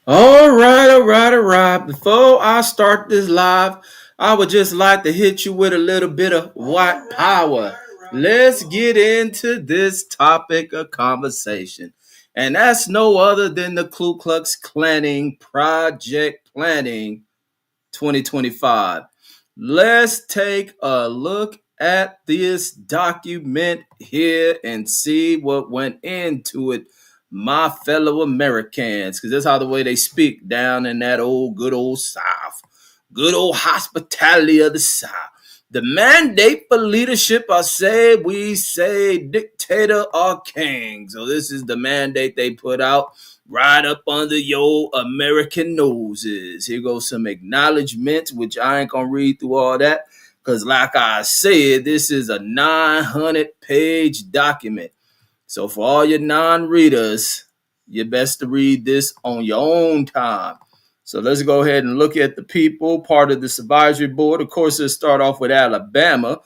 All right, all right, all right. Before I start this live, I would just like to hit you with a little bit of white power. Let's get into this topic of conversation. And that's no other than the Ku Klux Klanning Project Planning 2025. Let's take a look at this document here and see what went into it, my fellow Americans, because that's how the way they speak down in that old good old South, good old hospitality of the South. The mandate for leadership, I say, we say dictator or king. So this is the mandate they put out right up under your American noses. Here goes some acknowledgments, which I ain't gonna read through all that. Because like I said, this is a 900-page document. So for all your non-readers, you're best to read this on your own time. So let's go ahead and look at the people, part of this advisory board. Of course, let's start off with Alabama.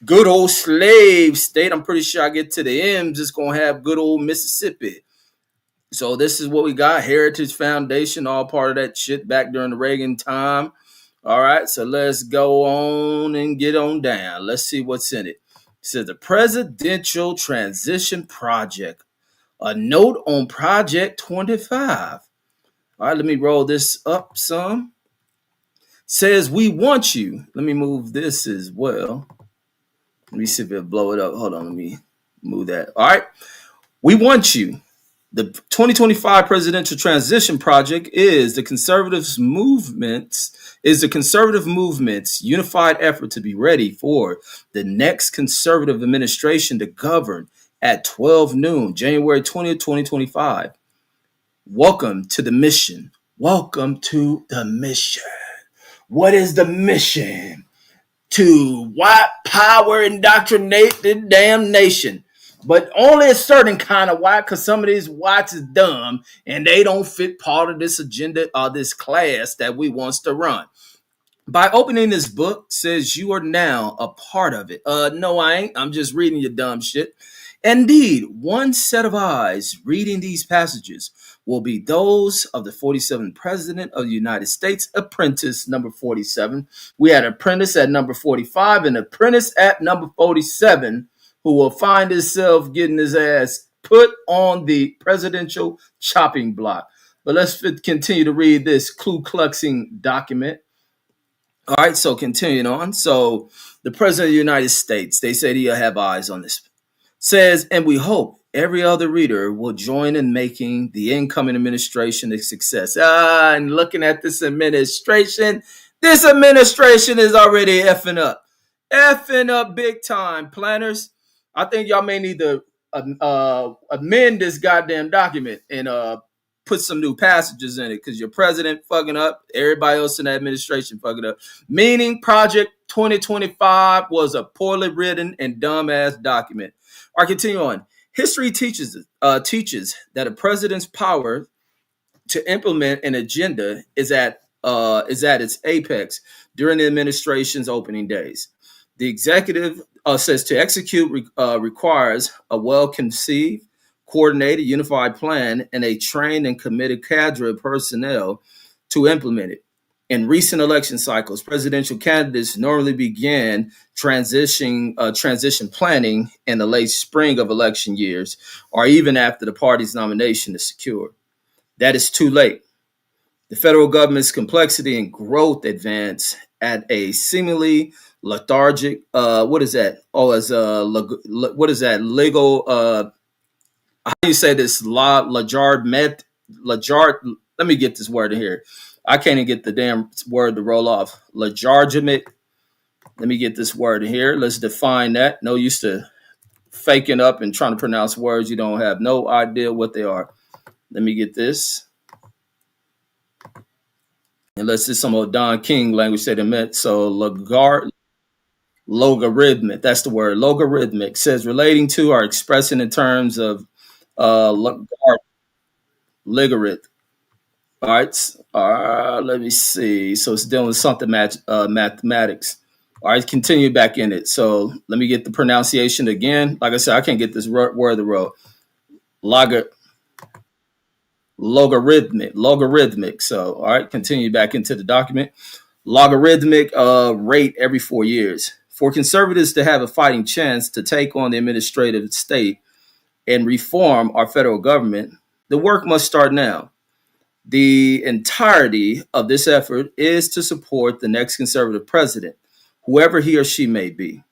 Good old slave state. I'm pretty sure I get to the M's. It's going to have good old Mississippi. So this is what we got. Heritage Foundation, all part of that shit back during the Reagan time. All right, so let's go on and get on down. Let's see what's in it. It says the Presidential Transition Project. A note on Project 25. All right, let me roll this up some. Says we want you. Let me move this as well. Let me see if it'll blow it up. Hold on, let me move that. All right. We want you. The 2025 Presidential Transition Project is the conservative movement's unified effort to be ready for the next conservative administration to govern at 12 noon, January 20th, 2025. Welcome to the mission. Welcome to the mission. What is the mission? To white power indoctrinate the damn nation. But only a certain kind of white, because some of these whites is dumb and they don't fit part of this agenda or this class that we wants to run. By opening this book, says you are now a part of it. No, I ain't. I'm just reading your dumb shit. Indeed, one set of eyes reading these passages will be those of the 47th President of the United States, apprentice number 47. We had apprentice at number 45 and apprentice at number 47, who will find himself getting his ass put on the presidential chopping block. But let's continue to read this Ku Kluxing document. All right, so continuing on. So the President of the United States, they said he'll have eyes on this. Says, and we hope every other reader will join in making the incoming administration a success. And looking at this administration is already effing up big time, planners. I think y'all may need to amend this goddamn document and put some new passages in it, because your president fucking up, everybody else in the administration fucking up. Meaning Project 2025 was a poorly written and dumbass document. All right, continue on. History teaches that a president's power to implement an agenda is at its apex during the administration's opening days. The executive says to execute requires a well-conceived, coordinated, unified plan and a trained and committed cadre of personnel to implement it. In recent election cycles, presidential candidates normally began transition planning in the late spring of election years, or even after the party's nomination is secured. That is too late. The federal government's complexity and growth advance at a seemingly lethargic. What is that? Oh, as what is that? Legal. How do you say this? Lajard. Let me get this word in here. I can't even get the damn word to roll off. Legitimate. Let me get this word in here. Let's define that. No use to faking up and trying to pronounce words you don't have no idea what they are. Let me get this. Unless it's some old Don King language that it meant. So logarithmic. That's the word. Logarithmic says relating to or expressing in terms of logarit. All right. Let me see. So it's dealing with something mathematics. All right, continue back in it. So let me get the pronunciation again. Like I said, I can't get this word the road. logarithmic. So, all right, continue back into the document. Logarithmic rate every 4 years. For conservatives to have a fighting chance to take on the administrative state and reform our federal government, the work must start now. The entirety of this effort is to support the next conservative president, whoever he or she may be.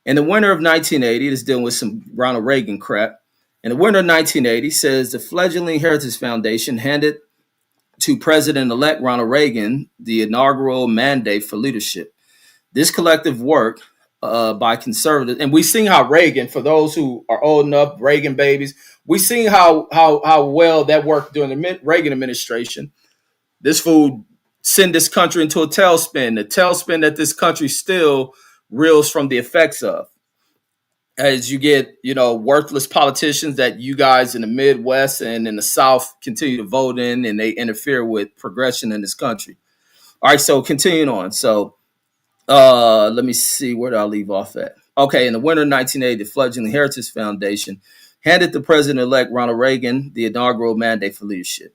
In the winter of 1980, it's dealing with some Ronald Reagan crap. In the winter of 1980, says the fledgling Heritage Foundation handed to President-elect Ronald Reagan the inaugural mandate for leadership. This collective work by conservatives, and we've seen how Reagan, for those who are old enough, Reagan babies, we've seen how well that worked during the Reagan administration. This fool sent this country into a tailspin that this country still reels from the effects of. As you get, worthless politicians that you guys in the Midwest and in the South continue to vote in, and they interfere with progression in this country. All right, so continuing on. So let me see, where did I leave off at? Okay, in the winter of 1980, the fledgling Heritage Foundation handed the president-elect Ronald Reagan the inaugural mandate for leadership.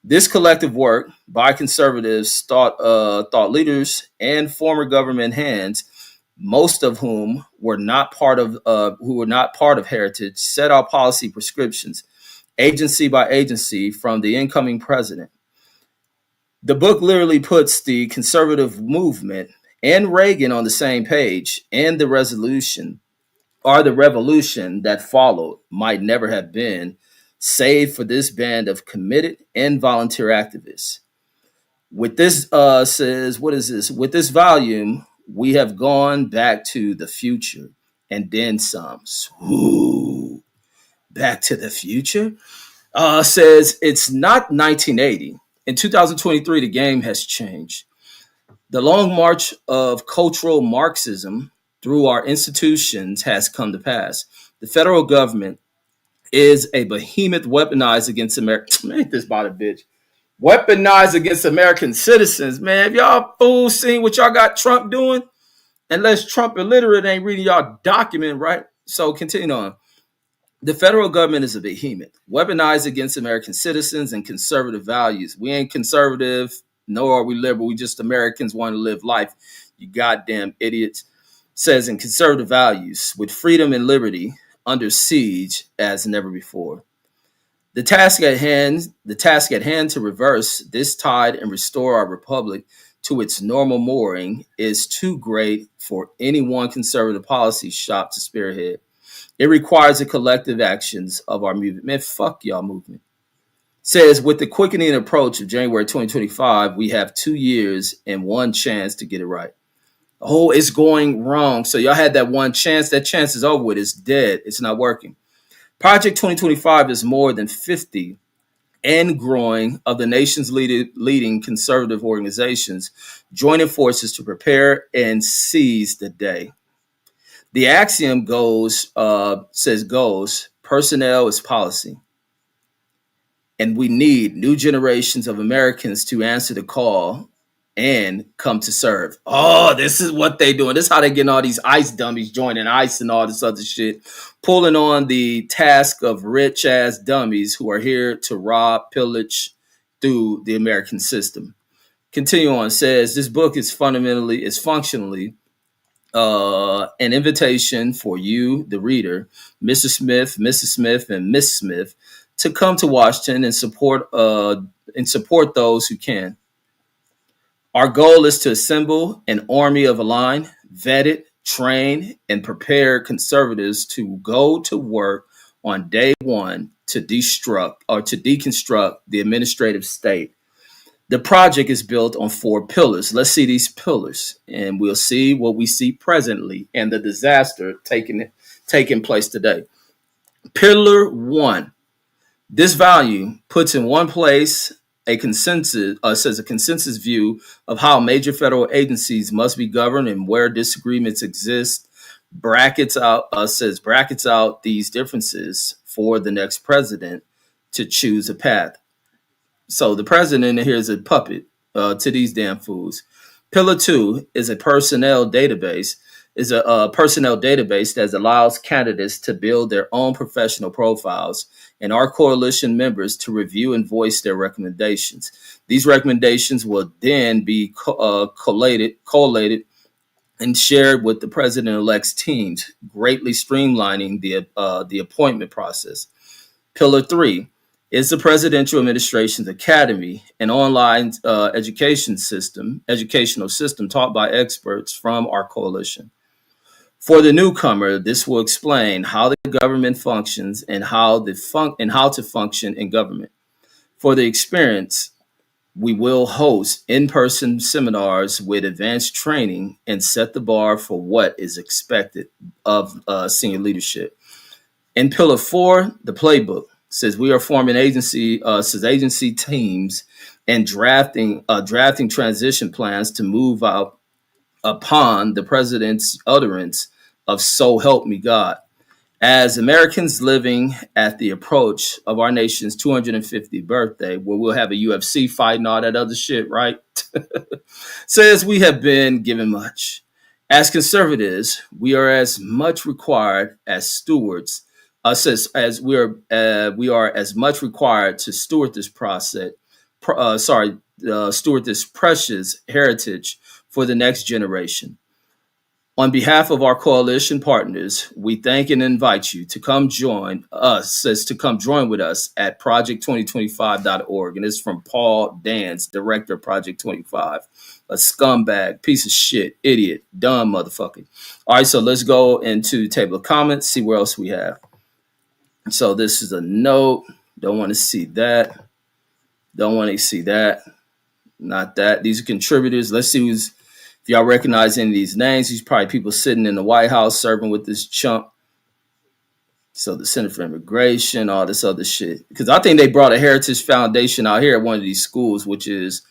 This collective work by conservatives, thought leaders, and former government hands, most of whom were not part of Heritage, set out policy prescriptions, agency by agency, from the incoming president. The book literally puts the conservative movement and Reagan on the same page, and the revolution that followed might never have been, save for this band of committed and volunteer activists. With this, what is this? With this volume, we have gone back to the future and then some. Ooh, Back to the Future? Says it's not 1980. In 2023, the game has changed. The long march of cultural Marxism through our institutions has come to pass. The federal government is a behemoth weaponized against America. Man, ain't this about a bitch? Weaponized against American citizens, man. If y'all fools seen what y'all got Trump doing, unless Trump illiterate ain't reading y'all document, right? So continue on. The federal government is a behemoth, weaponized against American citizens and conservative values. We ain't conservative, nor are we liberal. We just Americans want to live life. You goddamn idiots. Says in conservative values, with freedom and liberty under siege as never before. The task at hand to reverse this tide and restore our republic to its normal mooring is too great for any one conservative policy shop to spearhead. It requires the collective actions of our movement. Man, fuck y'all movement. Says with the quickening approach of January 2025, we have 2 years and one chance to get it right. Oh, it's going wrong. So y'all had that one chance. That chance is over with. It's dead. It's not working. Project 2025 is more than 50 and growing of the nation's leading conservative organizations joining forces to prepare and seize the day. The axiom goes, personnel is policy. And we need new generations of Americans to answer the call and come to serve. Oh, this is what they doing. This is how they getting all these ICE dummies joining ICE and all this other shit, pulling on the task of rich ass dummies who are here to rob, pillage through the American system. Continue on, says this book is functionally an invitation for you, the reader, Mrs. Smith, and Miss Smith, to come to Washington and support those who can. Our goal is to assemble an army of aligned, vetted, trained, and prepared conservatives to go to work on day one to deconstruct the administrative state. The project is built on 4 pillars. Let's see these pillars, and we'll see what we see presently and the disaster taking place today. Pillar 1. This volume puts in one place a consensus view of how major federal agencies must be governed and where disagreements exist. Brackets out these differences for the next president to choose a path. So the president here is a puppet to these damn fools. Pillar 2 is a personnel database. is a personnel database that allows candidates to build their own professional profiles and our coalition members to review and voice their recommendations. These recommendations will then be collated and shared with the president-elect's teams, greatly streamlining the appointment process. Pillar 3 is the Presidential Administration's Academy, an online educational system taught by experts from our coalition. For the newcomer, this will explain how the government functions and how to function in government. For the experienced, we will host in-person seminars with advanced training and set the bar for what is expected of senior leadership. In Pillar 4, the playbook says we are forming agency teams and drafting transition plans to move out upon the president's utterance of "So help me God." As Americans living at the approach of our nation's 250th birthday, where we'll have a UFC fight and all that other shit, right? Says we have been given much. As conservatives, we are as much required as stewards. Says as we are as much required to steward this steward this precious heritage for the next generation. On behalf of our coalition partners, we thank and invite you to come join with us at project2025.org. And it's from Paul Dans, director of Project 25, a scumbag, piece of shit, idiot, dumb motherfucker. All right, so let's go into the table of comments, see where else we have. So this is a note. Don't want to see that. Don't want to see that. Not that. These are contributors. Let's see if y'all recognize any of these names. These probably people sitting in the White House serving with this chump. So the Center for Immigration, all this other shit. Because I think they brought a Heritage Foundation out here at one of these schools, which is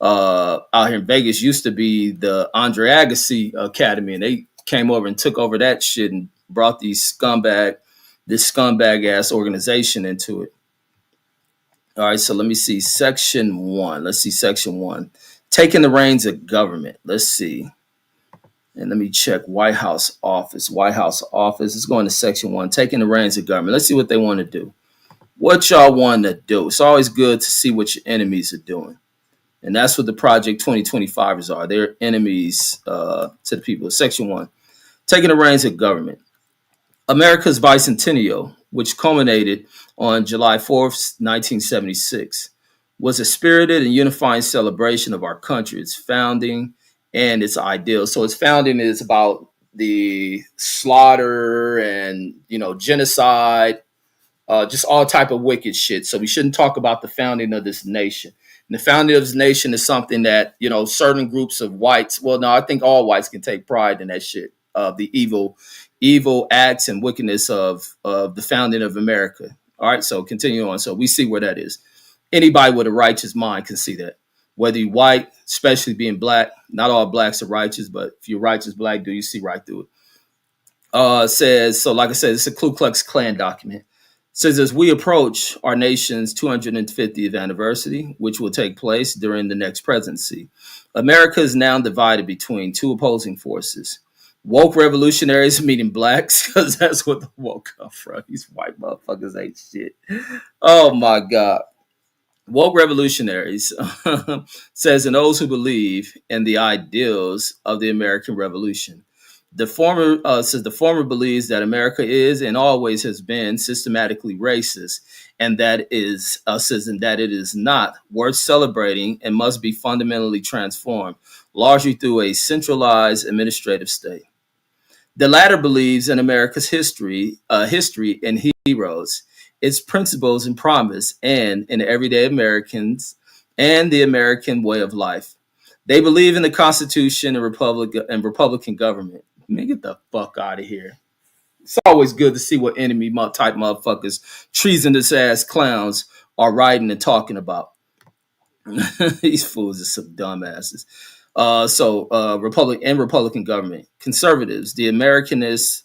out here in Vegas, used to be the Andre Agassi Academy. And they came over and took over that shit and brought this scumbag ass organization into it. All right, so let me see section 1. Let's see section 1. Taking the reins of government. Let's see. And let me check White House office. White House office. Let's go into section 1. Taking the reins of government. Let's see what they want to do. What y'all want to do. It's always good to see what your enemies are doing. And that's what the Project 2025ers are. They're enemies to the people. Section 1. Taking the reins of government. America's bicentennial, which culminated on July 4th, 1976, was a spirited and unifying celebration of our country, its founding and its ideals. So its founding is about the slaughter and, genocide, just all type of wicked shit. So we shouldn't talk about the founding of this nation. And the founding of this nation is something that, certain groups of whites, well, no, I think all whites can take pride in that shit, the evil acts and wickedness of the founding of America. All right, so continue on. So we see where that is. Anybody with a righteous mind can see that. Whether you're white, especially being black, not all blacks are righteous, but if you're righteous black dude, you see right through it. Says, so like I said, it's a Ku Klux Klan document. Says as we approach our nation's 250th anniversary, which will take place during the next presidency, America is now divided between two opposing forces. Woke revolutionaries, meaning blacks, because that's what the woke come from. These white motherfuckers ain't shit. Oh my God. Woke revolutionaries says, and those who believe in the ideals of the American Revolution. The former believes that America is and always has been systematically racist, and that it is not worth celebrating and must be fundamentally transformed, largely through a centralized administrative state. The latter believes in America's history and heroes, its principles and promise, and in everyday Americans and the American way of life. They believe in the Constitution and Republican government. Man, get the fuck out of here. It's always good to see what enemy type motherfuckers, treasonous ass clowns are writing and talking about. These fools are some dumbasses. Republican government. Conservatives, the Americanists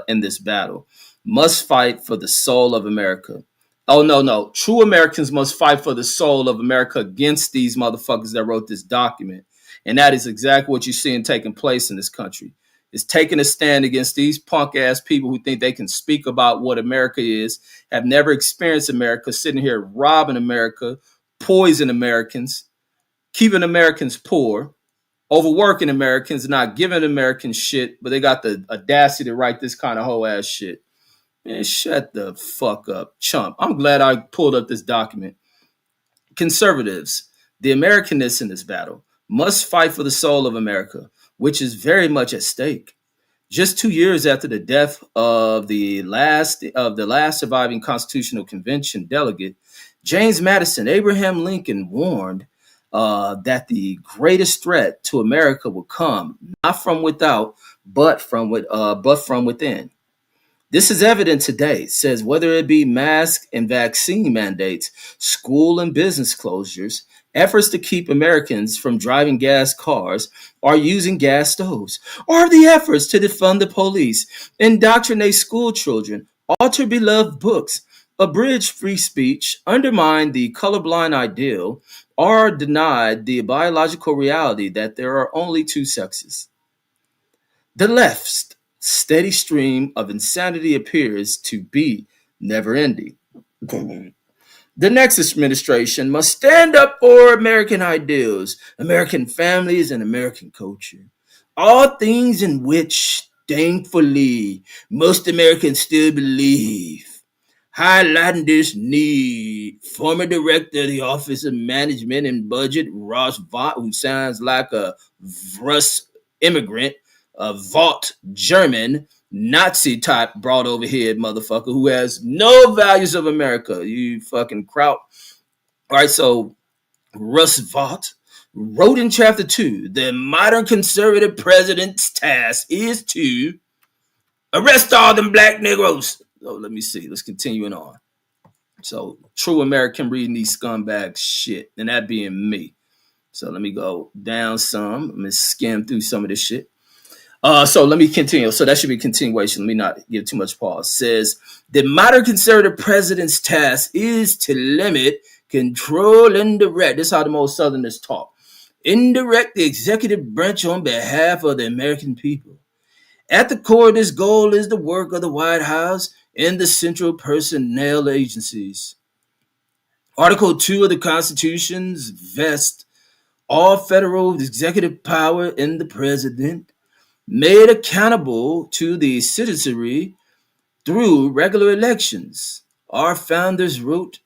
in this battle, must fight for the soul of America. Oh, no. True Americans must fight for the soul of America against these motherfuckers that wrote this document. And that is exactly what you're seeing taking place in this country. is taking a stand against these punk ass people who think they can speak about what America is, have never experienced America, sitting here robbing America, poison Americans, keeping Americans poor, overworking Americans, not giving Americans shit, but they got the audacity to write this kind of whole ass shit. Man, shut the fuck up, chump. I'm glad I pulled up this document. Conservatives, the Americanists in this battle, must fight for the soul of America, which is very much at stake. Just 2 years after the death of the last surviving Constitutional Convention delegate, James Madison Abraham Lincoln warned that the greatest threat to America would come not from without, but from within. This is evident today, says whether it be mask and vaccine mandates, school and business closures, efforts to keep Americans from driving gas cars or using gas stoves, or the efforts to defund the police, indoctrinate school children, alter beloved books, abridge free speech, undermine the colorblind ideal, or deny the biological reality that there are only two sexes. The left's steady stream of insanity appears to be never ending. The next administration must stand up for American ideals, American families, and American culture. All things in which, thankfully, most Americans still believe. Highlighting this need, former director of the Office of Management and Budget, Ross Vaught, who sounds like a Russ immigrant, a Vaught German, Nazi type brought over here, motherfucker, who has no values of America. You fucking kraut. All right, so Russ Vaught wrote in chapter 2, the modern conservative president's task is to arrest all them black Negroes. Oh, let me see. Let's continue on. So, true American reading these scumbags shit, and that being me. So let me go down some. I'm gonna skim through some of this shit. So let me continue. So that should be a continuation. Let me not give too much pause. Says the modern conservative president's task is to limit, control, and direct. This is how the most Southerners talk. Indirect the executive branch on behalf of the American people. At the core of this goal is the work of the White House and the central personnel agencies. Article 2 of the Constitution's vests all federal executive power in the president, made accountable to the citizenry through regular elections. Our founders wrote,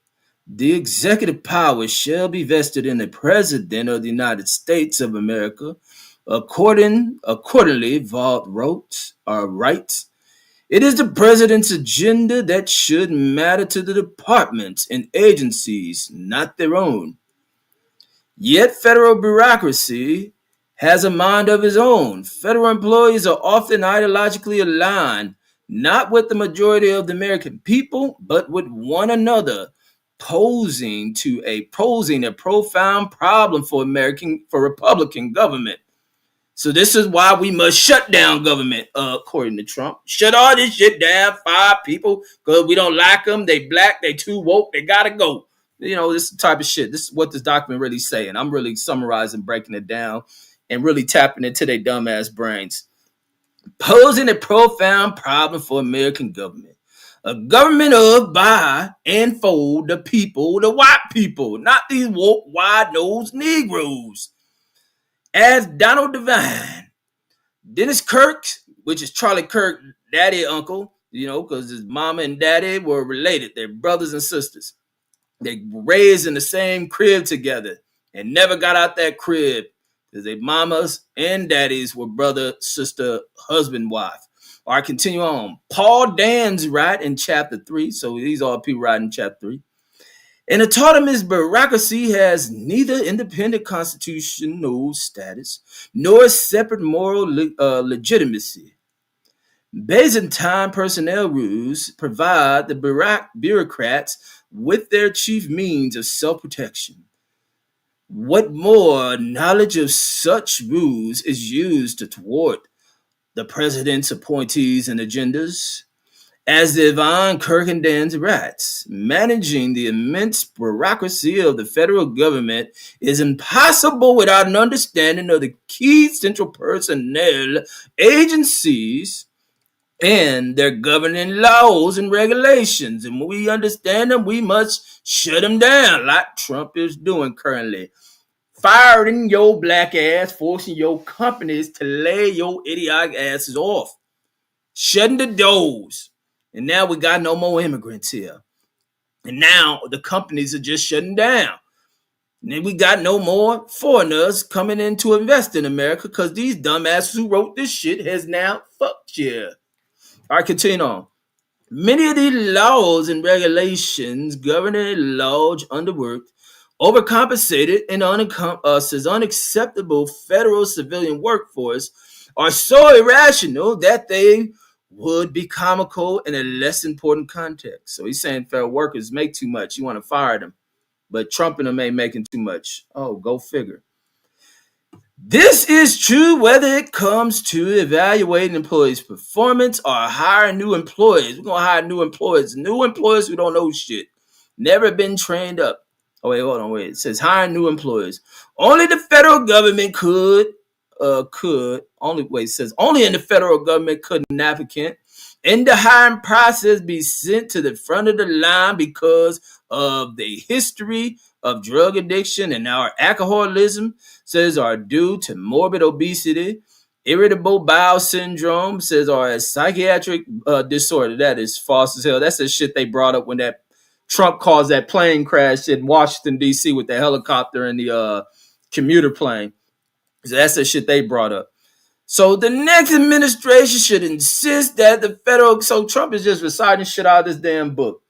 the executive power shall be vested in the President of the United States of America. Accordingly, Vaught wrote, or writes, it is the President's agenda that should matter to the departments and agencies, not their own. Yet federal bureaucracy has a mind of its own. Federal employees are often ideologically aligned, not with the majority of the American people, but with one another, posing a profound problem for Republican government. So this is why we must shut down government, according to Trump. Shut all this shit down, fire people, because we don't like them. They black, they too woke, they gotta go. You know, this type of shit. This is what this document really saying. I'm really summarizing, breaking it down, and really tapping into their dumbass brains. Posing a profound problem for American government. A government of, by, and for the people, the white people, not these woke, wide-nosed Negroes. As Donald Devine, Dennis Kirk, which is Charlie Kirk, daddy, uncle, you know, because his mama and daddy were related. They're brothers and sisters. They were raised in the same crib together and never got out that crib because their mamas and daddies were brother, sister, husband, wife. All right, continue on. Paul Dan's right in chapter 3. So these are people right in chapter 3. An autonomous bureaucracy has neither independent constitutional status nor separate moral legitimacy. Byzantine personnel rules provide the bureaucrats with their chief means of self-protection. What more, knowledge of such rules is used to thwart the president's appointees and agendas. As Yvonne Kirkendance writes, managing the immense bureaucracy of the federal government is impossible without an understanding of the key central personnel, agencies, and their governing laws and regulations. And when we understand them, we must shut them down, like Trump is doing currently. Firing your black ass, forcing your companies to lay your idiotic asses off, shutting the doors. And now we got no more immigrants here. And now the companies are just shutting down. And then we got no more foreigners coming in to invest in America because these dumbasses who wrote this shit has now fucked you. All right, continue on. Many of these laws and regulations governing a large, underworked, overcompensated, and unacceptable federal civilian workforce are so irrational that they would be comical in a less important context. So he's saying federal workers make too much. You want to fire them. But Trump and them ain't making too much. Oh, go figure. This is true whether it comes to evaluating employees' performance or hiring new employees. We're going to hire new employees who don't know shit, never been trained up. Oh, wait, hold on, wait. It says hiring new employees. Only the federal government only in the federal government could an applicant in the hiring process be sent to the front of the line because of the history of drug addiction and our alcoholism, says are due to morbid obesity, irritable bowel syndrome, says are a psychiatric disorder. That is false as hell. That's the shit they brought up when that Trump caused that plane crash in Washington, D.C. with the helicopter and the commuter plane. So that's the shit they brought up. So the next administration should insist that the federal... So Trump is just reciting shit out of this damn book.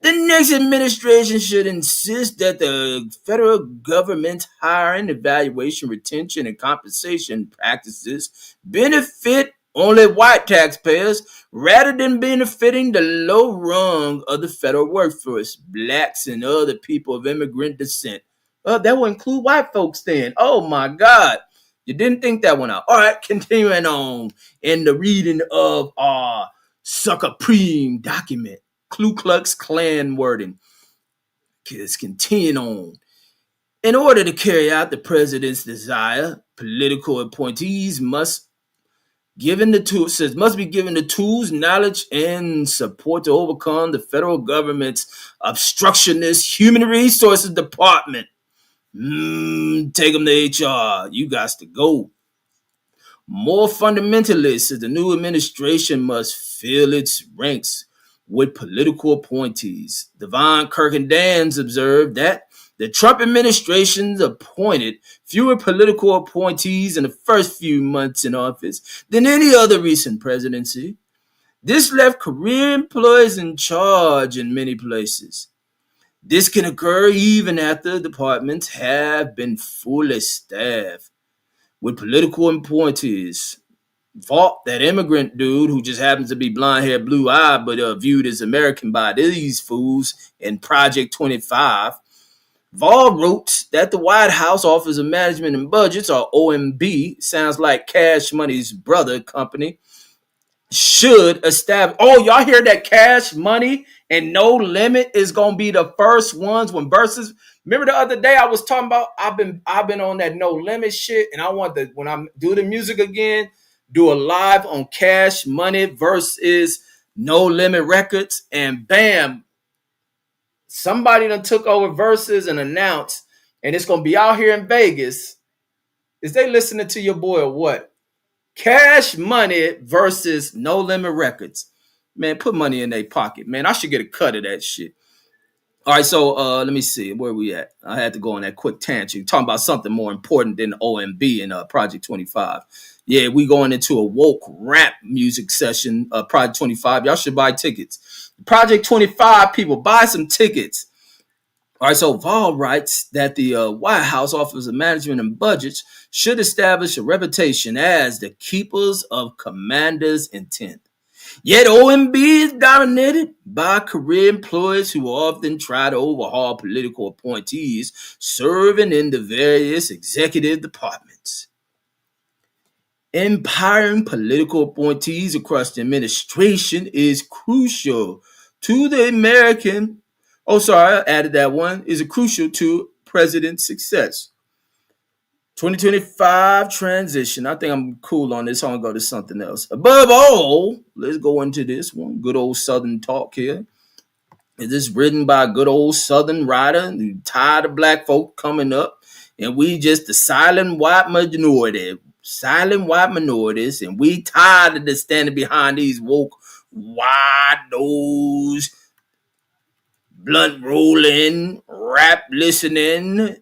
The next administration should insist that the federal government's hiring, evaluation, retention, and compensation practices benefit only white taxpayers rather than benefiting the low rung of the federal workforce, blacks and other people of immigrant descent. That will include white folks then. Oh my God. You didn't think that one out. All right, continuing on in the reading of our Supreme document. Ku Klux Klan wording. Let's continue on. In order to carry out the president's desire, political appointees must be given the tools, knowledge, and support to overcome the federal government's obstructionist human resources department. Take them to HR. You got to go. More fundamentalists, the new administration must fill its ranks with political appointees. Yvonne Kirkendance observed that the Trump administration's appointed fewer political appointees in the first few months in office than any other recent presidency. This left career employees in charge in many places. This can occur even after departments have been fully staffed with political appointees. Vaught, that immigrant dude who just happens to be blonde-haired, blue-eyed, but viewed as American by these fools in Project 25. Vaught wrote that the White House Office of Management and Budgets, or OMB, sounds like Cash Money's brother company, should establish... Oh, y'all hear that? Cash Money and No Limit is going to be the first ones when versus... Remember the other day I was talking about, I've been on that No Limit shit, and I want to, when I do the music again, do a live on Cash Money versus No Limit Records, and bam, somebody done took over Versus and announced, and it's gonna be out here in Vegas. Is they listening to your boy or what? Cash Money versus No Limit Records. Man, put money in their pocket, man. I should get a cut of that shit. All right, so let me see. Where we at? I had to go on that quick tangent. Talking about something more important than OMB and Project 25. Yeah, we going into a woke rap music session, Project 25. Y'all should buy tickets. Project 25, people, buy some tickets. All right, so Vol writes that the White House Office of Management and Budgets should establish a reputation as the keepers of commander's intent. Yet OMB is dominated by career employees who often try to overhaul political appointees, serving in the various executive departments. Empowering political appointees across the administration is crucial to the American. Oh, sorry, I added that one. Is crucial to president's success. 2025 transition. I think I'm cool on this. I'm gonna go to something else. Above all, let's go into this one. Good old Southern talk here. Is this written by a good old Southern writer? Tired of black folk coming up, and we just the silent white minority, silent white minorities, and we tired of the standing behind these woke, wide nose, blunt rolling, rap listening,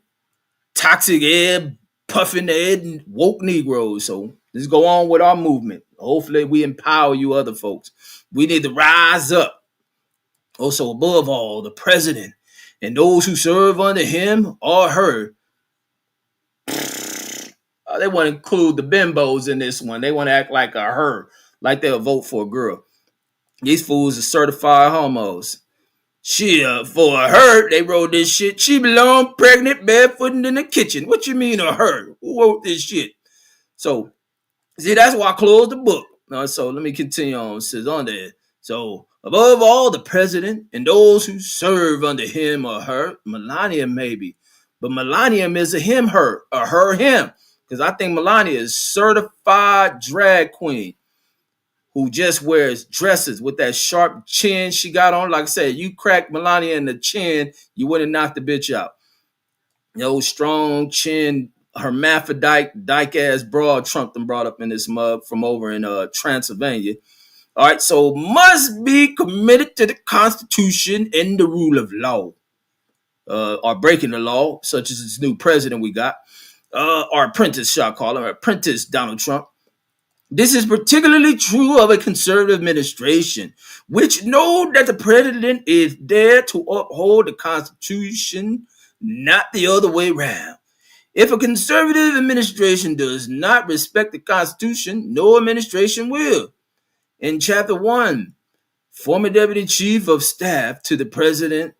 toxic air puffing air woke Negroes. So let's go on with our movement. Hopefully, we empower you other folks. We need to rise up. Also, above all, the president and those who serve under him or her. They want to include the bimbos in this one. They want to act like a her, like they'll vote for a girl. These fools are certified homos. She, for her, they wrote this shit. She belonged pregnant, barefooted in the kitchen. What you mean a her? Who wrote this shit? So, see, that's why I closed the book. So let me continue on. It says on there. So, above all, the president and those who serve under him or her, Melania maybe. But Melania is a him, her, or her, him. Because I think Melania is certified drag queen who just wears dresses with that sharp chin she got on. Like I said, you crack Melania in the chin, you wouldn't knock the bitch out. Strong chin, hermaphrodite, dyke ass broad Trump them brought up in this mug from over in Transylvania. All right, so must be committed to the Constitution and the rule of law, or breaking the law, such as this new president we got, or apprentice, shall I call him, apprentice Donald Trump. This is particularly true of a conservative administration, which know that the president is there to uphold the Constitution, not the other way around. If a conservative administration does not respect the Constitution, no administration will. In Chapter 1, former Deputy Chief of Staff to the President,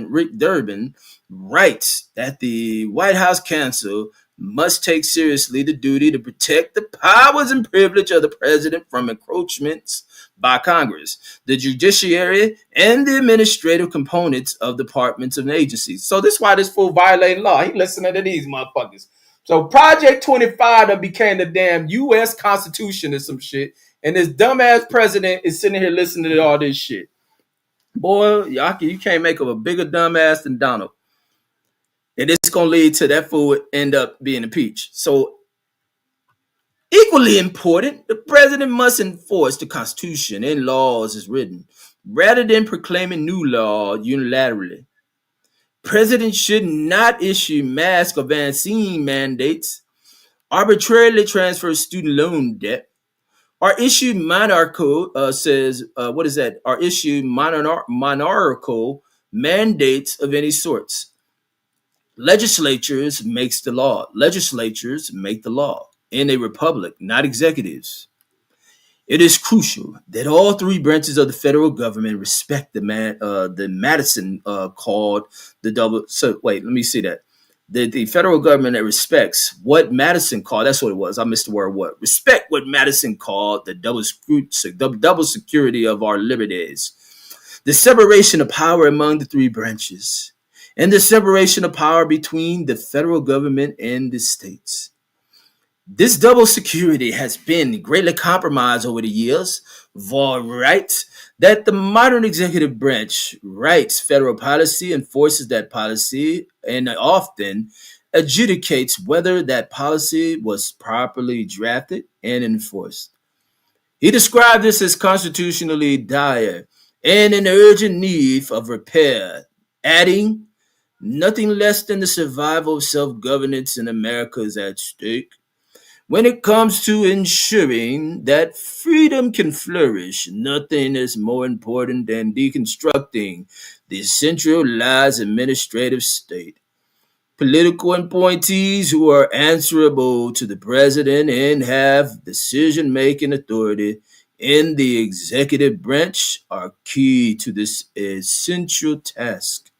Rick Durbin, writes that the White House Counsel must take seriously the duty to protect the powers and privilege of the president from encroachments by Congress, the judiciary, and the administrative components of departments and agencies. So this is why this fool violating law. He listening to these motherfuckers. So Project 25 that became the damn U.S. Constitution or some shit, and this dumbass president is sitting here listening to all this shit. Boy, you can't make up a bigger dumbass than Donald. And it's going to lead to that fool end up being impeached. So, equally important, the president must enforce the Constitution and laws as written, rather than proclaiming new law unilaterally. President should not issue mask or vaccine mandates, arbitrarily transfer student loan debt, or issue monarchical monarchical mandates of any sorts. Legislatures makes the law. Legislatures make the law in a republic, not executives. It is crucial that all three branches of the federal government respect the Madison called the double. So wait, let me see that. The federal government that respects what Madison called. That's what it was. I missed the word. What respect what Madison called the double security of our liberties, the separation of power among the three branches, and the separation of power between the federal government and the states. This double security has been greatly compromised over the years. Vaughan writes that the modern executive branch writes federal policy, enforces that policy, and often adjudicates whether that policy was properly drafted and enforced. He described this as constitutionally dire and an urgent need of repair, adding, nothing less than the survival of self-governance in America is at stake. When it comes to ensuring that freedom can flourish, nothing is more important than deconstructing the centralized administrative state. Political appointees who are answerable to the president and have decision-making authority in the executive branch are key to this essential task.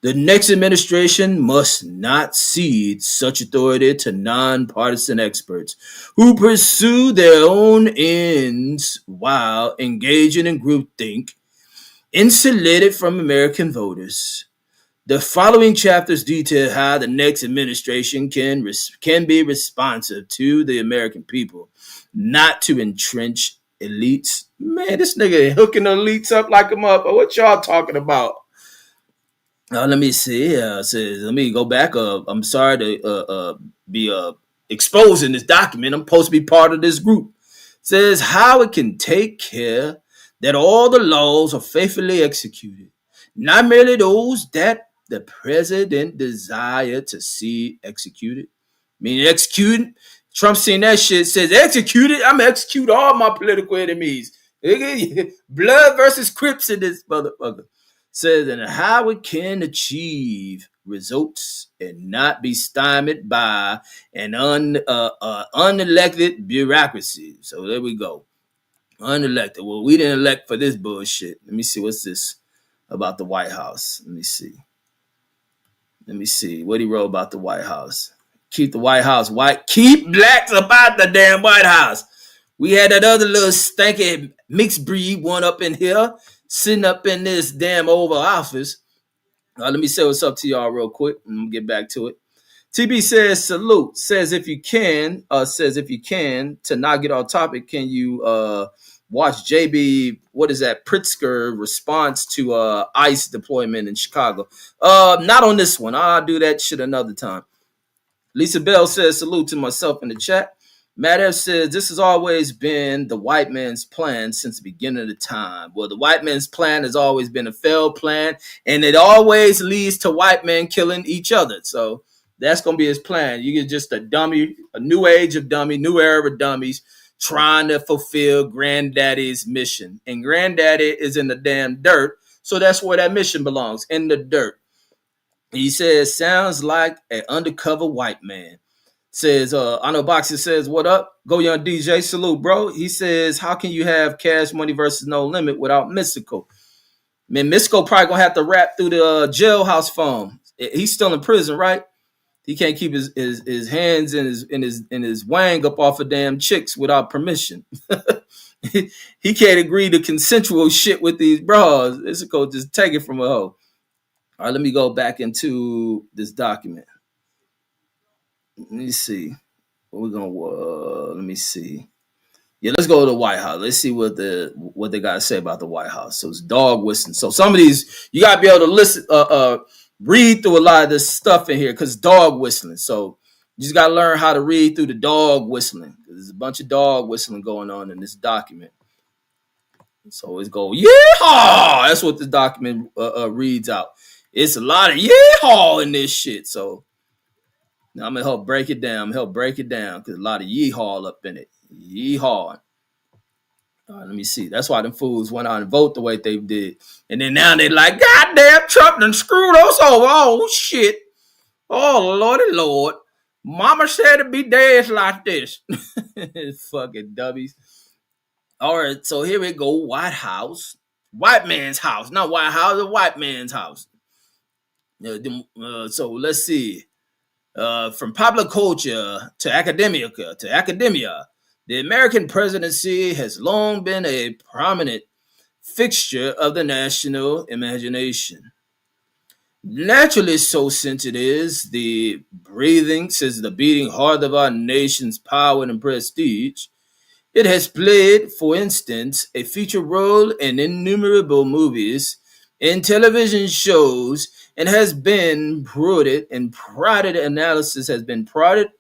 The next administration must not cede such authority to nonpartisan experts who pursue their own ends while engaging in groupthink, insulated from American voters. The following chapters detail how the next administration can be responsive to the American people, not to entrench elites. Man, this nigga hooking the elites up like a mother. What y'all talking about? Let me see. Says, let me go back. I'm sorry to be exposing this document. I'm supposed to be part of this group. Says how it can take care that all the laws are faithfully executed, not merely those that the president desired to see executed. Meaning executed. Trump seen that shit. Says executed. I'm gonna execute all my political enemies. Blood versus Crips in this motherfucker. Says and how it can achieve results and not be stymied by an unelected bureaucracy. So there we go. Unelected. Well, we didn't elect for this bullshit. Let me see. What's this about the White House? Let me see. What he wrote about the White House. Keep the White House white. Keep blacks about the damn White House. We had that other little stanky mixed breed one up in here, sitting up in this damn Oval Office. Let me say what's up to y'all real quick. I'm gonna get back to it. TB says salute. Says if you can, to not get off topic, can you watch JB, what is that, Pritzker response to ICE deployment in Chicago? Not on this one. I'll do that shit another time. Lisa Bell says salute to myself in the chat. Matt F says this has always been the white man's plan since the beginning of the time. Well, the white man's plan has always been a failed plan, and it always leads to white men killing each other. So that's gonna be his plan. You get just a dummy, a new age of dummy, new era of dummies trying to fulfill Granddaddy's mission. And Granddaddy is in the damn dirt, so that's where that mission belongs, in the dirt. He says, sounds like an undercover white man. Says, I know Boxer says, what up? Go Young DJ, salute, bro. He says, how can you have Cash Money versus No Limit without Mystical? Man, Mystical probably gonna have to rap through the jailhouse phone. He's still in prison, right? He can't keep his hands and his wang up off of damn chicks without permission. He can't agree to consensual shit with these bras. Mystical just take it from a hoe. All right, let me go back into this document. Let me see. We're gonna let me see. Yeah, let's go to the White House. Let's see what they gotta say about the White House. So it's dog whistling. So some of these you gotta be able to listen, read through a lot of this stuff in here because dog whistling. So you just gotta learn how to read through the dog whistling. There's a bunch of dog whistling going on in this document. So it's go yeehaw. That's what the document reads out. It's a lot of yeehaw in this shit. So now I'm gonna help break it down. Because a lot of yeehaw up in it. Yeehaw. All right, let me see. That's why them fools went out and vote the way they did. And then now they like, goddamn, Trump done screwed us over. Oh, shit. Oh, Lordy Lord. Mama said it'd be days like this. Fucking dummies. All right, so here we go. White House. White man's house. Not White House, a white man's house. So let's see. From popular culture to academia, the American presidency has long been a prominent fixture of the national imagination. Naturally so, since it is the beating heart of our nation's power and prestige. It has played, for instance, a feature role in innumerable movies and television shows, and has been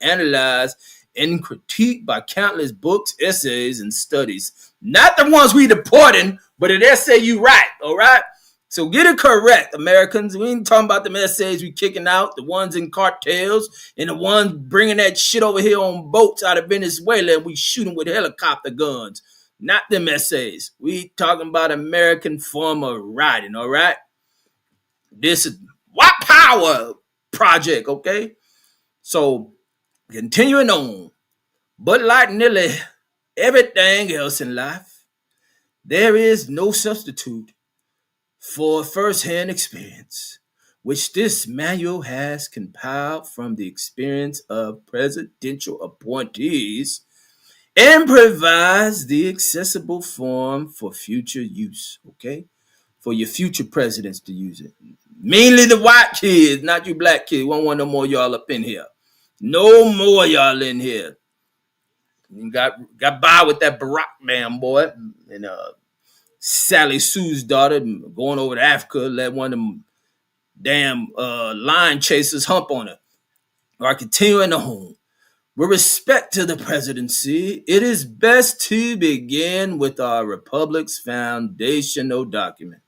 analyzed, and critiqued by countless books, essays, and studies. Not the ones we deporting, but an essay you write, all right? So get it correct, Americans. We ain't talking about them essays we kicking out, the ones in cartels, and the ones bringing that shit over here on boats out of Venezuela, and we shooting with helicopter guns. Not them essays. We talking about American form of writing, all right? This is White Power Project, okay? So, continuing on. But like nearly everything else in life, there is no substitute for first-hand experience which this manual has compiled from the experience of presidential appointees and provides the accessible form for future use, okay? For your future presidents to use it. Mainly the white kids, not you black kids. We don't want no more y'all up in here. No more y'all in here. You got by with that Barack man, boy. And Sally Sue's daughter going over to Africa, let one of them damn lion chasers hump on her. Or continuing on. With respect to the presidency, it is best to begin with our republic's foundational document.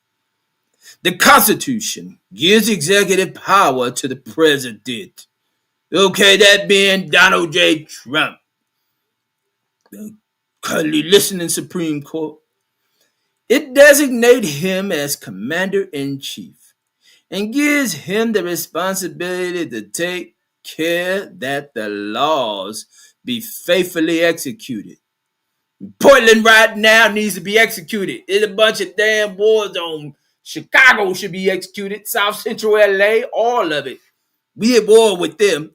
The Constitution gives executive power to the president. Okay, that being Donald J. Trump, the currently listening Supreme Court. It designates him as commander-in-chief and gives him the responsibility to take care that the laws be faithfully executed. Portland right now needs to be executed. There's a bunch of damn war zones. Chicago should be executed. South Central LA, all of it. We at war with them.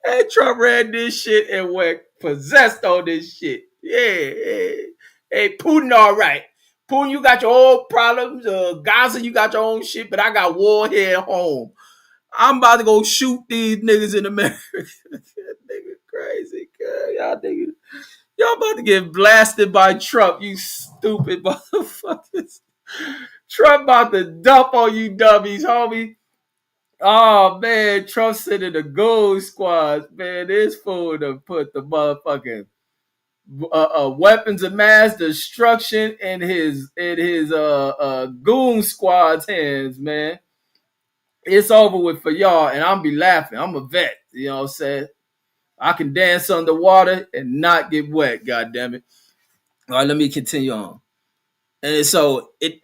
And Trump ran this shit and went possessed on this shit. Yeah. Hey, Putin, all right. Putin, you got your own problems. Gaza, you got your own shit, but I got war here at home. I'm about to go shoot these niggas in America. Nigga crazy, girl. Y'all about to get blasted by Trump, you stupid motherfuckers. Trump about to dump on you dummies, homie. Oh, man, Trump sending the gold squads. Man, this fool to put the motherfucking weapons of mass destruction in his goon squad's hands, man. It's over with for y'all, and I'm be laughing. I'm a vet, you know what I'm saying? I can dance underwater and not get wet, goddammit. All right, let me continue on. And so it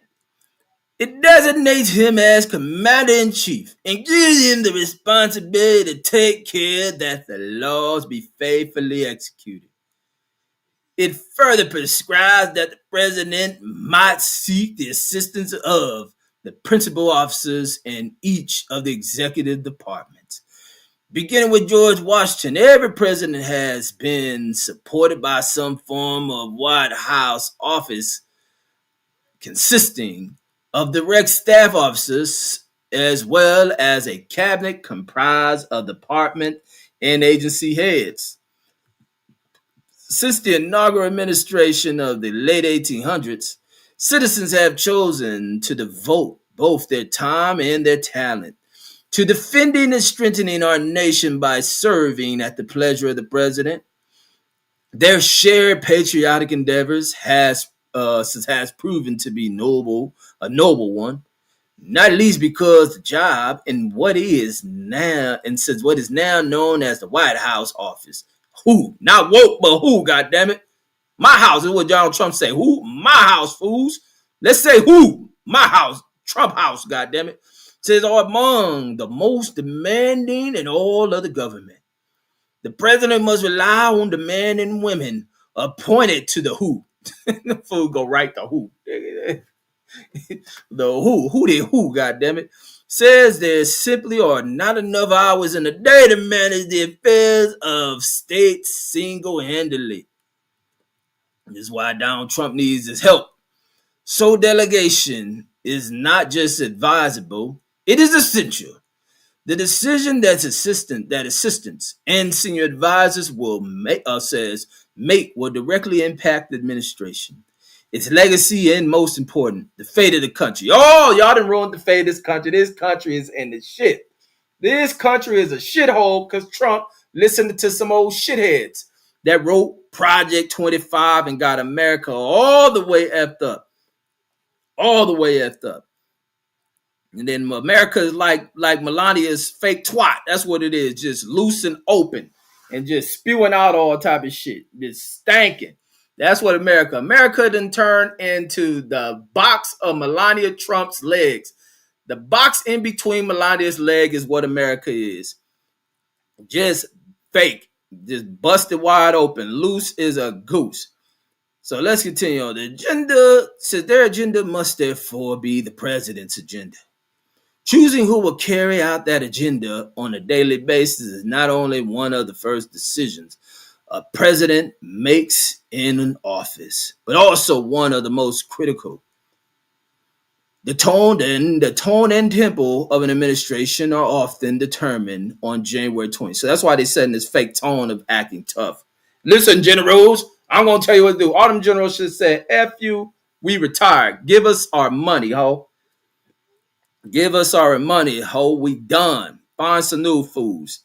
designates him as commander-in-chief and gives him the responsibility to take care that the laws be faithfully executed. It further prescribes that the president might seek the assistance of the principal officers in each of the executive departments. Beginning with George Washington, every president has been supported by some form of White House office consisting of direct staff officers as well as a cabinet comprised of department and agency heads. Since the inaugural administration of the late 1800s, citizens have chosen to devote both their time and their talent to defending and strengthening our nation by serving at the pleasure of the president. Their shared patriotic endeavors has proven to be a noble one, not least because the job and what is now known as the White House office. Who? Not woke, but who, goddammit? My house is what Donald Trump say. Who? My house, fools. Let's say who? My house. Trump house, goddammit. Says are among the most demanding in all of the government. The president must rely on the men and women appointed to the who. The fool go right to who. The who did who, goddammit. Says there simply are not enough hours in the day to manage the affairs of states single-handedly. This is why Donald Trump needs his help. So delegation is not just advisable, it is essential. The decision that assistants and senior advisors will make will directly impact the administration, its legacy, and most important, the fate of the country. Oh, y'all done ruined the fate of this country. This country is in the shit. This country is a shithole because Trump listened to some old shitheads that wrote Project 25 and got America all the way effed up. All the way effed up. And then America is like Melania's fake twat. That's what it is. Just loose and open and just spewing out all type of shit. Just stanking. That's what America done turned into the box of Melania Trump's legs. The box in between Melania's leg is what America is. Just fake. Just busted wide open. Loose is a goose. So let's continue on. The agenda says their agenda must therefore be the president's agenda. Choosing who will carry out that agenda on a daily basis is not only one of the first decisions a president makes in an office, but also one of the most critical. The tone and tempo of an administration are often determined on January 20th. So that's why they set in this fake tone of acting tough. Listen, generals, I'm gonna tell you what to do. All them generals should say, F you, we retired. Give us our money, ho. Give us our money, ho. We done. Find some new fools.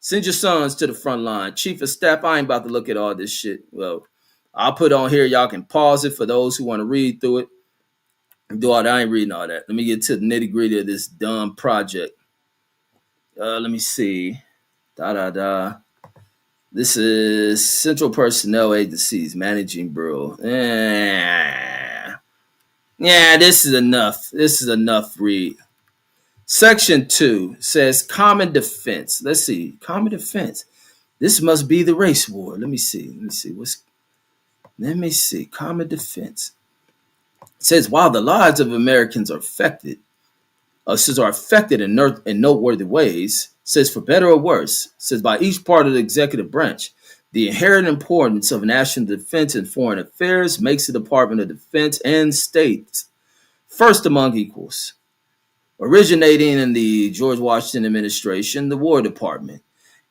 Send your sons to the front line. Chief of staff, I ain't about to look at all this shit. Well, I'll put it on here. Y'all can pause it for those who want to read through it. Do all that. I ain't reading all that. Let me get to the nitty gritty of this dumb project. Let me see. This is Central Personnel Agencies Managing Bureau. Yeah, this is enough. This is enough read. Section 2 says common defense. Let's see. Common defense. This must be the race war. Let me see. Let me see. Common defense. It says while the lives of Americans are affected in noteworthy ways, says for better or worse, says by each part of the executive branch, the inherent importance of national defense and foreign affairs makes the Department of Defense and states first among equals. Originating in the George Washington administration, the War Department,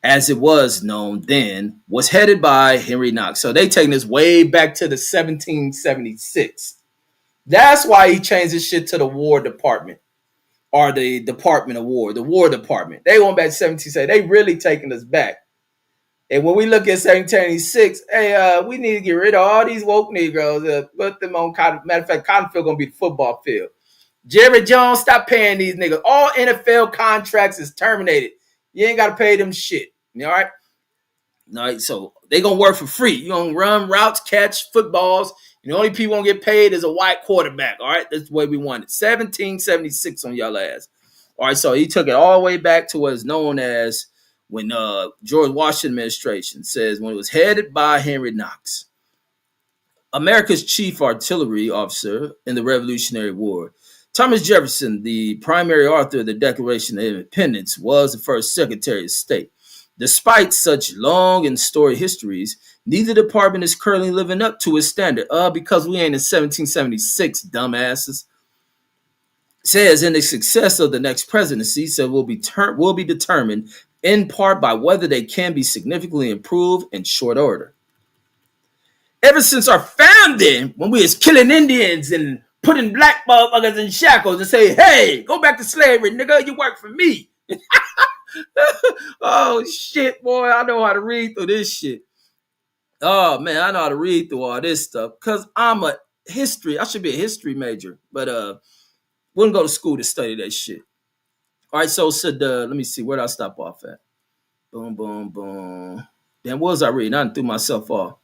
as it was known then, was headed by Henry Knox. So they taking this way back to the 1776. That's why he changed his shit to the War Department or the Department of War, the War Department. They went back to 1770. They really taking us back. And when we look at 1786, hey, we need to get rid of all these woke Negroes. Put them on Cotton. Matter of fact, Cotton Field gonna be the football field. Jerry Jones, stop paying these niggas. All NFL contracts is terminated. You ain't got to pay them shit. All right? All right, so they going to work for free. You going to run routes, catch footballs. And the only people going to get paid is a white quarterback. All right? That's the way we want it. 1776 on y'all ass. All right, so he took it all the way back to what is known as when George Washington administration says when it was headed by Henry Knox, America's chief artillery officer in the Revolutionary War. Thomas Jefferson, the primary author of the Declaration of Independence, was the first Secretary of State. Despite such long and storied histories, neither department is currently living up to its standard. Because we ain't in 1776, dumbasses. Says in the success of the next presidency, so will be determined in part by whether they can be significantly improved in short order. Ever since our founding, when we was killing Indians and putting black motherfuckers in shackles and say, hey, go back to slavery, nigga, you work for me. Oh, shit, boy, I know how to read through this shit. Oh, man, I know how to read through all this stuff because I should be a history major, but wouldn't go to school to study that shit. All right, so let me see, where did I stop off at? Boom, boom, boom. Damn, what was I reading? I threw myself off.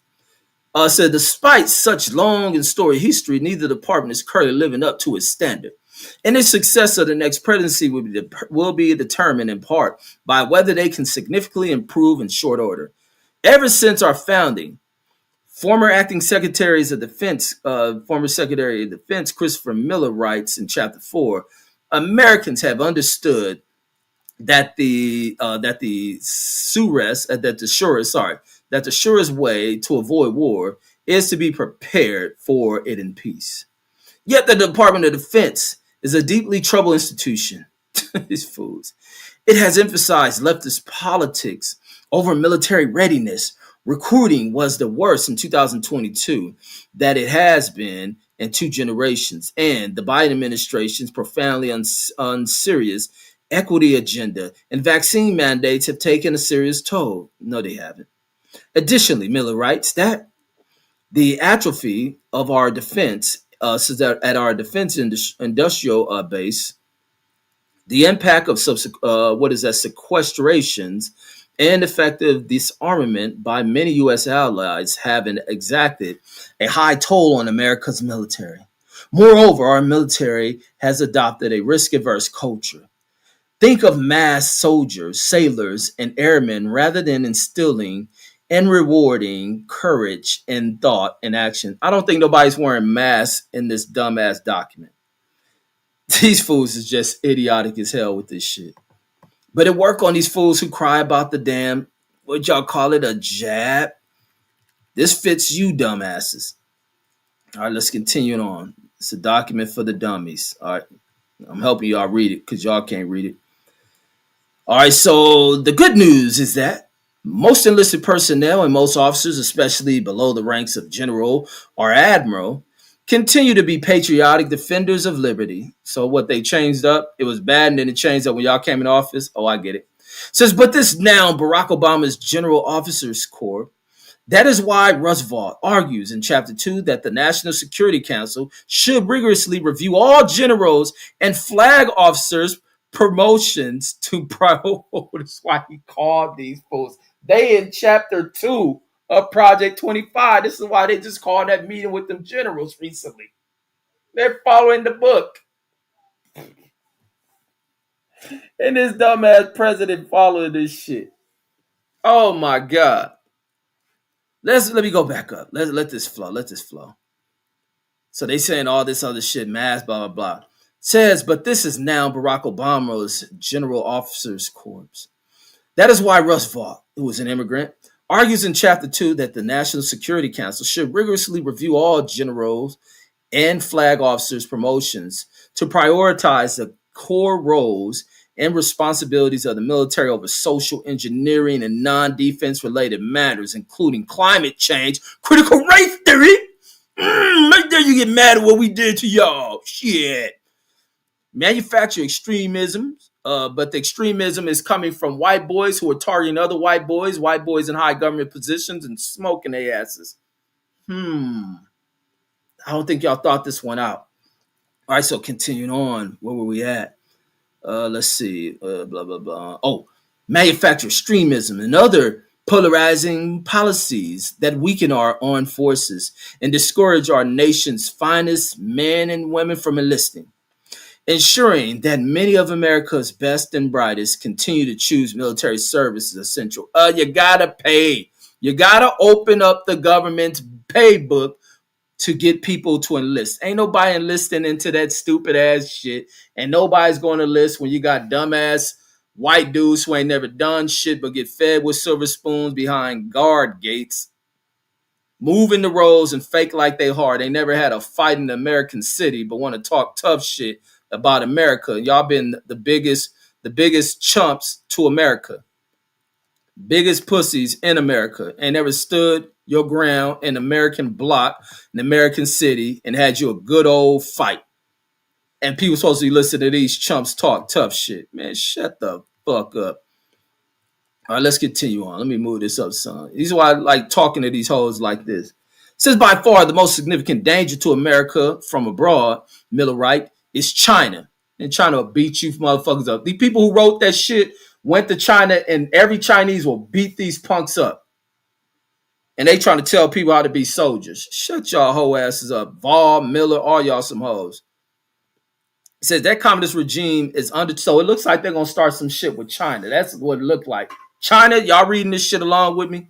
Said, despite such long and storied history, neither department is currently living up to its standard. And the success of the next presidency will be determined in part by whether they can significantly improve in short order. Ever since our founding, former Secretary of Defense Christopher Miller writes in Chapter 4, Americans have understood that the surest way to avoid war is to be prepared for it in peace. Yet the Department of Defense is a deeply troubled institution. These fools. It has emphasized leftist politics over military readiness. Recruiting was the worst in 2022 that it has been in 2 generations. And the Biden administration's profoundly unserious equity agenda and vaccine mandates have taken a serious toll. No, they haven't. Additionally, Miller writes that the atrophy of our defense, so that at our defense industrial base, the impact of sequestrations and effective disarmament by many U.S. allies have exacted a high toll on America's military. Moreover, our military has adopted a risk-averse culture. Think of mass soldiers, sailors, and airmen rather than instilling and rewarding courage and thought and action. I don't think nobody's wearing masks in this dumbass document. These fools is just idiotic as hell with this shit. But it work on these fools who cry about the damn, what y'all call it, a jab? This fits you, dumbasses. All right, let's continue on. It's a document for the dummies. All right, I'm helping y'all read it because y'all can't read it. All right, so the good news is that most enlisted personnel and most officers, especially below the ranks of general or admiral, continue to be patriotic defenders of liberty. So what they changed up, it was bad and then it changed up when y'all came in office. Oh, I get it. It says, but this now Barack Obama's General Officers Corps. That is why Roosevelt argues in Chapter 2 that the National Security Council should rigorously review all generals and flag officers' promotions to priority. That's why he called these fools. They in Chapter 2 of Project 25. This is why they just called that meeting with them generals recently. They're following the book. And this dumbass president following this shit. Oh my God. Let me go back up. Let this flow. Let this flow. So they saying all this other shit, mass, blah, blah, blah. Says, but this is now Barack Obama's General Officers Corps. That is why Roosevelt, who was an immigrant, argues in Chapter 2 that the National Security Council should rigorously review all generals and flag officers' promotions to prioritize the core roles and responsibilities of the military over social engineering and non-defense related matters, including climate change, critical race theory. Right there, you get mad at what we did to y'all. Shit. Manufacture extremism, but the extremism is coming from white boys who are targeting other white boys in high government positions and smoking their asses. I don't think y'all thought this one out. All right, so continuing on, where were we at? Let's see, blah, blah, blah. Oh, manufacture extremism and other polarizing policies that weaken our armed forces and discourage our nation's finest men and women from enlisting. Ensuring that many of America's best and brightest continue to choose military service is essential. You gotta pay. You gotta open up the government's pay book to get people to enlist. Ain't nobody enlisting into that stupid ass shit. And nobody's going to enlist when you got dumbass white dudes who ain't never done shit but get fed with silver spoons behind guard gates, moving the roles and fake like they hard. They never had a fight in the American city but want to talk tough shit about America. Y'all been the biggest chumps to America. Biggest pussies in America, and never stood your ground in American block, in American city, and had you a good old fight. And people supposed to be listening to these chumps talk tough shit. Man, shut the fuck up. All right, let's continue on. Let me move this up, son. This is why I like talking to these hoes like this. It says by far the most significant danger to America from abroad, Miller Wright, is China. And China will beat you motherfuckers up. The people who wrote that shit went to China, and every Chinese will beat these punks up. And they trying to tell people how to be soldiers. Shut y'all hoe asses up. Vol, Miller, all y'all some hoes. It says that communist regime is under, so it looks like they're going to start some shit with China. That's what it looked like. China, y'all reading this shit along with me?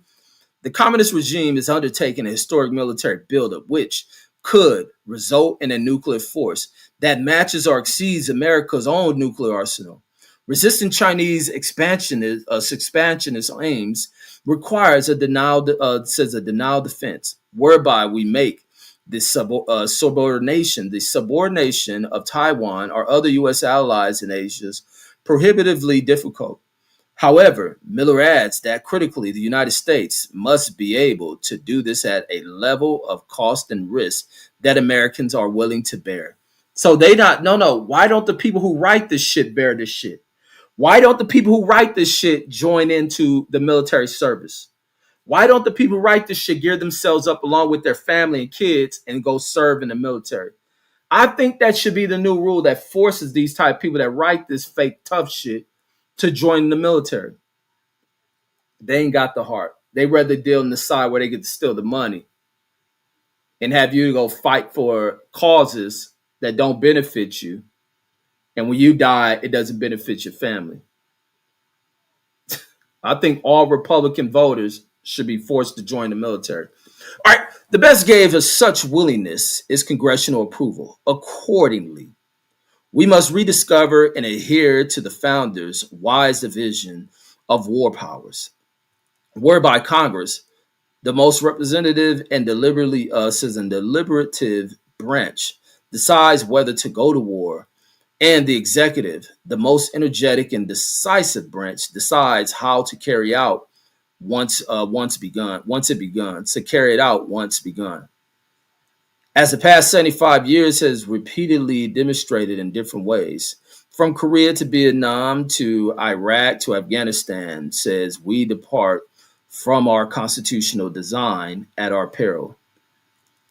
The communist regime is undertaking a historic military buildup, which could result in a nuclear force that matches or exceeds America's own nuclear arsenal. Resisting Chinese expansionist aims requires a denial defense, whereby we make the subordination of Taiwan or other U.S. allies in Asia prohibitively difficult. However, Miller adds that critically, the United States must be able to do this at a level of cost and risk that Americans are willing to bear. So why don't the people who write this shit bear this shit? Why don't the people who write this shit join into the military service? Why don't the people who write this shit gear themselves up along with their family and kids and go serve in the military? I think that should be the new rule that forces these type of people that write this fake tough shit to join the military. They ain't got the heart. They rather deal on the side where they get to steal the money and have you go fight for causes that don't benefit you. And when you die, it doesn't benefit your family. I think all Republican voters should be forced to join the military. All right, the best gauge of such willingness is congressional approval. Accordingly, we must rediscover and adhere to the founders' wise division of war powers, whereby Congress, the most representative and deliberately says a deliberative branch, decides whether to go to war, and the executive, the most energetic and decisive branch, decides how to carry out once it begun, to carry it out once begun. As the past 75 years has repeatedly demonstrated in different ways, from Korea to Vietnam to Iraq to Afghanistan, says we depart from our constitutional design at our peril.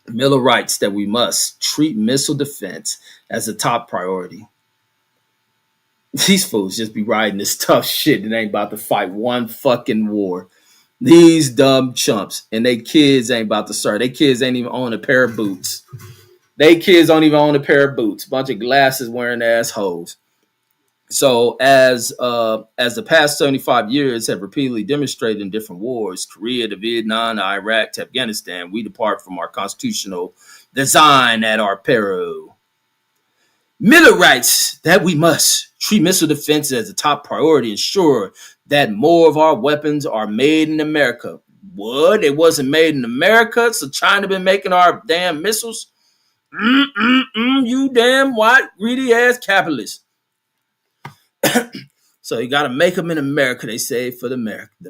Miller writes that we must treat missile defense as a top priority. These fools just be writing this tough shit and ain't about to fight one fucking war. These dumb chumps and they kids ain't about to start. They kids ain't even own a pair of boots. They kids don't even own a pair of boots. Bunch of glasses wearing assholes. So as the past 75 years have repeatedly demonstrated in different wars, Korea to Vietnam, to Iraq to Afghanistan, we depart from our constitutional design at our peril. Miller writes that we must treat missile defense as a top priority, ensure that more of our weapons are made in America. What? It wasn't made in America, so China been making our damn missiles? You damn white, greedy ass capitalist. So you got to make them in America, they say, for the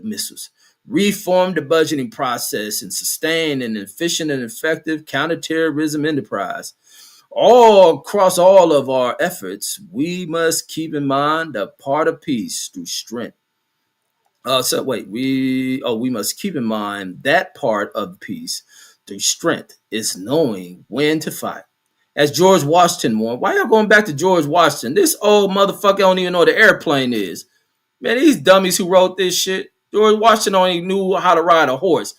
missiles. Reform the budgeting process and sustain an efficient and effective counterterrorism enterprise. All across all of our efforts, we must keep in mind the part of peace through strength. We must keep in mind that part of peace through strength is knowing when to fight. As George Washington warned, why y'all going back to George Washington? This old motherfucker don't even know what an airplane is. Man, these dummies who wrote this shit, George Washington only knew how to ride a horse.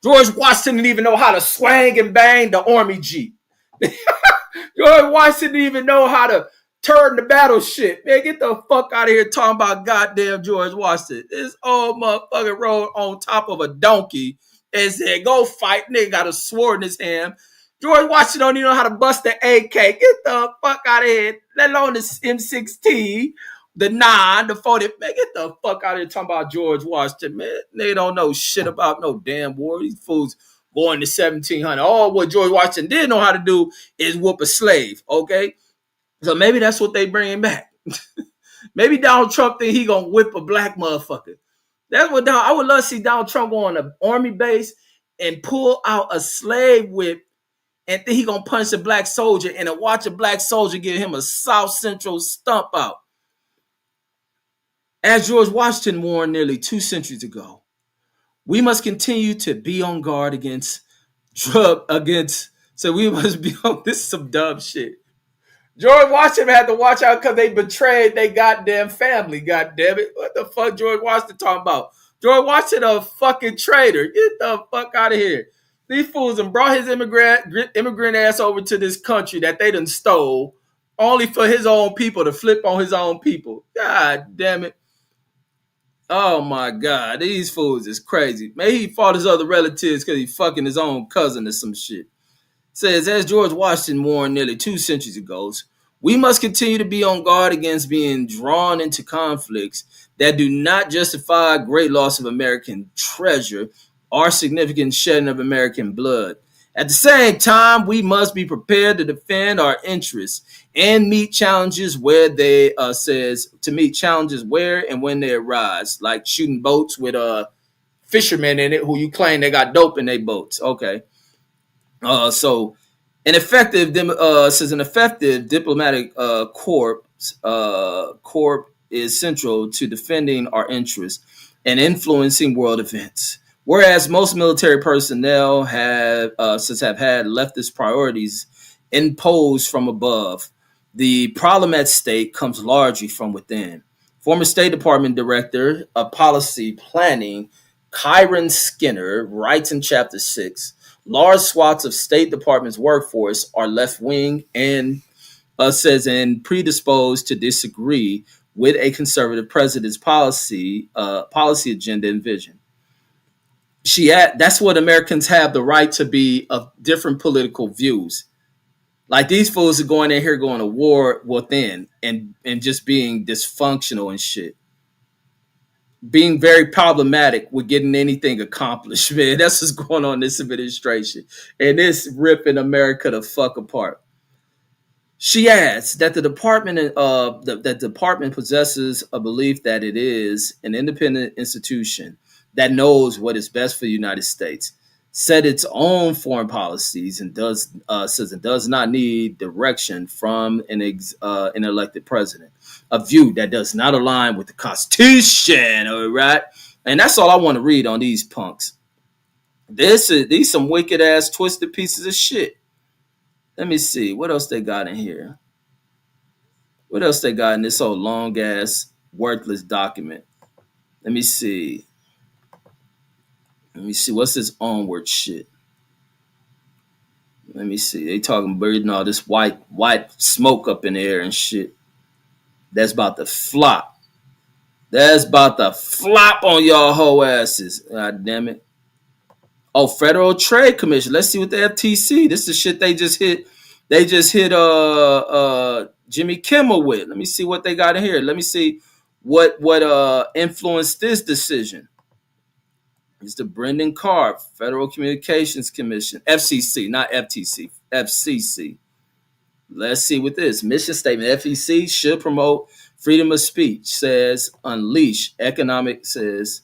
George Washington didn't even know how to swing and bang the army jeep. George Washington didn't even know how to turn the battleship. Man, get the fuck out of here talking about goddamn George Washington. This old motherfucker rode on top of a donkey and said, go fight. Nigga got a sword in his hand. George Washington don't even know how to bust the AK. Get the fuck out of here. Let alone the M16, the 9, the 40. Man, get the fuck out of here talking about George Washington, man. They don't know shit about no damn war. These fools going to 1700. All what George Washington did know how to do is whoop a slave, okay? So maybe that's what they bringing back. Maybe Donald Trump think he gonna whip a black motherfucker. That's what I would love to see Donald Trump go on an army base and pull out a slave whip and think he gonna punch a black soldier and watch a black soldier give him a South Central stump out. As George Washington warned nearly 2 centuries ago, we must continue to be on guard against so we must be on this is some dumb shit. George Washington had to watch out because they betrayed their goddamn family, goddamn it. What the fuck George Washington talking about? George Washington a fucking traitor. Get the fuck out of here. These fools and brought his immigrant ass over to this country that they done stole only for his own people to flip on his own people. God damn it. Oh my God, these fools is crazy. Maybe he fought his other relatives because he fucking his own cousin or some shit. Says, as George Washington warned nearly 2 centuries ago, we must continue to be on guard against being drawn into conflicts that do not justify great loss of American treasure or significant shedding of American blood. At the same time, we must be prepared to defend our interests and meet challenges where meet challenges where and when they arise, like shooting boats with fishermen in it who you claim they got dope in their boats. Okay. So an effective diplomatic corps is central to defending our interests and influencing world events. Whereas most military personnel have had leftist priorities imposed from above, the problem at stake comes largely from within. Former State Department Director of Policy Planning, Kyron Skinner, writes in Chapter 6, large swaths of State Department's workforce are left-wing and predisposed to disagree with a conservative president's policy agenda and vision. That's what Americans have the right to be of different political views. Like these fools are going in here going to war within and just being dysfunctional and shit. Being very problematic with getting anything accomplished, man. That's what's going on in this administration. And it's ripping America the fuck apart. She adds that the department possesses a belief that it is an independent institution that knows what is best for the United States, set its own foreign policies, and says it does not need direction from an elected president. A view that does not align with the Constitution. All right, and that's all I want to read on these punks. These some wicked ass twisted pieces of shit. Let me see what else they got in here. What else they got in this old long ass worthless document? Let me see. Let me see. What's this onward shit? Let me see. They talking breathing all this white smoke up in the air and shit. That's about to flop. That's about to flop on y'all hoe asses. God damn it. Oh, Federal Trade Commission. Let's see what the FTC. This is shit they just hit. They just hit Jimmy Kimmel with. Let me see what they got in here. Let me see what influenced this decision. It's the Brendan Carr Federal Communications Commission, FCC, not FTC, FCC. Let's see what this mission statement. FEC should promote freedom of speech. Says unleash economic. Says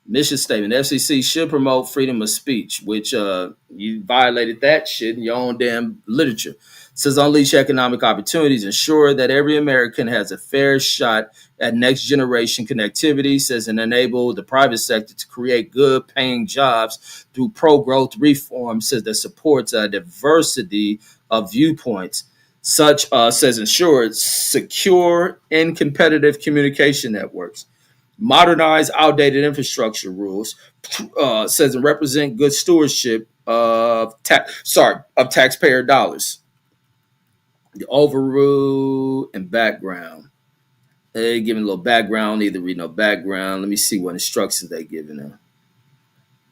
mission statement. FCC should promote freedom of speech, which you violated that shit in your own damn literature. It says unleash economic opportunities, ensure that every American has a fair shot at next generation connectivity. Says and enable the private sector to create good paying jobs through pro-growth reform. Says that supports a diversity of viewpoints. Such says ensure secure and competitive communication networks. Modernize outdated infrastructure rules, says and represent good stewardship of taxpayer dollars. The overrule and background. They giving a little background, either read no background. Let me see what instructions they giving them.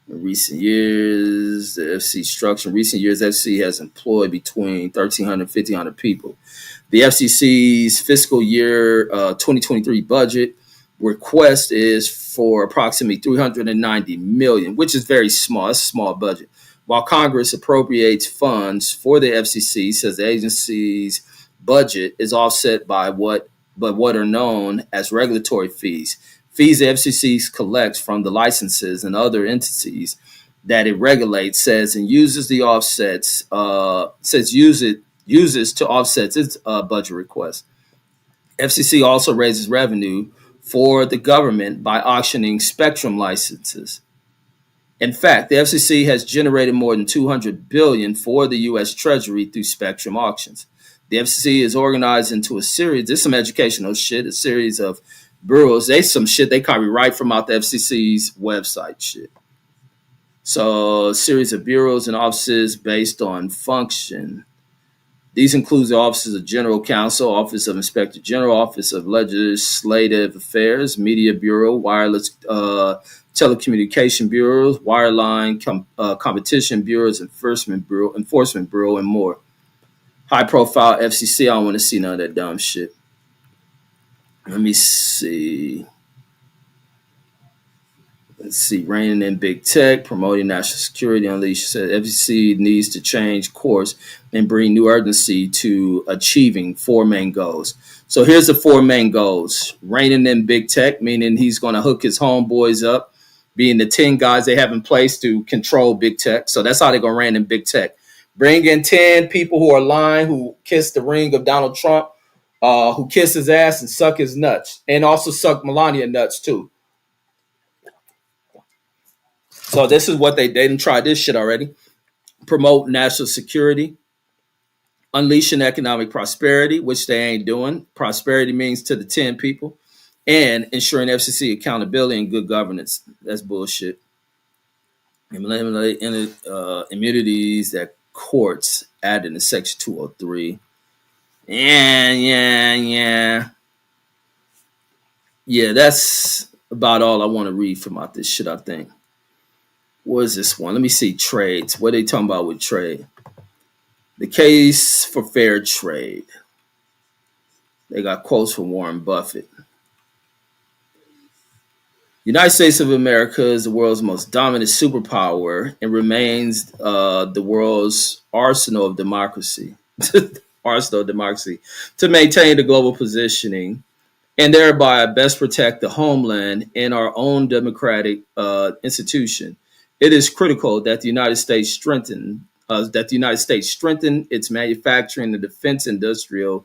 In recent years, the FC structure. In recent years, FC has employed between 1,300 and 1,500 people. The FCC's fiscal year 2023 budget request is for approximately $390 million, which is very small. It's a small budget. While Congress appropriates funds for the FCC, says the agency's budget is offset by what are known as regulatory fees. Fees the FCC collects from the licenses and other entities that it regulates, says and uses the offsets, uses to offset its budget request. FCC also raises revenue for the government by auctioning spectrum licenses. In fact, the FCC has generated more than $200 billion for the U.S. Treasury through spectrum auctions. The FCC is organized into a series. This is some educational shit. A series of bureaus. They some shit they copy right from out the FCC's website. Shit. So, a series of bureaus and offices based on function. These include the Offices of General Counsel, Office of Inspector General, Office of Legislative Affairs, Media Bureau, Wireless Telecommunication Bureaus, Wireline Competition Bureaus, Enforcement Bureau, and more. High-profile FCC, I don't want to see none of that dumb shit. Let me see. Let's see. Reigning in big tech, promoting national security, unleash. Said FCC needs to change course and bring new urgency to achieving four main goals. So here's the four main goals. Reigning in big tech, meaning he's going to hook his homeboys up, being the 10 guys they have in place to control big tech. So that's how they're going to reign in big tech. Bring in 10 people who are lying, who kiss the ring of Donald Trump, who kiss his ass and suck his nuts, and also suck Melania nuts too. So this is what they didn't try this shit already. Promote national security, unleashing economic prosperity, which they ain't doing. Prosperity means to the 10 people, and ensuring FCC accountability and good governance. That's bullshit. Eliminate immunities that courts added in Section 203. Yeah. Yeah, that's about all I want to read from out this shit, I think. What is this one? Let me see trades. What are they talking about with trade? The case for fair trade. They got quotes from Warren Buffett. United States of America is the world's most dominant superpower and remains the world's arsenal of democracy. Arsenal of democracy to maintain the global positioning and thereby best protect the homeland and our own democratic institution. It is critical that the United States strengthen its manufacturing and defense industrial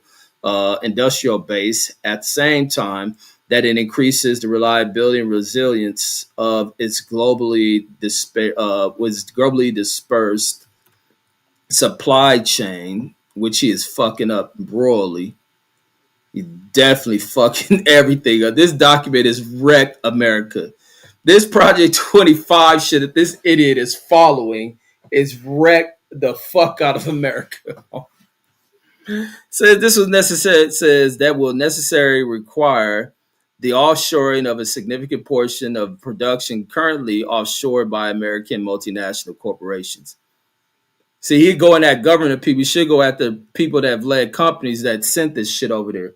base at the same time that it increases the reliability and resilience of its globally dispersed supply chain, which he is fucking up royally. He's definitely fucking everything up. This document is wrecked America. This Project 25 shit that this idiot is following is wrecked the fuck out of America. Says this was necessary. It says that will necessarily require the offshoring of a significant portion of production currently offshored by American multinational corporations. See, he going at government people. He should go at the people that have led companies that sent this shit over there.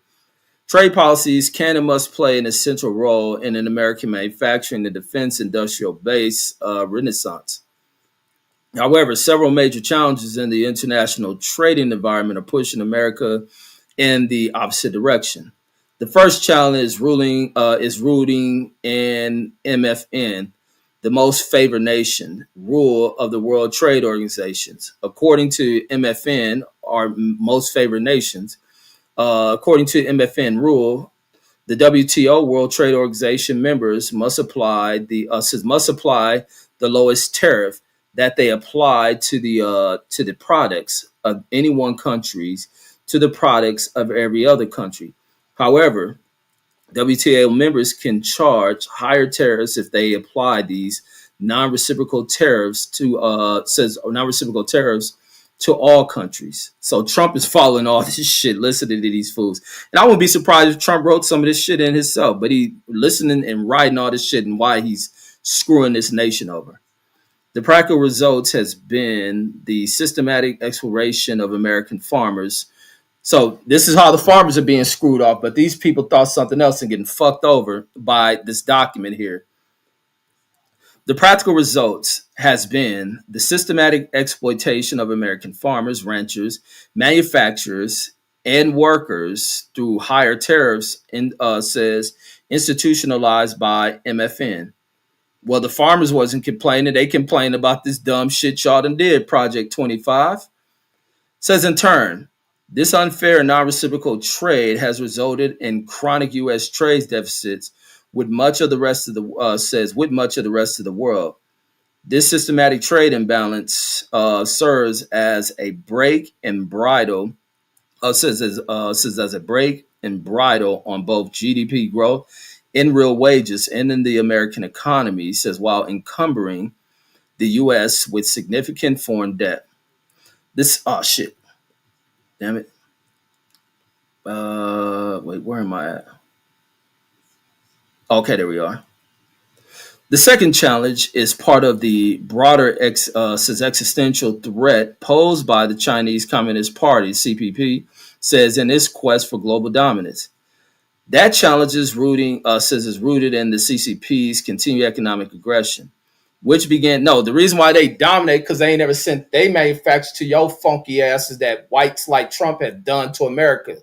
Trade policies can and must play an essential role in an American manufacturing and defense industrial base renaissance. However, several major challenges in the international trading environment are pushing America in the opposite direction. The first challenge is rooting in MFN, the most favored nation rule of the World Trade Organizations. According to MFN, are most favored nations. According to MFN rule, the WTO World Trade Organization members must apply the lowest tariff that they apply to the products of any one country's to the products of every other country. However, WTO members can charge higher tariffs if they apply these non-reciprocal tariffs to all countries. So Trump is following all this shit, listening to these fools. And I wouldn't be surprised if Trump wrote some of this shit in himself, but he listening and writing all this shit and why he's screwing this nation over. The practical results has been the systematic exploration of American farmers. So this is how the farmers are being screwed off, but these people thought something else and getting fucked over by this document here. The practical results has been the systematic exploitation of American farmers, ranchers, manufacturers, and workers through higher tariffs, says institutionalized by MFN. Well, the farmers wasn't complaining. They complained about this dumb shit y'all done did, Project 25. Says in turn, this unfair and non-reciprocal trade has resulted in chronic U.S. trade deficits with much of the rest of the world. This systematic trade imbalance serves as a brake and bridle. Says as a brake and bridle on both GDP growth in real wages and in the American economy. Says while encumbering the U.S. with significant foreign debt. This shit, damn it. Wait, where am I at? Okay, there we are. The second challenge is part of the broader existential threat posed by the Chinese Communist Party, CPP, says in its quest for global dominance. That challenge is rooted in the CCP's continued economic aggression, which began. No, the reason why they dominate because they ain't never sent they manufacture to your funky asses that whites like Trump have done to America,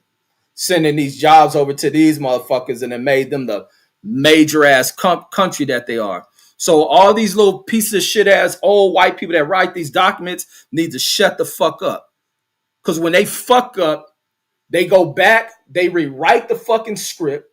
sending these jobs over to these motherfuckers and it made them the major ass country that they are. So all these little pieces of shit ass old white people that write these documents need to shut the fuck up. Because when they fuck up, they go back, they rewrite the fucking script,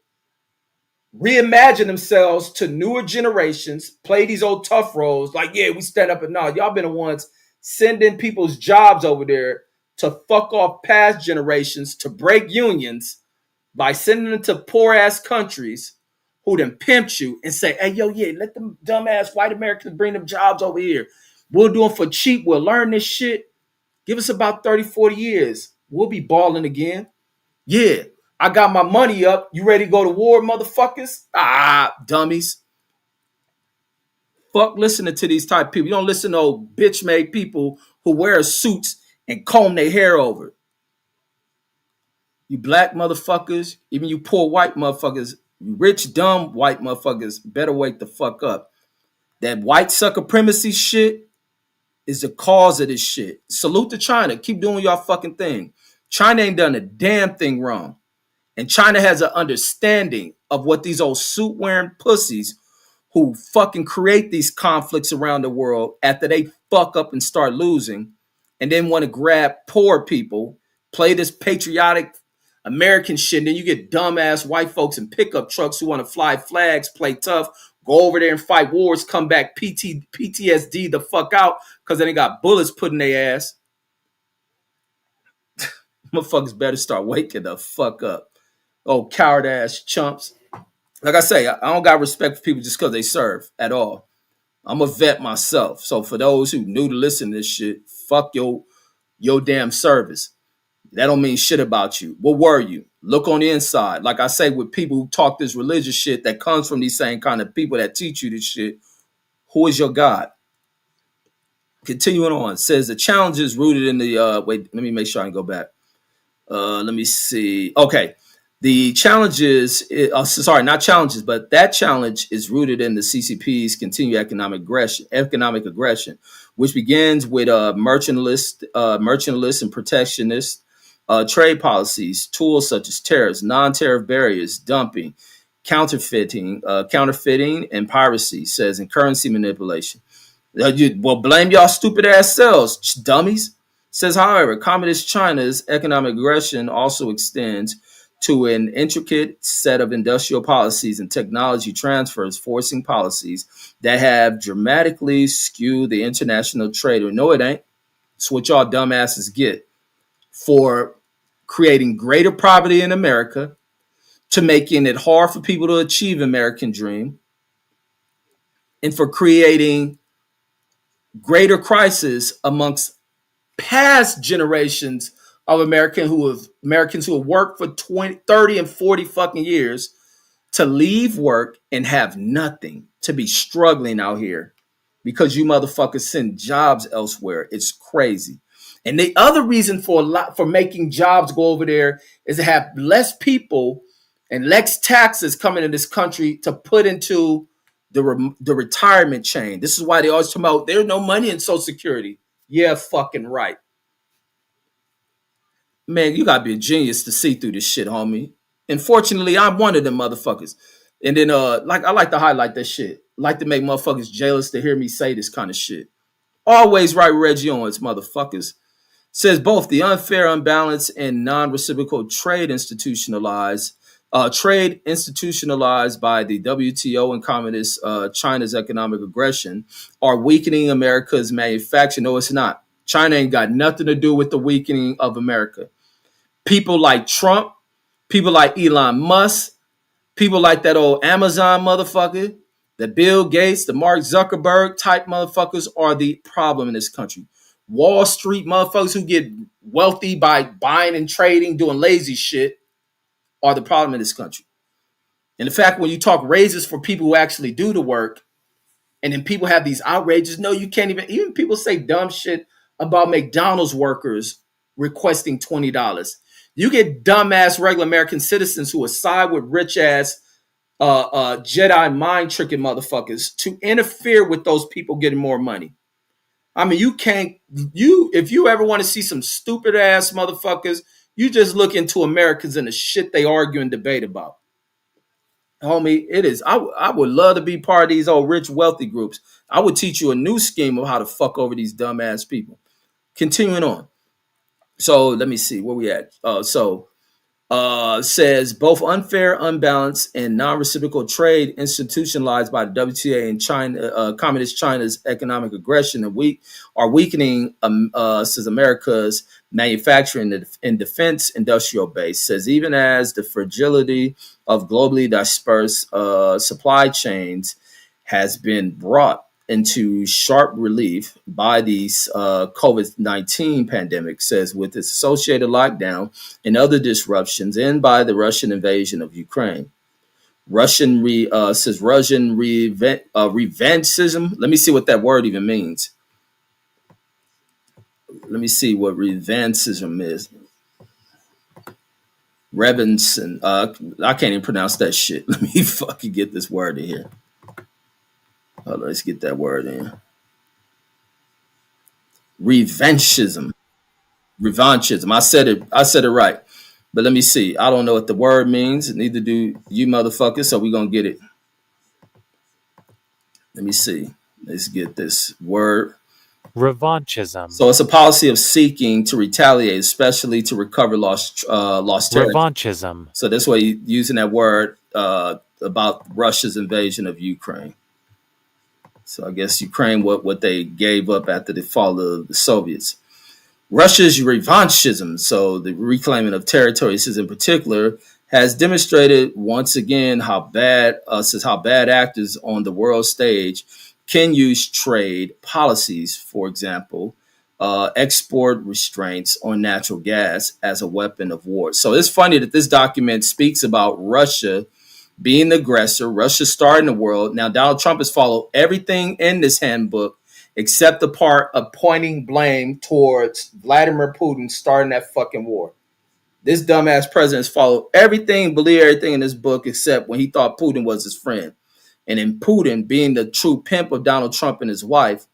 reimagine themselves to newer generations, play these old tough roles like, yeah, we stand up and no, y'all been the ones sending people's jobs over there to fuck off past generations, to break unions by sending them to poor ass countries who then pimped you and say, hey, yo, yeah, let them dumbass white Americans bring them jobs over here. We'll do them for cheap. We'll learn this shit. Give us about 30, 40 years. We'll be balling again. Yeah, I got my money up. You ready to go to war, motherfuckers? Ah, dummies. fuck listening to these type of people. You don't listen to old bitch-made people who wear suits and comb their hair over. You black motherfuckers, even you poor white motherfuckers, you rich, dumb white motherfuckers, better wake the fuck up. That white supremacy shit is the cause of this shit. Salute to China. Keep doing y'all fucking thing. China ain't done a damn thing wrong. And China has an understanding of what these old suit wearing pussies who fucking create these conflicts around the world after they fuck up and start losing and then want to grab poor people, play this patriotic American shit, and then you get dumbass white folks in pickup trucks who want to fly flags, play tough, go over there and fight wars, come back PTSD the fuck out because then they got bullets put in their ass. Motherfuckers better start waking the fuck up. Oh, coward ass chumps. Like I say, I don't got respect for people just because they serve at all. I'm a vet myself. So for those who new to listen to this shit, fuck your damn service. That don't mean shit about you. What were you? Look on the inside. Like I say, with people who talk this religious shit that comes from these same kind of people that teach you this shit, who is your God? Continuing on, it says the challenge is rooted in the wait, let me make sure I can go back. Let me see. Okay. The challenges, not challenges, but that challenge is rooted in the CCP's continued economic aggression, which begins with mercantilist and protectionist trade policies, tools such as tariffs, non-tariff barriers, dumping, counterfeiting, and piracy, says, and currency manipulation. Well, blame y'all stupid ass selves, dummies. Says, however, Communist China's economic aggression also extends to an intricate set of industrial policies and technology transfers, forcing policies that have dramatically skewed the international trade. No, it ain't. It's what y'all dumbasses get for creating greater poverty in America, to making it hard for people to achieve American dream, and for creating greater crisis amongst past generations of Americans who have worked for 20, 30, and 40 fucking years to leave work and have nothing, to be struggling out here because you motherfuckers send jobs elsewhere. It's crazy. And the other reason for making jobs go over there is to have less people and less taxes coming in this country to put into the retirement chain. This is why they always talk about there's no money in Social Security. Yeah, fucking right. Man, you gotta be a genius to see through this shit, homie. And fortunately, I'm one of them motherfuckers. And then, I like to highlight that shit. Like to make motherfuckers jealous to hear me say this kind of shit. Always right, Reggie Owens, motherfuckers. Says both the unfair, unbalanced, and non-reciprocal trade institutionalized by the WTO and Communist China's economic aggression are weakening America's manufacturing. No, it's not. China ain't got nothing to do with the weakening of America. People like Trump, people like Elon Musk, people like that old Amazon motherfucker, the Bill Gates, the Mark Zuckerberg type motherfuckers are the problem in this country. Wall Street motherfuckers who get wealthy by buying and trading, doing lazy shit are the problem in this country. And in fact, when you talk raises for people who actually do the work, and then people have these outrages, no, you can't even people say dumb shit about McDonald's workers requesting $20. You get dumbass regular American citizens who are side with rich ass Jedi mind tricking motherfuckers to interfere with those people getting more money. I mean, if you ever want to see some stupid ass motherfuckers, you just look into Americans and the shit they argue and debate about. Homie, it is. I would love to be part of these old rich, wealthy groups. I would teach you a new scheme of how to fuck over these dumbass people. Continuing on. So let me see where we at. Says both unfair, unbalanced, and non-reciprocal trade institutionalized by the WTA and China, Communist China's economic aggression are weakening says America's manufacturing and defense industrial base. Says even as the fragility of globally dispersed supply chains has been brought into sharp relief by the COVID-19 pandemic, says with its associated lockdown and other disruptions, and by the Russian invasion of Ukraine. Says Russian revanchism. Let me see what that word even means. Let me see what revanchism is. Revenson. I can't even pronounce that shit. Let me fucking get this word in here. Hold on, let's get that word in. Revanchism. Revanchism. I said it right. But let me see. I don't know what the word means. Neither do you motherfuckers. So we're gonna get it. Let me see. Let's get this word. Revanchism. So it's a policy of seeking to retaliate, especially to recover lost territory. Revanchism. So that's why you're using that word about Russia's invasion of Ukraine. So I guess Ukraine, what they gave up after the fall of the Soviets. Russia's revanchism, so the reclaiming of territories in particular, has demonstrated once again how bad actors on the world stage can use trade policies, for example, export restraints on natural gas as a weapon of war. So it's funny that this document speaks about Russia being the aggressor, Russia starting the world. Now, Donald Trump has followed everything in this handbook except the part of pointing blame towards Vladimir Putin starting that fucking war. This dumbass president has followed everything, believe everything in this book except when he thought Putin was his friend. And then Putin, being the true pimp of Donald Trump and his wife,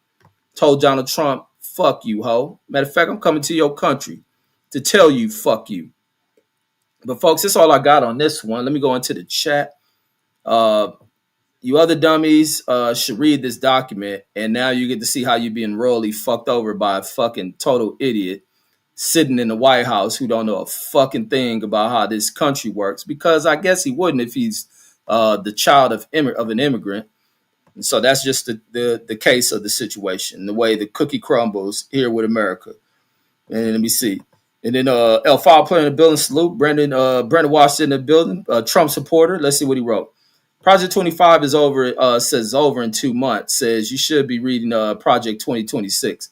told Donald Trump, fuck you, ho. Matter of fact, I'm coming to your country to tell you, fuck you. But folks, that's all I got on this one. Let me go into the chat. You other dummies should read this document, and now you get to see how you're being royally fucked over by a fucking total idiot sitting in the White House who don't know a fucking thing about how this country works. Because I guess he wouldn't if he's the child of an immigrant. And so that's just the case of the situation, the way the cookie crumbles here with America. And let me see. And then L5 player in the building, salute. Brandon Washington in the building, Trump supporter. Let's see what he wrote. Project 25 is over, says over in 2 months, says you should be reading Project 2026.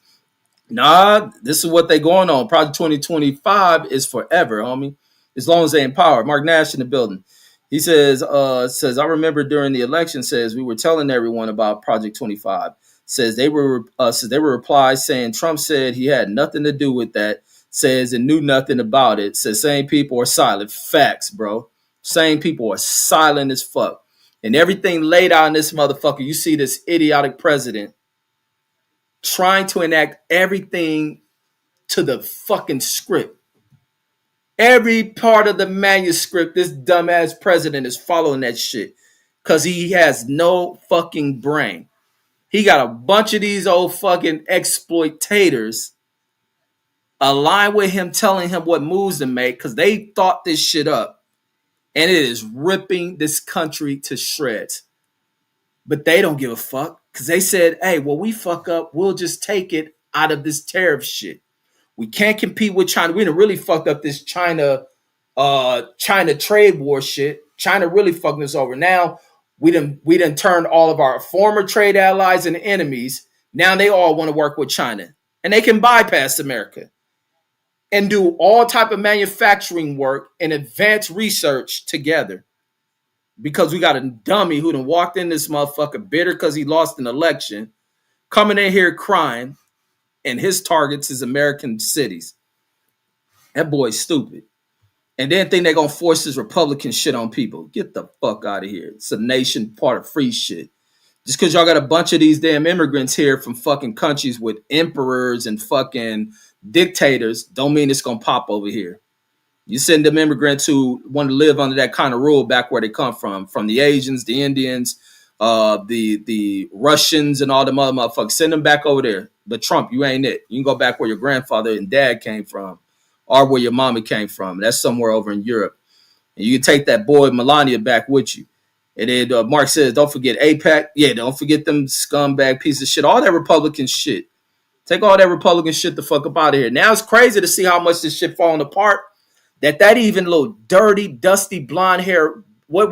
Nah, this is what they going on. Project 2025 is forever, homie. As long as they in power. Mark Nash in the building. He says, I remember during the election, says we were telling everyone about Project 25. Says they were replies saying Trump said he had nothing to do with that. Says and knew nothing about it. Says same people are silent. Facts, bro. Same people are silent as fuck. And everything laid out in this motherfucker, you see this idiotic president trying to enact everything to the fucking script. Every part of the manuscript, this dumbass president is following that shit because he has no fucking brain. He got a bunch of these old fucking exploitators aligned with him, telling him what moves to make because they thought this shit up. And it is ripping this country to shreds. But they don't give a fuck because they said, hey, well, we fuck up. We'll just take it out of this tariff shit. We can't compete with China. We done really fucked up this China trade war shit. China really fucking us over. Now we done turned all of our former trade allies and enemies. Now they all want to work with China. And they can bypass America and do all type of manufacturing work and advanced research together. Because we got a dummy who done walked in this motherfucker bitter because he lost an election, coming in here crying, and his targets is American cities. That boy's stupid. And then think they're going to force this Republican shit on people. Get the fuck out of here. It's a nation part of free shit. Just because y'all got a bunch of these damn immigrants here from fucking countries with emperors and fucking dictators don't mean it's going to pop over here. You send them immigrants who want to live under that kind of rule back where they come from the Asians, the Indians, the Russians, and all them other motherfuckers. Send them back over there. But Trump, you ain't it. You can go back where your grandfather and dad came from, or where your mama came from. That's somewhere over in Europe. And you can take that boy Melania back with you. And then Mark says, don't forget APAC. Yeah, don't forget them scumbag piece of shit. All that Republican shit. Take all that Republican shit the fuck up out of here. Now it's crazy to see how much this shit falling apart. That even little dirty, dusty, blonde hair, what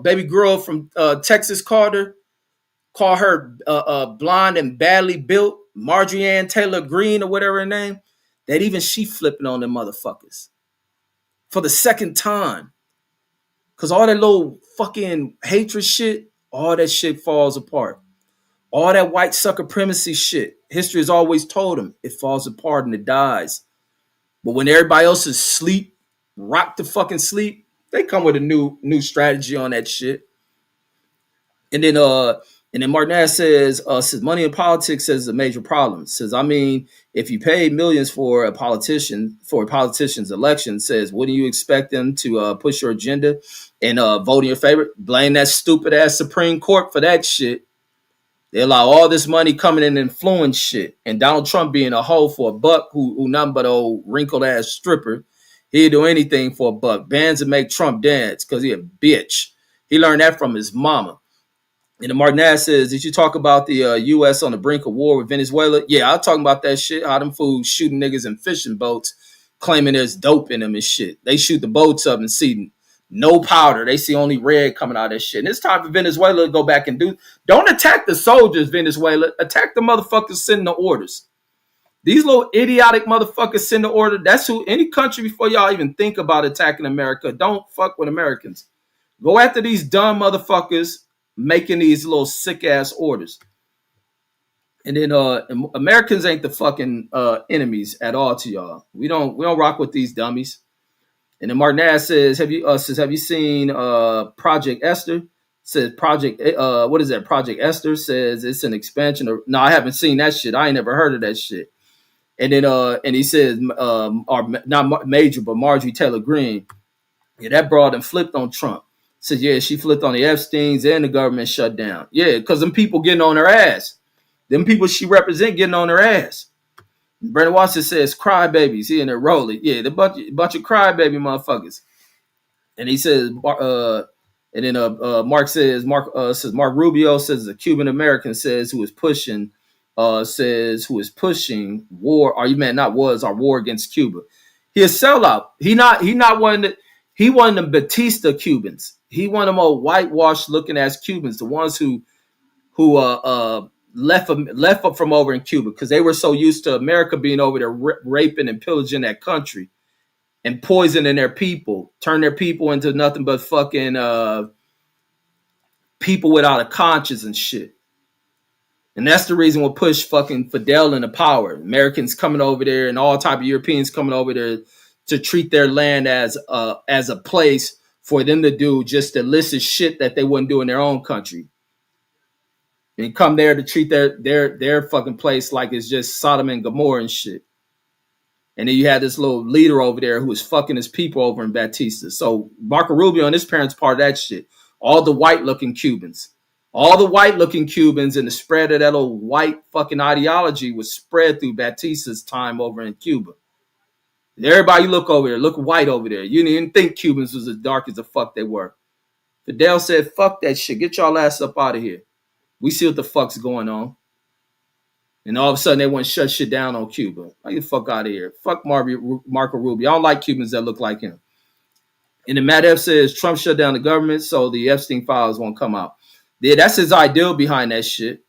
baby girl from Texas called her blonde and badly built, Marjorie Ann Taylor Greene or whatever her name, that even she flipping on them motherfuckers for the second time. Because all that little fucking hatred shit, all that shit falls apart. All that white supremacy shit, history has always told them it falls apart and it dies. But when everybody else is asleep, rock the fucking sleep, they come with a new strategy on that shit. And then Martinez says money in politics is a major problem. Says, I mean, if you pay millions for a politician's election, says, wouldn't you expect them to push your agenda and vote in your favor? Blame that stupid ass Supreme Court for that shit. They allow all this money coming in and influence shit. And Donald Trump being a hoe for a buck, who nothing but an old wrinkled ass stripper. He'd do anything for a buck. Bands and make Trump dance because he a bitch. He learned that from his mama. And then Martinez says, did you talk about the U.S. on the brink of war with Venezuela? Yeah, I'm talking about that shit. How them fools shooting niggas in fishing boats, claiming there's dope in them and shit. They shoot the boats up and see no powder. They see only red coming out of that shit. And it's time for Venezuela to go back and don't attack the soldiers, Venezuela. Attack the motherfuckers sending the orders. These little idiotic motherfuckers send the order. That's who, any country before y'all even think about attacking America, don't fuck with Americans. Go after these dumb motherfuckers making these little sick ass orders. And then Americans ain't the fucking enemies at all to y'all. We don't rock with these dummies. And then Martinez says, have you seen Project Esther? Says Project what is that? Project Esther says it's an expansion of. No, I haven't seen that shit. I ain't never heard of that shit. And then and he says or not Major, but Marjorie Taylor Greene. Yeah, that broad and flipped on Trump. Says, yeah, she flipped on the Epsteins and the government shut down. Yeah, because them people getting on her ass. Them people she represent getting on her ass. Brandon Watson says, crybabies. He in there rolling. Yeah, the bunch of crybaby motherfuckers. And he says, and then Mark Rubio says a Cuban American says who is pushing war. Or you meant not was our war against Cuba. He a sellout. He not one that. He one of them Batista Cubans. He one of them old whitewashed looking ass Cubans, the ones who left from over in Cuba because they were so used to America being over there raping and pillaging that country and poisoning their people, turn their people into nothing but fucking people without a conscience and shit. And that's the reason we'll push fucking Fidel into power. Americans coming over there and all type of Europeans coming over there to treat their land as a place for them to do just the illicit shit that they wouldn't do in their own country. And come there to treat their fucking place like it's just Sodom and Gomorrah and shit. And then you had this little leader over there who was fucking his people over in Batista. So Marco Rubio and his parents part of that shit. All the white-looking Cubans. All the white-looking Cubans and the spread of that little white fucking ideology was spread through Batista's time over in Cuba. Everybody look over there, look white over there. You didn't even think Cubans was as dark as the fuck they were. Fidel said, fuck that shit. Get y'all ass up out of here. We see what the fuck's going on. And all of a sudden they want to shut shit down on Cuba. Get the fuck out of here. Fuck Marco Rubio. I don't like Cubans that look like him. And then Matt F says Trump shut down the government so the Epstein files won't come out. Yeah, that's his ideal behind that shit.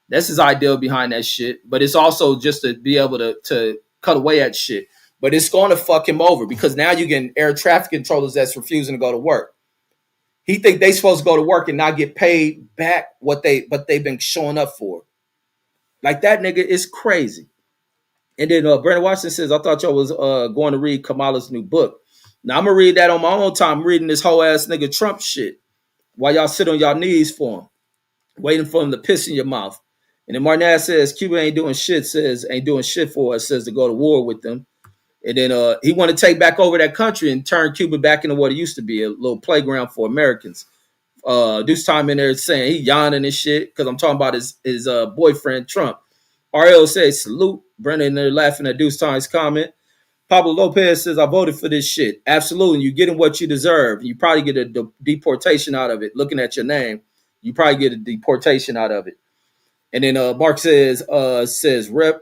That's his ideal behind that shit. But it's also just to be able to cut away at shit. But it's going to fuck him over because now you're getting air traffic controllers that's refusing to go to work. He think they supposed to go to work and not get paid back what they've been showing up for. Like that nigga is crazy. And then Brandon Watson says, I thought y'all was going to read Kamala's new book. Now I'm gonna read that on my own time. I'm reading this whole ass nigga Trump shit while y'all sit on y'all knees for him, waiting for him to piss in your mouth. And then Martinez says Cuba ain't doing shit for us, says to go to war with them. And then he want to take back over that country and turn Cuba back into what it used to be, a little playground for Americans. Deuce Time in there saying he yawning and shit because I'm talking about his boyfriend Trump. Ariel says salute. Brendan there laughing at Deuce Time's comment. Pablo Lopez says I voted for this shit. Absolutely, you're getting what you deserve. You probably get a deportation out of it. Looking at your name, you probably get a deportation out of it. And then Mark says ref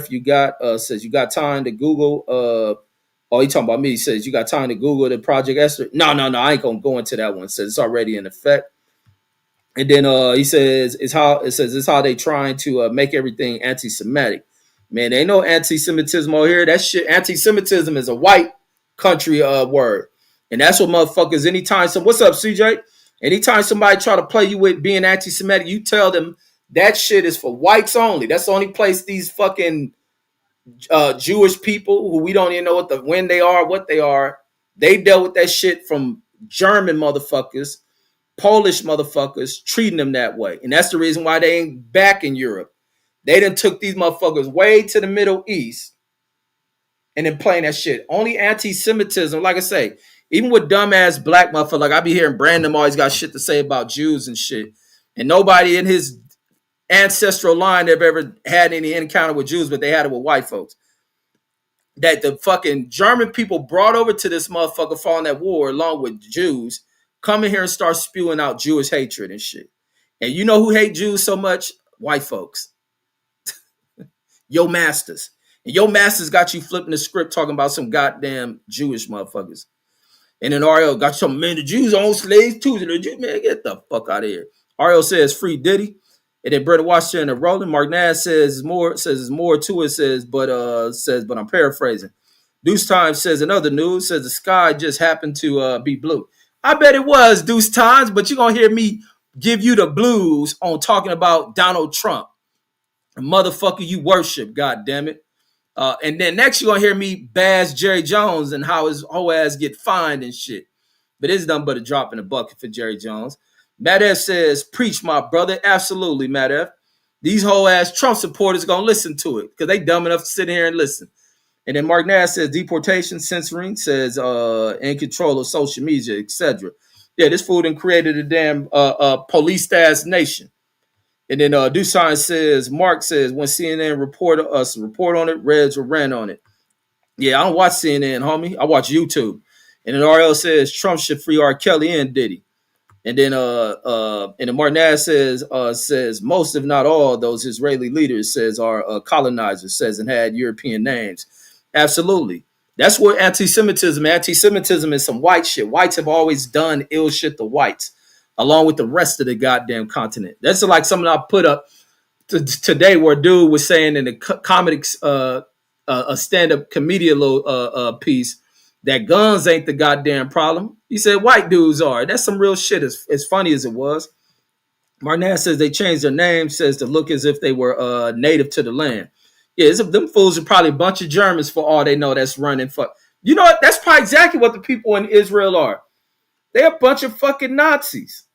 you got time to Google he talking about me. He says you got time to Google the Project Esther. No, I ain't gonna go into that one. Says it's already in effect. And then he says it's how they trying to make everything anti-Semitic. Man, there ain't no anti-Semitism over here. That shit, anti-Semitism is a white country word. And that's what motherfuckers, anytime what's up, CJ? Anytime somebody try to play you with being anti-Semitic, you tell them that shit is for whites only. That's the only place these fucking Jewish people who we don't even know when they are, what they are, they dealt with that shit from German motherfuckers, Polish motherfuckers treating them that way. And that's the reason why they ain't back in Europe. They done took these motherfuckers way to the Middle East and then playing that shit. Only anti-Semitism, like I say, even with dumbass black motherfuckers, like I be hearing Brandon always got shit to say about Jews and shit. And nobody in his ancestral line have ever had any encounter with Jews, but they had it with white folks. That the fucking German people brought over to this motherfucker following that war along with Jews, come in here and start spewing out Jewish hatred and shit. And you know who hate Jews so much? White folks. Your masters. And your masters got you flipping the script talking about some goddamn Jewish motherfuckers. And then Ariel got some, man, the Jews own slaves too. The Jews, man, get the fuck out of here. Ariel says free Diddy. And then Brother Washington and Rolling. Mark Nash says more to it, but I'm paraphrasing. Deuce Times says in other news, says the sky just happened to be blue. I bet it was Deuce Times, but you're gonna hear me give you the blues on talking about Donald Trump. A motherfucker you worship, god damn it. And then next you're gonna hear me bash Jerry Jones and how his whole ass get fined and shit. But it's nothing but a drop in the bucket for Jerry Jones. Matt F says, preach, my brother. Absolutely, Matt F. These whole ass Trump supporters gonna listen to it because they dumb enough to sit here and listen. And then Mark Nash says deportation, censoring, says in control of social media, etc. Yeah, this fool done created a damn police ass nation. And then Dusan says, Mark says, when CNN report on it, Reds will rant on it. Yeah, I don't watch CNN, homie. I watch YouTube. And then RL says Trump should free R. Kelly and Diddy. And then Martin Nash says most, if not all, those Israeli leaders says are colonizers, says, and had European names. Absolutely. That's what anti-Semitism is some white shit. Whites have always done ill shit to whites, along with the rest of the goddamn continent. That's like something I put up today where a dude was saying in a comedy, a stand-up comedian piece, that guns ain't the goddamn problem. He said white dudes are. That's some real shit, as funny as it was. Marnaz says they changed their name, says to look as if they were native to the land. Yeah, them fools are probably a bunch of Germans for all they know that's running. You know what? That's probably exactly what the people in Israel are. They're a bunch of fucking Nazis.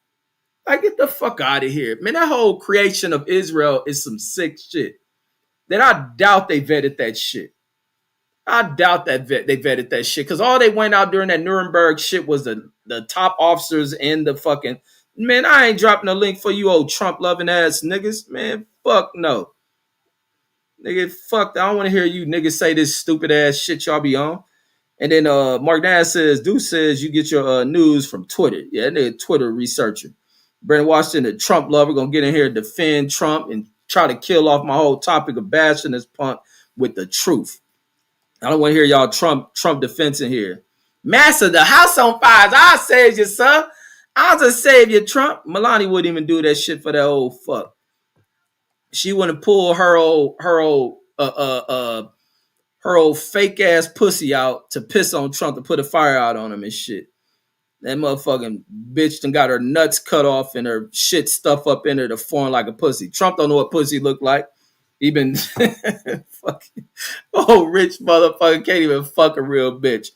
Like, get the fuck out of here. Man, that whole creation of Israel is some sick shit. Then I doubt they vetted that shit. I doubt that they vetted that shit because all they went out during that Nuremberg shit was the top officers and the fucking, man, I ain't dropping a link for you old Trump loving ass niggas. Man, fuck no. Nigga, fuck. I don't want to hear you niggas say this stupid ass shit y'all be on. And then Mark Nash says, Deuce says you get your news from Twitter. Yeah, that nigga Twitter researcher. Brandon Washington, the Trump lover, gonna get in here and defend Trump and try to kill off my whole topic of bashing this punk with the truth. I don't want to hear y'all Trump defense in here. Master, the house on fire. I'll save you, son. I'll just save you, Trump. Melania wouldn't even do that shit for that old fuck. She wouldn't pull her old fake ass pussy out to piss on Trump to put a fire out on him and shit. That motherfucking bitch done got her nuts cut off and her shit stuff up in her to form like a pussy. Trump don't know what pussy look like. Even fucking rich motherfucker can't even fuck a real bitch.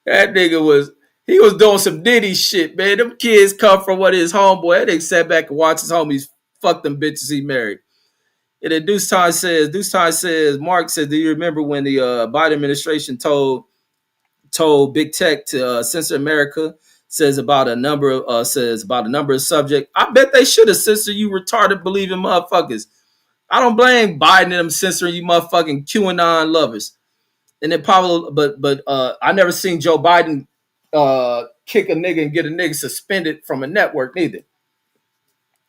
That nigga was doing some Diddy shit, man. Them kids come from what his homeboy. That nigga sat back and watched his homies fuck them bitches he married. And then Deuce Time says, Mark said, do you remember when the Biden administration told big tech to censor America? Says about a number of subjects. I bet they should have censored you retarded believing motherfuckers. I don't blame Biden and them censoring you motherfucking QAnon lovers. And then Pablo, but I never seen Joe Biden kick a nigga and get a nigga suspended from a network neither.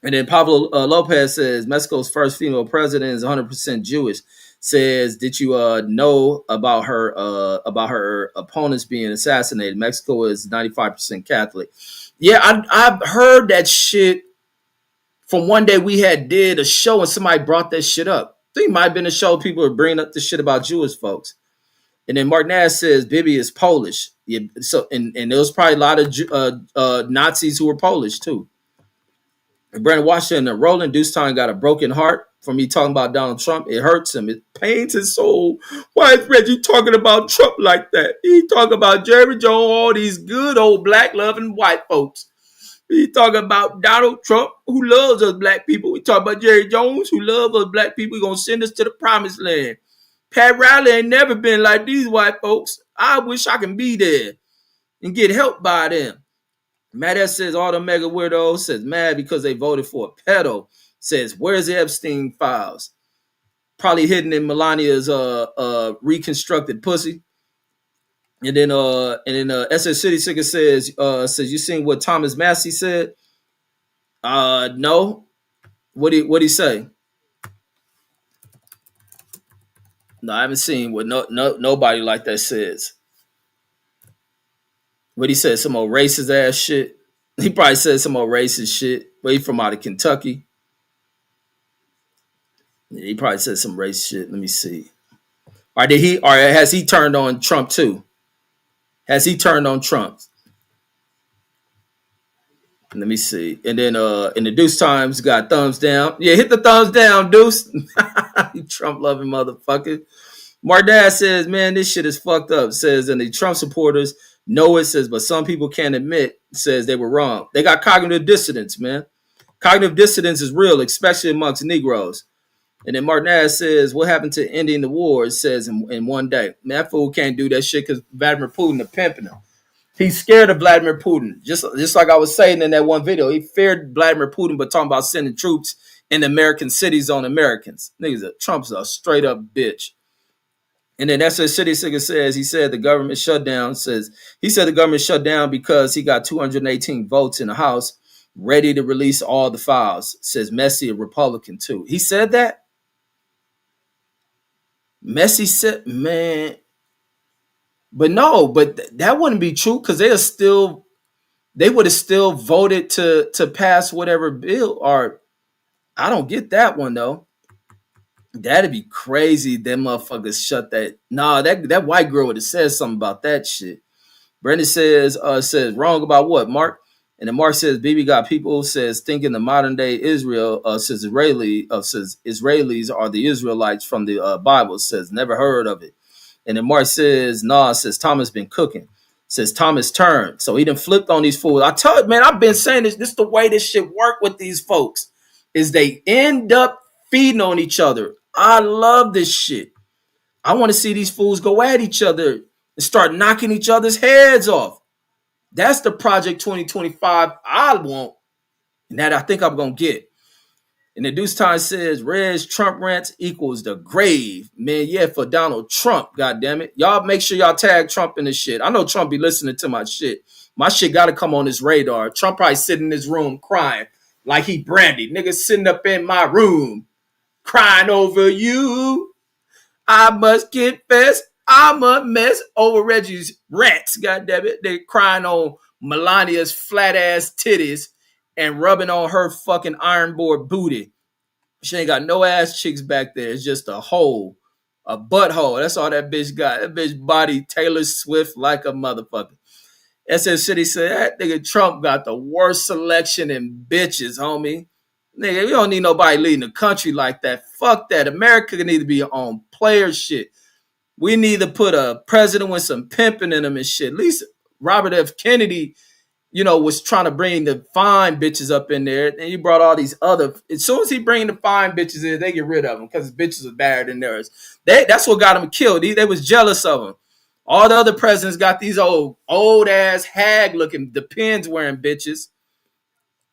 And then Pablo Lopez says Mexico's first female president is 100% Jewish. Says, did you know about her opponents being assassinated? Mexico is 95% Catholic. Yeah, I've heard that shit. From one day we did a show and somebody brought that shit up. I think it might have been a show people were bringing up the shit about Jewish folks. And then Mark Nash says Bibi is Polish. Yeah, so and there was probably a lot of Nazis who were Polish too. And Brandon Washington and Roland Deuce-Time got a broken heart from me talking about Donald Trump. It hurts him. It pains his soul. Why is Reggie talking about Trump like that? He talking about Jerry Jones, all these good old black loving white folks. He talking about Donald Trump, who loves us black people. We talk about Jerry Jones, who loves us black people. He's going to send us to the promised land. Pat Riley ain't never been like these white folks. I wish I can be there and get help by them. Matt S says all the mega weirdos says mad because they voted for a pedo. Says where's the Epstein files? Probably hidden in Melania's reconstructed pussy. And then SS City Sicker says you seen what Thomas Massey said? No. What he say? No, I haven't seen what nobody like that says. What he said, some old racist ass shit. He probably said some old racist shit. But he from out of Kentucky. Yeah, he probably said some racist shit. Let me see. Or has he turned on Trump too? Has he turned on Trump? Let me see. And then in the Deuce Times got thumbs down. Yeah, hit the thumbs down, Deuce. You Trump loving motherfucker. Mardad says, man, this shit is fucked up. Says, and the Trump supporters know it. Says, but some people can't admit. Says they were wrong. They got cognitive dissonance, man. Cognitive dissonance is real, especially amongst Negroes. And then Martinez says, what happened to ending the war? It says in one day. Man, that fool can't do that shit because Vladimir Putin is pimping him. He's scared of Vladimir Putin. Just like I was saying in that one video. He feared Vladimir Putin, but talking about sending troops in American cities on Americans. Niggas, Trump's a straight up bitch. And then that's what City Sicker says. He said the government shut down. He said the government shut down because he got 218 votes in the House, ready to release all the files. Says Messi, a Republican too. He said that? Messi said, man, but no, that wouldn't be true because they would have still voted to pass whatever bill. Or I don't get that one though. That'd be crazy. Them motherfuckers shut that. Nah, that white girl would have said something about that shit. Brandon says wrong about what, Mark? And then Mark says Bibi got people says thinking the modern day Israel says Israelis are the Israelites from the Bible. Says never heard of it. And then Mark says says Thomas been cooking. Says Thomas turned. So he done flipped on these fools. I tell you, man, I've been saying this. This is the way this shit work with these folks. Is they end up feeding on each other. I love this shit. I want to see these fools go at each other and start knocking each other's heads off. That's the Project 2025 I want, and that I think I'm going to get. And the Deuce Time says, Reg Trump rants equals the grave. Man, yeah, for Donald Trump, goddammit. Y'all make sure y'all tag Trump in this shit. I know Trump be listening to my shit. My shit got to come on his radar. Trump probably sitting in his room crying like he Brandy. Nigga sitting up in my room crying over you. I must confess, I'm a mess over Reggie's rants. Goddammit. They crying on Melania's flat ass titties and rubbing on her fucking ironboard booty. She ain't got no ass cheeks back there. It's just a hole, a butthole. That's all that bitch got. That bitch body Taylor Swift like a motherfucker. SS City said that nigga Trump got the worst selection in bitches, homie. Nigga, we don't need nobody leading the country like that. Fuck that. America need to be on player shit. We need to put a president with some pimping in him and shit. At least Robert F. Kennedy, was trying to bring the fine bitches up in there. And he brought all these other. As soon as he bring the fine bitches in, they get rid of them because bitches are better than theirs. That's what got him killed. They was jealous of him. All the other presidents got these old ass hag looking, Depends wearing bitches.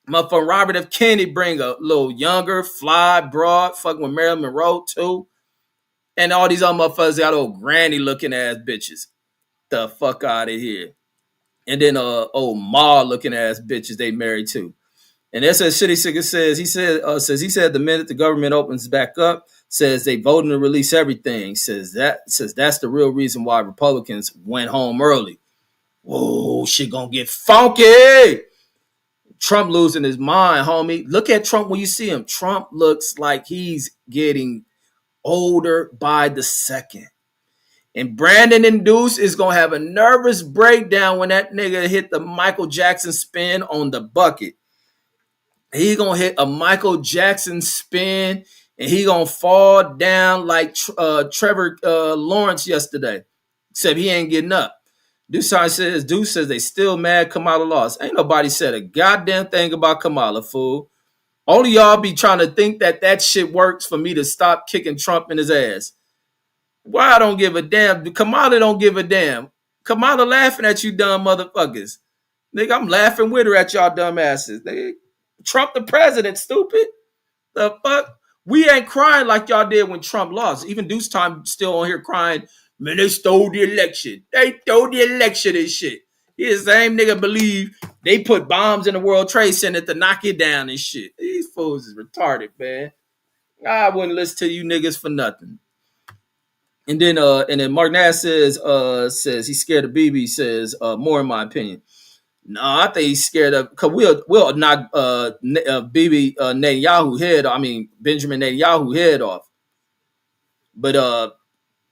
Motherfucker Robert F. Kennedy bring a little younger, fly, broad, fucking with Marilyn Monroe too. And all these other motherfuckers got old granny looking ass bitches. The fuck out of here. And then old Ma looking ass bitches they married too. And SS Shitty Sicker says he said the minute the government opens back up, says they voting to release everything. Says that's the real reason why Republicans went home early. Whoa, shit gonna get funky. Trump losing his mind, homie. Look at Trump when you see him. Trump looks like he's getting older by the second. And Brandon and Deuce is gonna have a nervous breakdown when that nigga hit the Michael Jackson spin on the bucket. He gonna hit a Michael Jackson spin and he gonna fall down like Trevor Lawrence yesterday. Except he ain't getting up. Deuce says they still mad Kamala lost. Ain't nobody said a goddamn thing about Kamala, fool. Only y'all be trying to think that that shit works for me to stop kicking Trump in his ass. Why I don't give a damn? Kamala don't give a damn. Kamala laughing at you dumb motherfuckers. Nigga, I'm laughing with her at y'all dumb asses. Nigga, Trump the president, stupid. The fuck? We ain't crying like y'all did when Trump lost. Even Deuce Time still on here crying, man, they stole the election. They stole the election and shit. He the same nigga believe they put bombs in the World Trade Center to knock it down and shit. These fools is retarded, man. I wouldn't listen to you niggas for nothing. And then Mark Nass says he's scared of BB. Says more in my opinion. No, I think he's scared of because we'll knock BB Netanyahu head. I mean Benjamin Netanyahu head off. But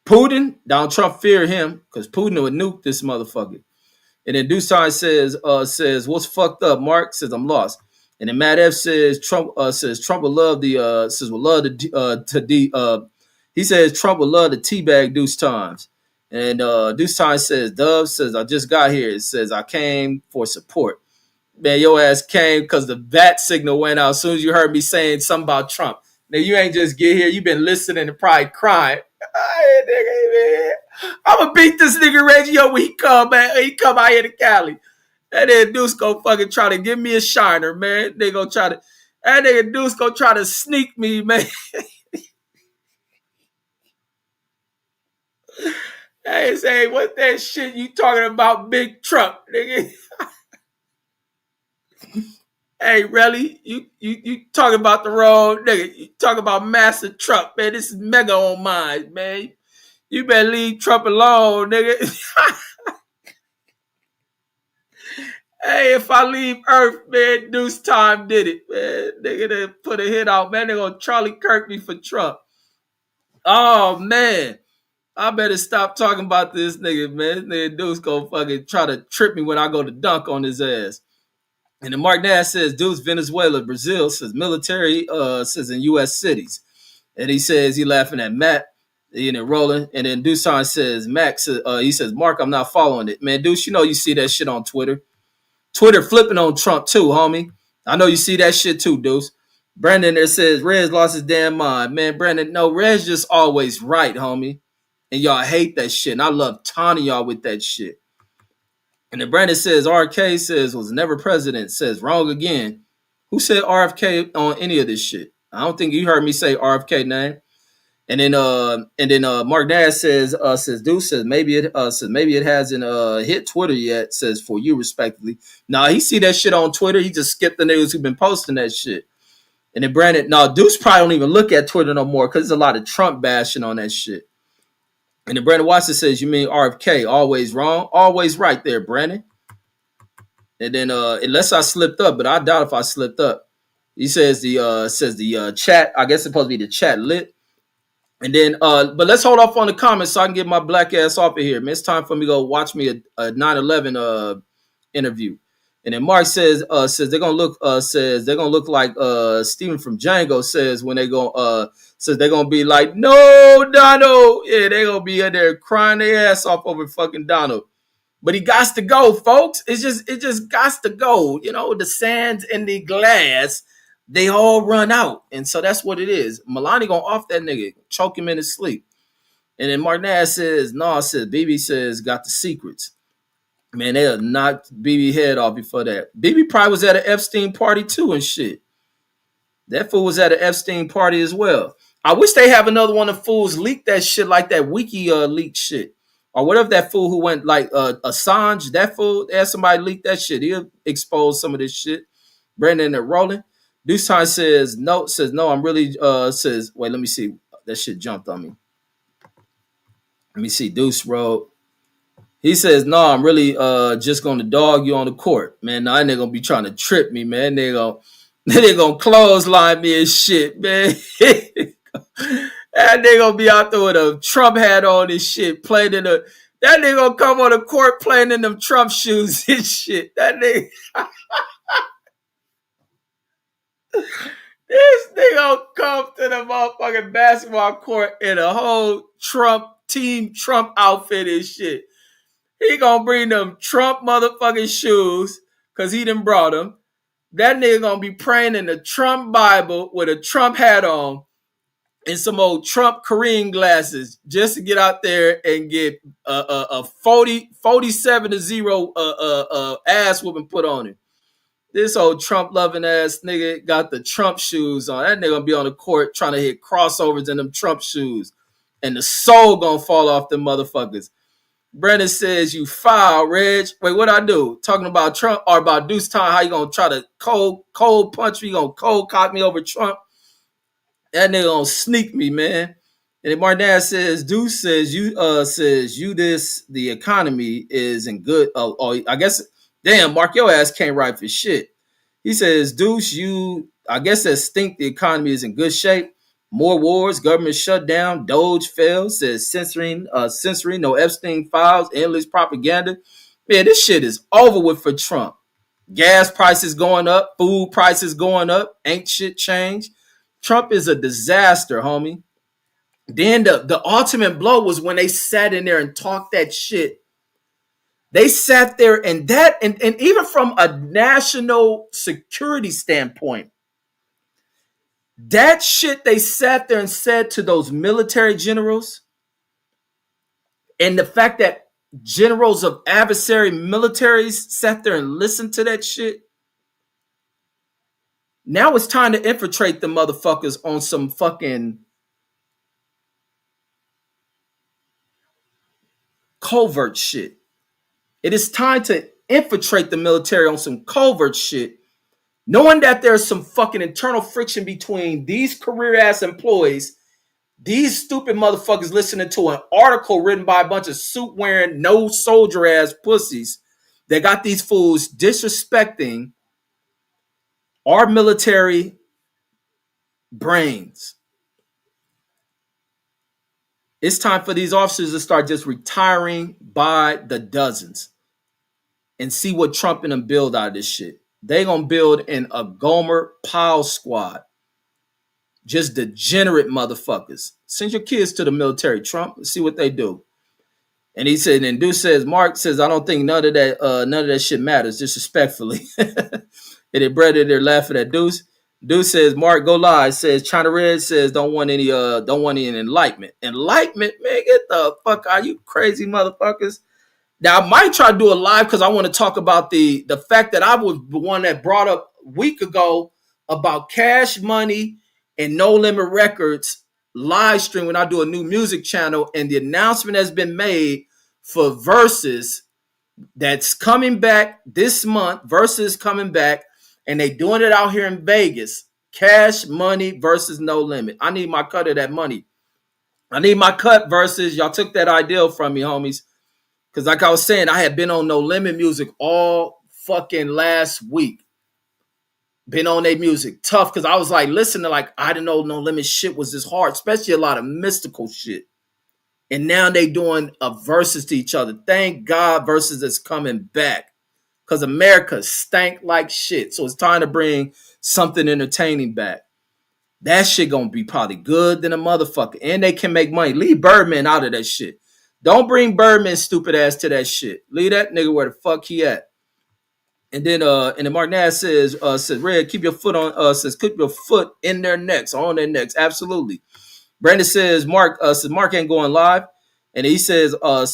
Putin, Donald Trump fear him because Putin would nuke this motherfucker. And then Dustin says what's fucked up. Mark says I'm lost. And then Matt F says Trump will love he says Trump will love the teabag Deuce Times. And Deuce Times says Dove says I just got here. It says I came for support. Man, your ass came because the bat signal went out as soon as you heard me saying something about Trump. Now you ain't just get here. You been listening and probably crying. Hey, nigga, man. I'ma beat this nigga Reggie up when he come, man. He come out here to Cali. And then Deuce go fucking try to give me a shiner, man. They gonna try to. That nigga Deuce gonna try to sneak me, man. Hey, say what that shit you talking about, Big Trump, nigga? Hey, really? You talking about the road, nigga? You talking about Master Trump, man? This is mega on mine, man. You better leave Trump alone, nigga. Hey, if I leave Earth, man, Deuce Time did it, man. Nigga, they put a hit out, man. They gonna Charlie Kirk me for Trump. Oh man, I better stop talking about this nigga, man. This nigga Deuce gonna fucking try to trip me when I go to dunk on his ass. And then Mark Nash says Deuce Venezuela, Brazil says military says in U.S. cities, and he says he laughing at Matt. Rolling, and then Deuce says Max. He says Mark, I'm not following it, man. Deuce, you know you see that shit on Twitter. Twitter flipping on Trump too, homie. I know you see that shit too, Deuce. Brandon there says Rez lost his damn mind. Man, Brandon, no, Rez just always right, homie. And y'all hate that shit. And I love taunting y'all with that shit. And then Brandon says RFK says was never president. Says wrong again. Who said RFK on any of this shit? I don't think you heard me say RFK name. And then Mark Nash says Deuce says maybe it hasn't hit Twitter yet. Says for you respectively. Nah, he see that shit on Twitter. He just skipped the niggas who've been posting that shit. And then Brandon, no, Deuce probably don't even look at Twitter no more because there's a lot of Trump bashing on that shit. And then Brandon Watson says, you mean RFK, always wrong? Always right there, Brandon. And then unless I slipped up, but I doubt if I slipped up. He says the chat, I guess it's supposed to be the chat lit. And then but let's hold off on the comments so I can get my black ass off of here. Man, it's time for me to go watch me a 9/11 interview. And then Mark says they're gonna look like Steven from Django says when they go says they're gonna be like, no, Donald. Yeah, they're gonna be in there crying their ass off over fucking Donald. But he got to go, folks. It just got to go. You know, the sands in the glass, they all run out. And so that's what it is. Melania gonna off that nigga, choke him in his sleep. And then Mark Nash says, no, says BB says got the secrets. Man, they'll knock BB head off before that. BB probably was at an Epstein party too and shit. That fool was at an Epstein party as well. I wish they have another one of fools leak that shit like that wiki leak shit. Or whatever that fool who went like Assange, that fool, they had somebody leak that shit. He'll expose some of this shit. Brandon and rolling. Deuce Time says no, I'm really says, wait, let me see. That shit jumped on me. Let me see. Deuce wrote. He says, no, I'm really just gonna dog you on the court. Man, no, they're gonna be trying to trip me, man. They're gonna clothesline me and shit, man. That nigga gonna be out there with a Trump hat on and shit, playing in the. That nigga gonna come on the court playing in them Trump shoes and shit. That nigga. This nigga gonna come to the motherfucking basketball court in a whole Team Trump outfit and shit. He gonna bring them Trump motherfucking shoes, cause he done brought them. That nigga gonna be praying in the Trump Bible with a Trump hat on and some old Trump Korean glasses just to get out there and get a 47-0 ass whooping put on him. This old Trump loving ass nigga got the Trump shoes on. That nigga gonna be on the court trying to hit crossovers in them Trump shoes. And the soul gonna fall off them motherfuckers. Brandon says, you foul, Reg. Wait, what I do? Talking about Trump or about Deuce Time, how you gonna try to cold punch me? You gonna cold cock me over Trump? That nigga gonna sneak me, man. And then Martinez says, Deuce says you this the economy is in good. I guess damn, Mark, your ass can't write for shit. He says, Deuce, I guess that stink the economy is in good shape. More wars, government shutdown, Doge fell, says censoring, no Epstein files, endless propaganda. Man, this shit is over with for Trump. Gas prices going up, food prices going up, ain't shit changed. Trump is a disaster, homie. Then the ultimate blow was when they sat in there and talked that shit. They sat there and even from a national security standpoint, that shit they sat there and said to those military generals, and the fact that generals of adversary militaries sat there and listened to that shit. Now it's time to infiltrate the motherfuckers on some fucking covert shit. It is time to infiltrate the military on some covert shit, knowing that there's some fucking internal friction between these career-ass employees, these stupid motherfuckers listening to an article written by a bunch of suit-wearing, no soldier-ass pussies that got these fools disrespecting our military brains. It's time for these officers to start just retiring by the dozens and see what Trump and them build out of this shit. They gonna build in a Gomer Pyle squad. Just degenerate motherfuckers. Send your kids to the military, Trump, and see what they do. And he said, and Deuce says, Mark says, I don't think none of that shit matters, disrespectfully. And then Brother, they're laughing at Deuce. Deuce says, Mark, go live. Says China Red says, don't want any enlightenment. Enlightenment, man, get the fuck out, you crazy motherfuckers. Now I might try to do a live because I want to talk about the fact that I was the one that brought up a week ago about Cash Money and No Limit Records live stream when I do a new music channel, and the announcement has been made for Versus that's coming back this month. Versus coming back, and they doing it out here in Vegas. Cash Money versus No Limit. I need my cut of that money. I need my cut. Versus, y'all took that idea from me, homies. Because like I was saying, I had been on No Limit music all fucking last week. Been on their music. Tough, because I was like listening, like, I didn't know No Limit shit was this hard, especially a lot of mystical shit. And now they doing a versus to each other. Thank God Versus is coming back. Because America stank like shit. So it's time to bring something entertaining back. That shit gonna be probably good than a motherfucker. And they can make money. Leave Birdman out of that shit. Don't bring Birdman stupid ass to that shit. Leave that nigga where the fuck he at. And then Mark Nash says Red, keep your foot in their necks, on their necks. Absolutely. Brandon says Mark ain't going live. And he says, oh,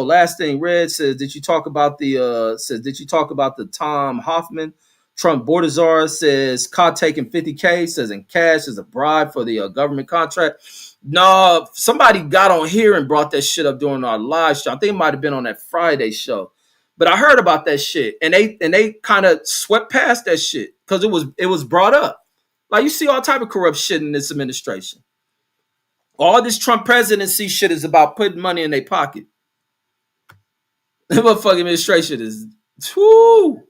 last thing, Red says, did you talk about the Tom Hoffman Trump border czar? Says caught taking 50K, says in cash as a bribe for the government contract. No, somebody got on here and brought that shit up during our live show. I think it might have been on that Friday show. But I heard about that shit, and they kind of swept past that shit because it was brought up. Like, you see all type of corrupt shit in this administration. All this Trump presidency shit is about putting money in their pocket. The motherfucking administration is, whoo.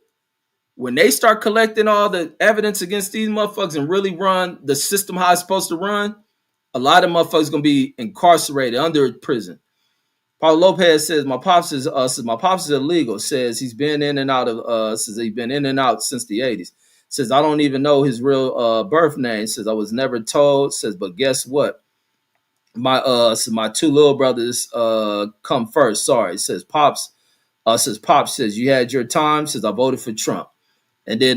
When they start collecting all the evidence against these motherfuckers and really run the system how it's supposed to run, A lot of motherfuckers gonna be incarcerated under prison. Paulo Lopez says my pops is illegal. Says he's been in and out of says he's been in and out since the 80s. Says I don't even know his real birth name. Says I was never told. Says but guess what? My two little brothers come first. Sorry. Says Pops says you had your time. Says I voted for Trump. And then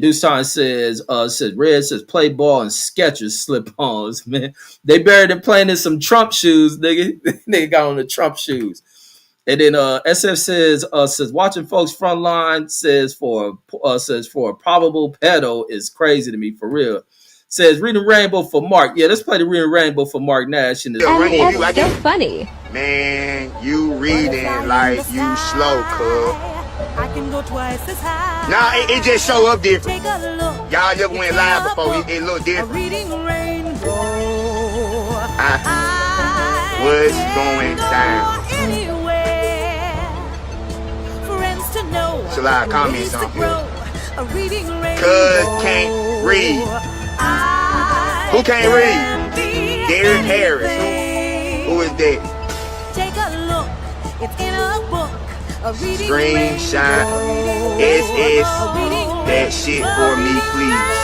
Deuce Time says Red says play ball and Skechers slip ons, man. They buried him playing in some Trump shoes, nigga. They got on the Trump shoes. And then SF says watching folks frontline says for a probable pedo is crazy to me for real. Says reading Rainbow for Mark. Yeah, let's play the reading Rainbow for Mark Nash in this. And it's so funny. Man, you reading like you slow, cuz. I can go twice as high. Nah, it just show up different. Take a look. Y'all never went live before. It look different. Reading rainbow. What's going down? Anywhere. Friends to know. So a lot of comments on here. A reading rainbow. Cuz can't read. Who can't read? Derek Harris. Who is that? Take a look. It's in a book. Screenshot SS that shit for me, please.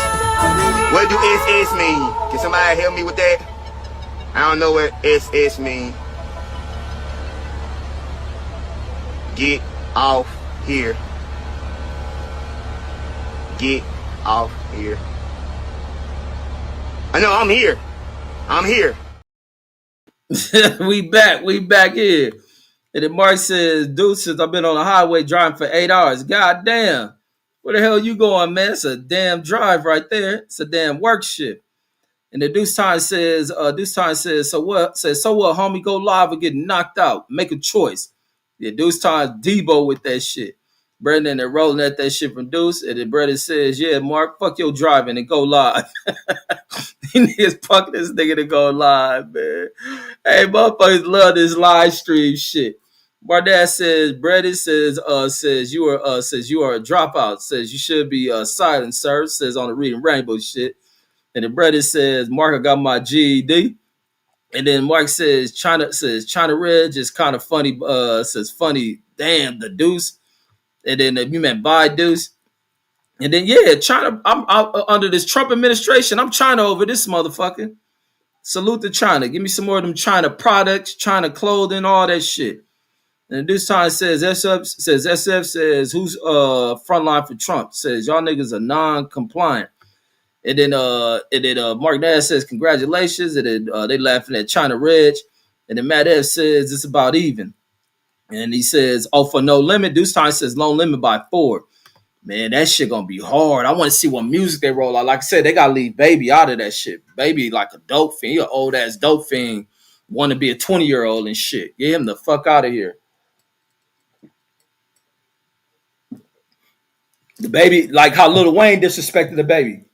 What do SS mean? Can somebody help me with that? I don't know what SS mean. Get off here. Get off here. I know I'm here. I'm here. We back here. And then Mark says, dude, since I've been on the highway driving for 8 hours. God damn. Where the hell you going, man? It's a damn drive right there. It's a damn work shift. And the Deuce Time says, so what? Says, so what, homie, go live or get knocked out. Make a choice. Yeah, Deuce Time Debo with that shit. Brendan, they're rolling at that shit from Deuce. And then Brendan says, yeah, Mark, fuck your driving and go live. He niggas fuck this nigga to go live, man. Hey, motherfuckers love this live stream shit. Bardat says, Brendan says you are a dropout. Says you should be silent, sir. Says on the reading rainbow shit. And then Brendan says, Mark, I got my GED. And then Mark says China Red is kind of funny. Says funny. Damn, the Deuce. And then you meant by Deuce. And then yeah, China. I'm under this Trump administration. I'm China over this motherfucker. Salute to China. Give me some more of them China products, China clothing, all that shit. And this time says SF says who's frontline for Trump? Says y'all niggas are non-compliant. And then Mark Nash says congratulations. And then they laughing at China Reg. And then Matt F says it's about even. And he says, oh, for no limit. This time says no limit by 4. Man, that shit gonna be hard. I want to see what music they roll out. Like I said, they gotta leave Baby out of that shit. Baby like a dope fiend. He an old ass dope fiend. Want to be a 20-year-old and shit. Get him the fuck out of here. The Baby, like how Lil Wayne disrespected the Baby.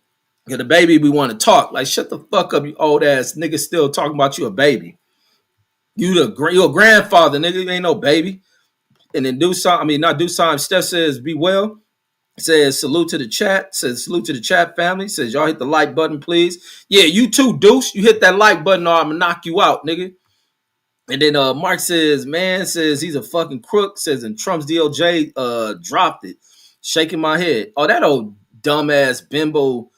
Yeah, the Baby, we want to talk. Like, shut the fuck up, you old ass nigga. Still talking about you a baby. You a grandfather, nigga. You ain't no baby. And then not do time. Steph says, be well. Says salute to the chat. Says salute to the chat family. Says y'all hit the like button, please. Yeah, you too, Deuce. You hit that like button or I'm gonna knock you out, nigga. And then Mark says, man, says he's a fucking crook. Says and Trump's DOJ dropped it. Shaking my head. Oh, that old dumbass bimbo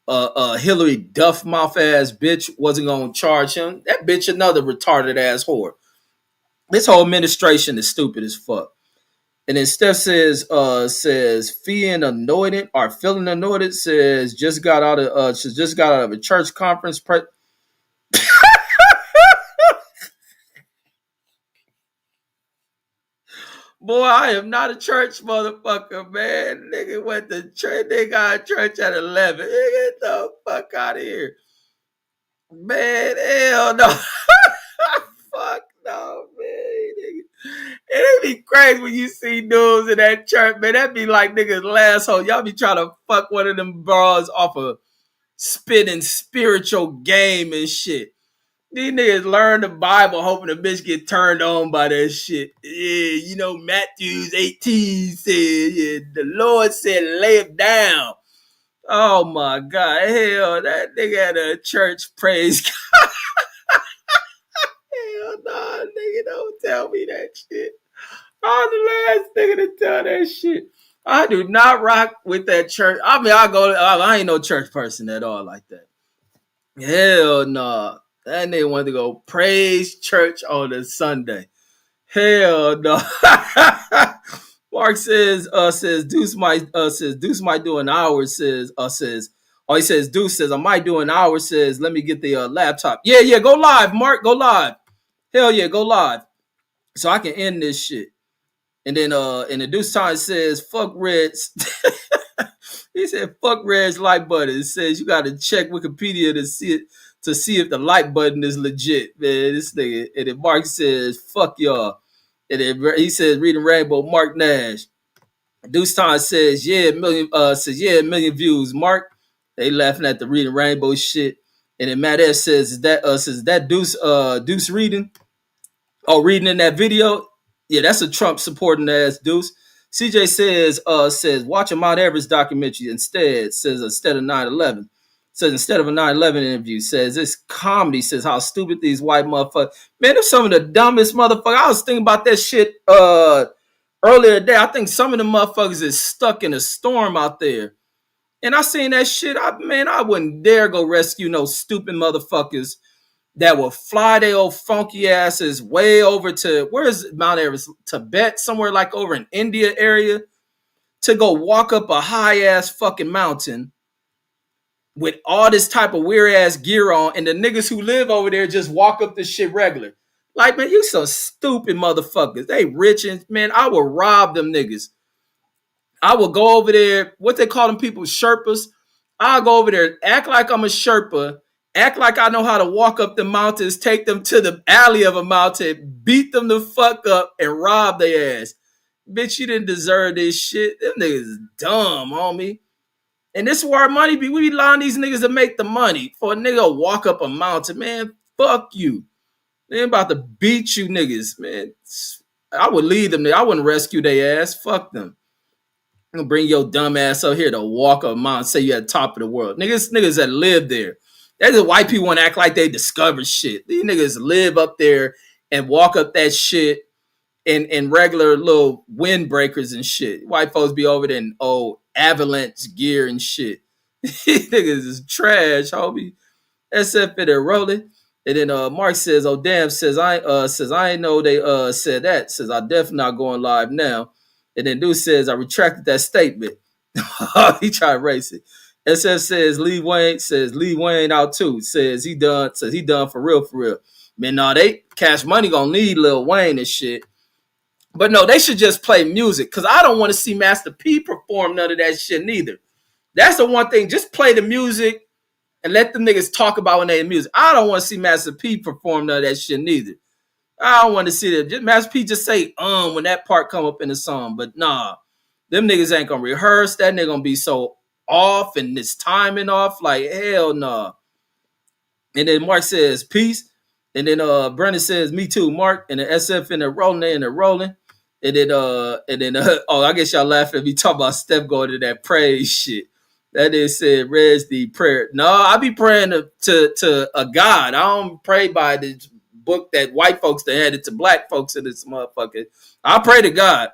Hillary Duff mouth ass bitch wasn't gonna charge him. That bitch another retarded ass whore. This whole administration is stupid as fuck. And then Steph says feeling anointed or feeling anointed. Says just got out of a church conference. Boy, I am not a church motherfucker, man. Nigga went to church. They got church at 11. Nigga, get the fuck out of here, man. Hell no. Fuck no, man. It'd be crazy when you see dudes in that church, man. That'd be like niggas last hole. Y'all be trying to fuck one of them bras off a spitting spiritual game and shit. These niggas learn the Bible hoping the bitch get turned on by that shit. Yeah, you know, Matthew 18 said, yeah, the Lord said lay it down. Oh my God. Hell, that nigga at a church praise God. Hell nah, nigga, don't tell me that shit. I'm the last nigga to tell that shit. I do not rock with that church. I mean, I ain't no church person at all like that. Hell no. Nah. That nigga wanted to go praise church on a Sunday. Hell no. Mark says Deuce might do an hour, he says Deuce says I might do an hour, says let me get the laptop. Yeah, go live, Mark, go live. Hell yeah, go live. So I can end this shit. And then the Deuce Time says, fuck Reds. He said, fuck Red's like button. It says you gotta check Wikipedia to see if the like button is legit. Man, this nigga. And then Mark says, fuck y'all. And then he says, reading Rainbow, Mark Nash. Deuce Time says, a million views. Mark, they laughing at the reading Rainbow shit. And then Matt S says that Deuce reading? Oh, reading in that video? Yeah, that's a Trump supporting ass Deuce. CJ says watch a Mount Everest documentary instead of 9/11. Says instead of a 9/11 interview, says this comedy, says how stupid these white motherfuckers. Man, they're some of the dumbest motherfuckers. I was thinking about that shit earlier today. I think some of the motherfuckers is stuck in a storm out there. And I seen that shit. I wouldn't dare go rescue no stupid motherfuckers that will fly their old funky asses way over to, where is Mount Everest? Tibet, somewhere like over in India area, to go walk up a high ass fucking mountain with all this type of weird ass gear on, and the niggas who live over there just walk up this shit regular. Like, man, you some stupid motherfuckers. They rich, and man, I will rob them niggas. I will go over there, what they call them people, Sherpas. I'll go over there, act like I'm a Sherpa, act like I know how to walk up the mountains, take them to the alley of a mountain, beat them the fuck up, and rob their ass. Bitch, you didn't deserve this shit. Them niggas is dumb, homie. And this is where our money be. We be lying these niggas to make the money. For a nigga to walk up a mountain, man, fuck you. They ain't about to beat you niggas, man. I would leave them there. I wouldn't rescue their ass. Fuck them. I'm gonna bring your dumb ass up here to walk up a mountain, say you at the top of the world. Niggas that live there. That's the white people want to act like they discovered shit. These niggas live up there and walk up that shit in regular little windbreakers and shit. White folks be over there in old avalanche gear and shit. These niggas is trash, homie. SF in there rolling. And then Mark says, oh damn, says I ain't know they said that. Says I definitely not going live now. And then dude says, I retracted that statement. He tried to race it. SF says Lee Wayne out too. Says he done for real. Man, no, they Cash Money gonna need Lil Wayne and shit. But no, they should just play music. Cause I don't want to see Master P perform none of that shit neither. That's the one thing. Just play the music and let them niggas talk about when they in music. I don't want to see Master P perform none of that shit neither. I don't want to see that. Just Master P just say when that part come up in the song. But nah, them niggas ain't gonna rehearse. That nigga gonna be so off and this timing off. Like hell nah. And then Mark says peace. And then Brennan says me too, Mark. And the SF in there rolling. And then I guess y'all laughing at me talking about Steph going to that praise shit. That is said, Red's the prayer. No, I be praying to a God. I don't pray by this book that white folks that had it to black folks in this motherfucker. I pray to God.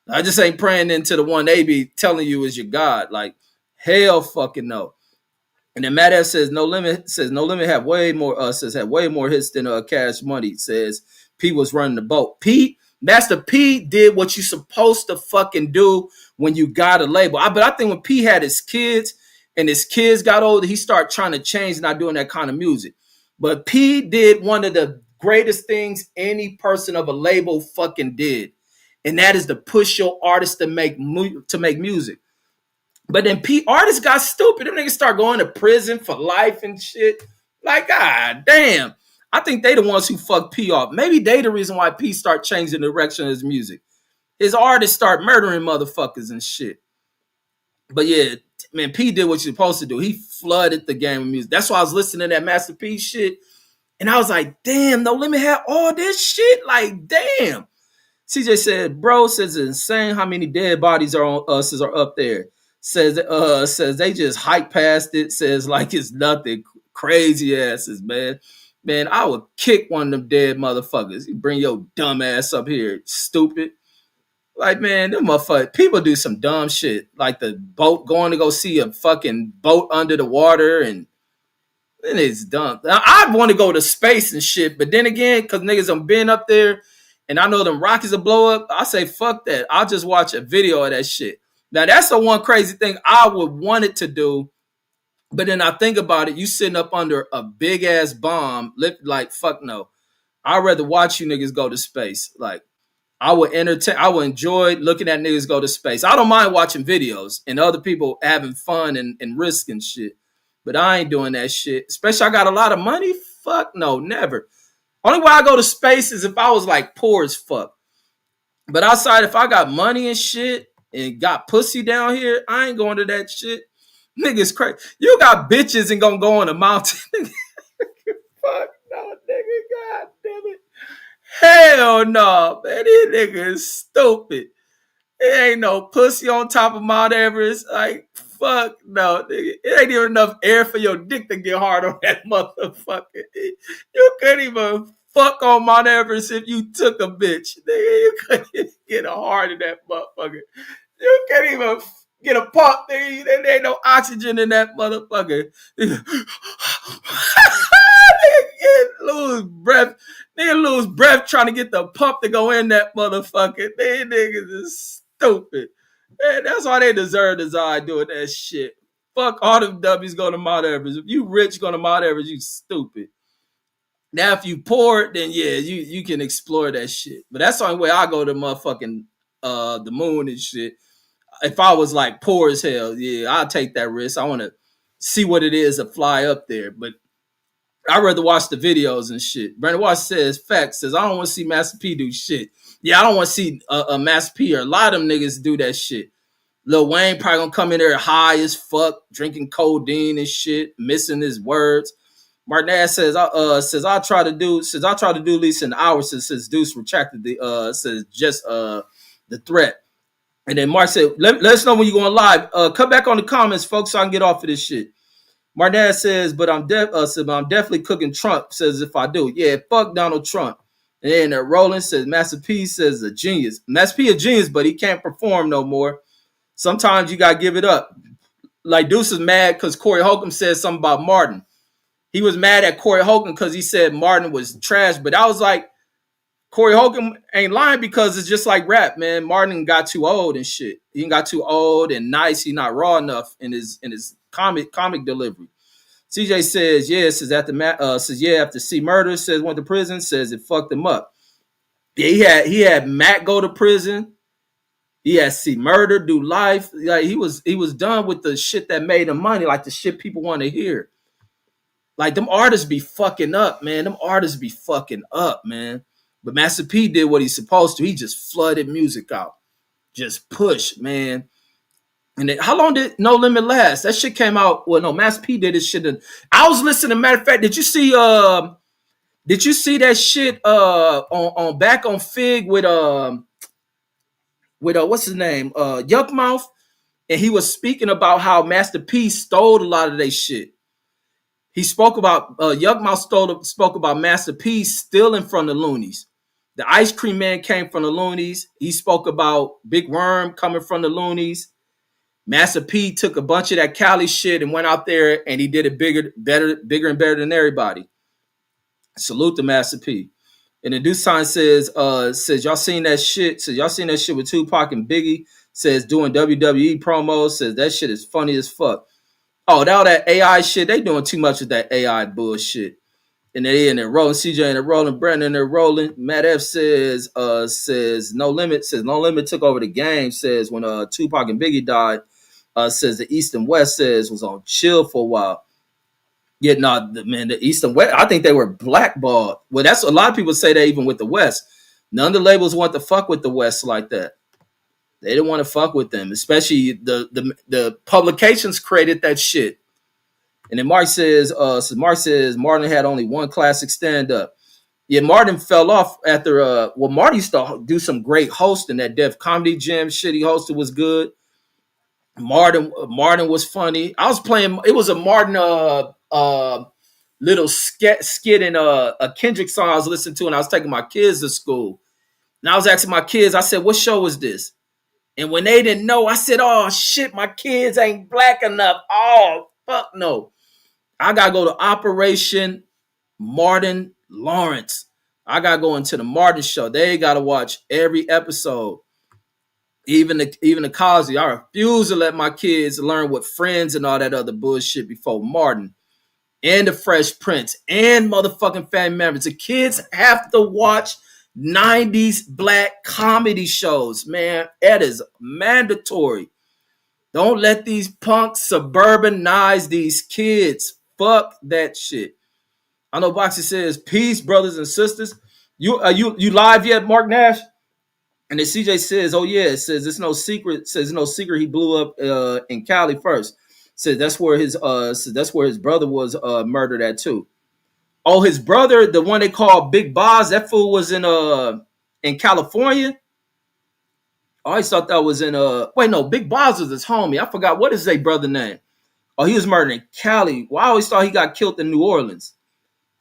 I just ain't praying into the one they be telling you is your God. Like, hell fucking no. And then Matt F says no limit have way more hits than Cash Money. Says P was running the boat. Master P did what you supposed to fucking do when you got a label. But I think when P had his kids and his kids got older, he started trying to change, not doing that kind of music. But P did one of the greatest things any person of a label fucking did. And that is to push your artist to make music. But then P artists got stupid. Them niggas start going to prison for life and shit. Like, god damn. I think they the ones who fucked P off. Maybe they the reason why P start changing the direction of his music. His artists start murdering motherfuckers and shit. But yeah, man, P did what you're supposed to do. He flooded the game of music. That's why I was listening to that Master P shit. And I was like, damn, No Limit had all this shit. Like, damn. CJ said, bro, says it's insane how many dead bodies are up there. says they just hype past it, says like it's nothing. Crazy asses, man. Man, I would kick one of them dead motherfuckers. You bring your dumb ass up here, stupid. Like, man, them motherfuckers, people do some dumb shit. Like the boat going to go see a fucking boat under the water, and then it's dumb. Now, I want to go to space and shit, but then again, because niggas have been up there and I know them rockets will blow up, I say, fuck that. I'll just watch a video of that shit. Now, that's the one crazy thing I would want it to do. But then I think about it, you sitting up under a big ass bomb, like, fuck no. I'd rather watch you niggas go to space. Like, I would enjoy looking at niggas go to space. I don't mind watching videos and other people having fun and risk and shit. But I ain't doing that shit. Especially I got a lot of money. Fuck no, never. Only way I go to space is if I was like poor as fuck. But outside, if I got money and shit and got pussy down here, I ain't going to that shit. Niggas crazy. You got bitches and gonna go on a mountain. Fuck no, nigga. God damn it. Hell no, man. These niggas stupid. It ain't no pussy on top of Mount Everest. Like, fuck no, nigga. It ain't even enough air for your dick to get hard on that motherfucker. You couldn't even fuck on Mount Everest if you took a bitch. Nigga, you couldn't get a hard in that motherfucker. You can't even get a pump, nigga. There ain't no oxygen in that motherfucker. Nigga lose breath. Nigga lose breath trying to get the pump to go in that motherfucker. They niggas is stupid. Man, that's why they deserve to die doing that shit. Fuck all them W's go to Mount Everest. If you rich going to Mount Everest, you stupid. Now, if you poor, then yeah, you can explore that shit. But that's the only way I go to motherfucking the moon and shit. If I was like poor as hell, yeah, I'll take that risk. I want to see what it is to fly up there. But I'd rather watch the videos and shit. Brandon Watts says, facts, says, I don't want to see Master P do shit. Yeah, I don't want to see a Master P or a lot of them niggas do that shit. Lil Wayne probably gonna come in there high as fuck, drinking codeine and shit, missing his words. Martinez says, I try to do at least an hour since Deuce retracted the threat. And then Mark said, let us know when you're going live. Come back on the comments, folks, so I can get off of this shit. Martinez says, but I'm definitely cooking Trump, says if I do. Yeah, fuck Donald Trump. And then Roland says, Master P says a genius. Master P a genius, but he can't perform no more. Sometimes you got to give it up. Like Deuce is mad because Corey Holcomb said something about Martin. He was mad at Corey Holcomb because he said Martin was trash. But I was like, Corey Holcomb ain't lying because it's just like rap, man. Martin got too old and shit. He got too old and nice. He not raw enough in his comic delivery. CJ says, yeah, after C Murder, says went to prison, says it fucked him up. Yeah, he had Matt go to prison. He had C Murder do life. Like he was done with the shit that made him money, like the shit people want to hear. Like them artists be fucking up, man. Them artists be fucking up, man. But Master P did what he's supposed to. He just flooded music out. Just push, man. And then, how long did No Limit last? That shit came out. Well, no, Master P did this shit. I was listening. Matter of fact, did you see that shit on back on Fig with what's his name? Yuck Mouth? And he was speaking about how Master P stole a lot of their shit. He spoke about Yuck Mouth spoke about Master P stealing from the Loonies. The Ice Cream Man came from the Loonies. He spoke about Big Worm coming from the Loonies. Master P took a bunch of that Cali shit and went out there and he did it bigger and better than everybody. Salute to Master P. And the Deuce Sign says y'all seen that shit? Says y'all seen that shit with Tupac and Biggie? Says doing WWE promos. Says that shit is funny as fuck. Oh, all that AI shit, they doing too much of that AI bullshit. And they're rolling. CJ and they're rolling. Brandon and they're rolling. Matt F says No Limit. Says No Limit took over the game. Says when Tupac and Biggie died. Says the East and West says was on chill for a while. Yeah, the East and West, I think they were blackballed. Well, that's a lot of people say that even with the West. None of the labels want to fuck with the West like that. They didn't want to fuck with them, especially the publications created that shit. And then Mark says Martin had only one classic stand-up. Yeah, Martin fell off after Marty used to do some great hosting. That Def Comedy Jam shit he hosted was good. Martin was funny. I was playing. It was a Martin little skit in a Kendrick song I was listening to, and I was taking my kids to school. And I was asking my kids. I said, "What show is this?" And when they didn't know, I said, "Oh shit, my kids ain't black enough. Oh fuck no, I gotta go to Operation Martin Lawrence. I gotta go into the Martin show. They gotta watch every episode." Even the Cosby, I refuse to let my kids learn what Friends and all that other bullshit before Martin and the Fresh Prince and motherfucking Family Members. The kids have to watch 90s black comedy shows, man. That is mandatory. Don't let these punks suburbanize these kids. Fuck that shit. I know Boxy says, peace, brothers and sisters. You live yet, Mark Nash? And then CJ says, "Oh yeah," it says it's no secret. It says no secret. He blew up in Cali first. Says that's where his brother was murdered at too. Oh, his brother, the one they call Big Boz, that fool was in California. I always thought that was in wait, no, Big Boz was his homie. I forgot what is their brother name. Oh, he was murdered in Cali. Well, I always thought he got killed in New Orleans.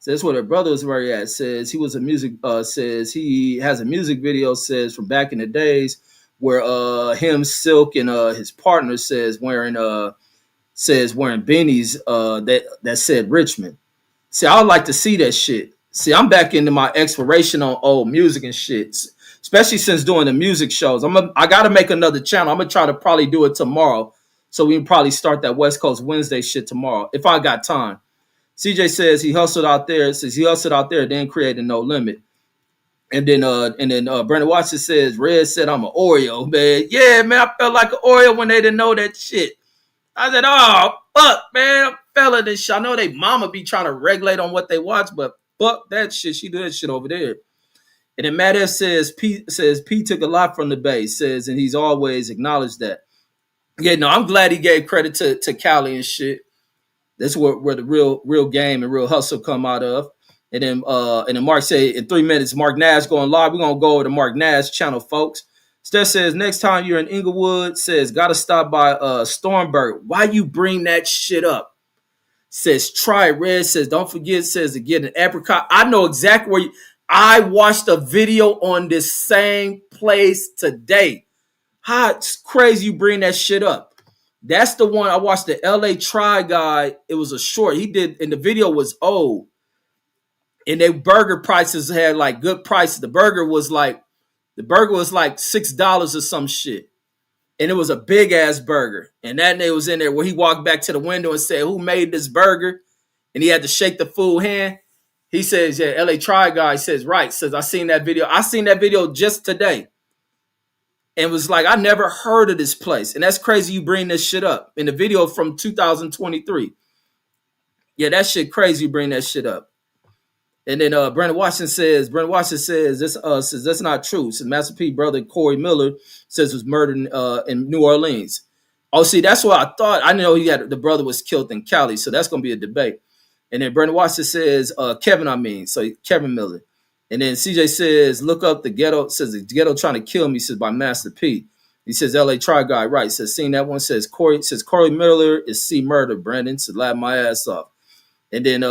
So that's where their brother was murdered at. Says he was a music. Says he has a music video. Says from back in the days where him, Silk, and his partner says wearing beanies that said Richmond. See, I would like to see that shit. See, I'm back into my exploration on old music and shit, especially since doing the music shows. I got to make another channel. I'm gonna try to probably do it tomorrow, so we can probably start that West Coast Wednesday shit tomorrow if I got time. CJ says he hustled out there. Then created No Limit. And then Brandon Watson says Red said I'm an Oreo, man. Yeah, man, I felt like an Oreo when they didn't know that shit. I said, oh fuck, man, I'm feeling this shit. I know they mama be trying to regulate on what they watch, but fuck that shit. She do that shit over there. And then Matt F says P took a lot from the base, says, and he's always acknowledged that. Yeah, no, I'm glad he gave credit to Cali and shit. That's where the real game and real hustle come out of. And then Mark say in 3 minutes, Mark Nash going live. We're gonna go over to Mark Nash channel, folks. Steph says next time you're in Inglewood, says gotta stop by Stormberg. Why you bring that shit up? Says try Red says don't forget says to get an apricot. I know exactly where I watched a video on this same place today. How it's crazy you bring that shit up. That's the one I watched, the LA Try guy. It was a short. He did, and the video was old. And their burger prices had like good prices. The burger was like $6 or some shit. And it was a big ass burger. And that nigga was in there where he walked back to the window and said, who made this burger? And he had to shake the fool hand. He says, yeah, LA Try guy says, right. Says, I seen that video. I seen that video just today. And was like, I never heard of this place. And that's crazy you bring this shit up. In the video from 2023. Yeah, that shit crazy you bring that shit up. And then Brandon Washington says this says that's not true. So Master P brother Corey Miller says was murdered in New Orleans. Oh, see, that's what I thought. I know the brother was killed in Cali, so that's gonna be a debate. And then Brandon Washington says Kevin Miller. And then CJ says, look up the ghetto, says the ghetto trying to kill me, says by Master P. He says LA Try Guy, right. Says seeing that one, says Corey Miller is C murder, Brandon. Said laugh my ass off. And then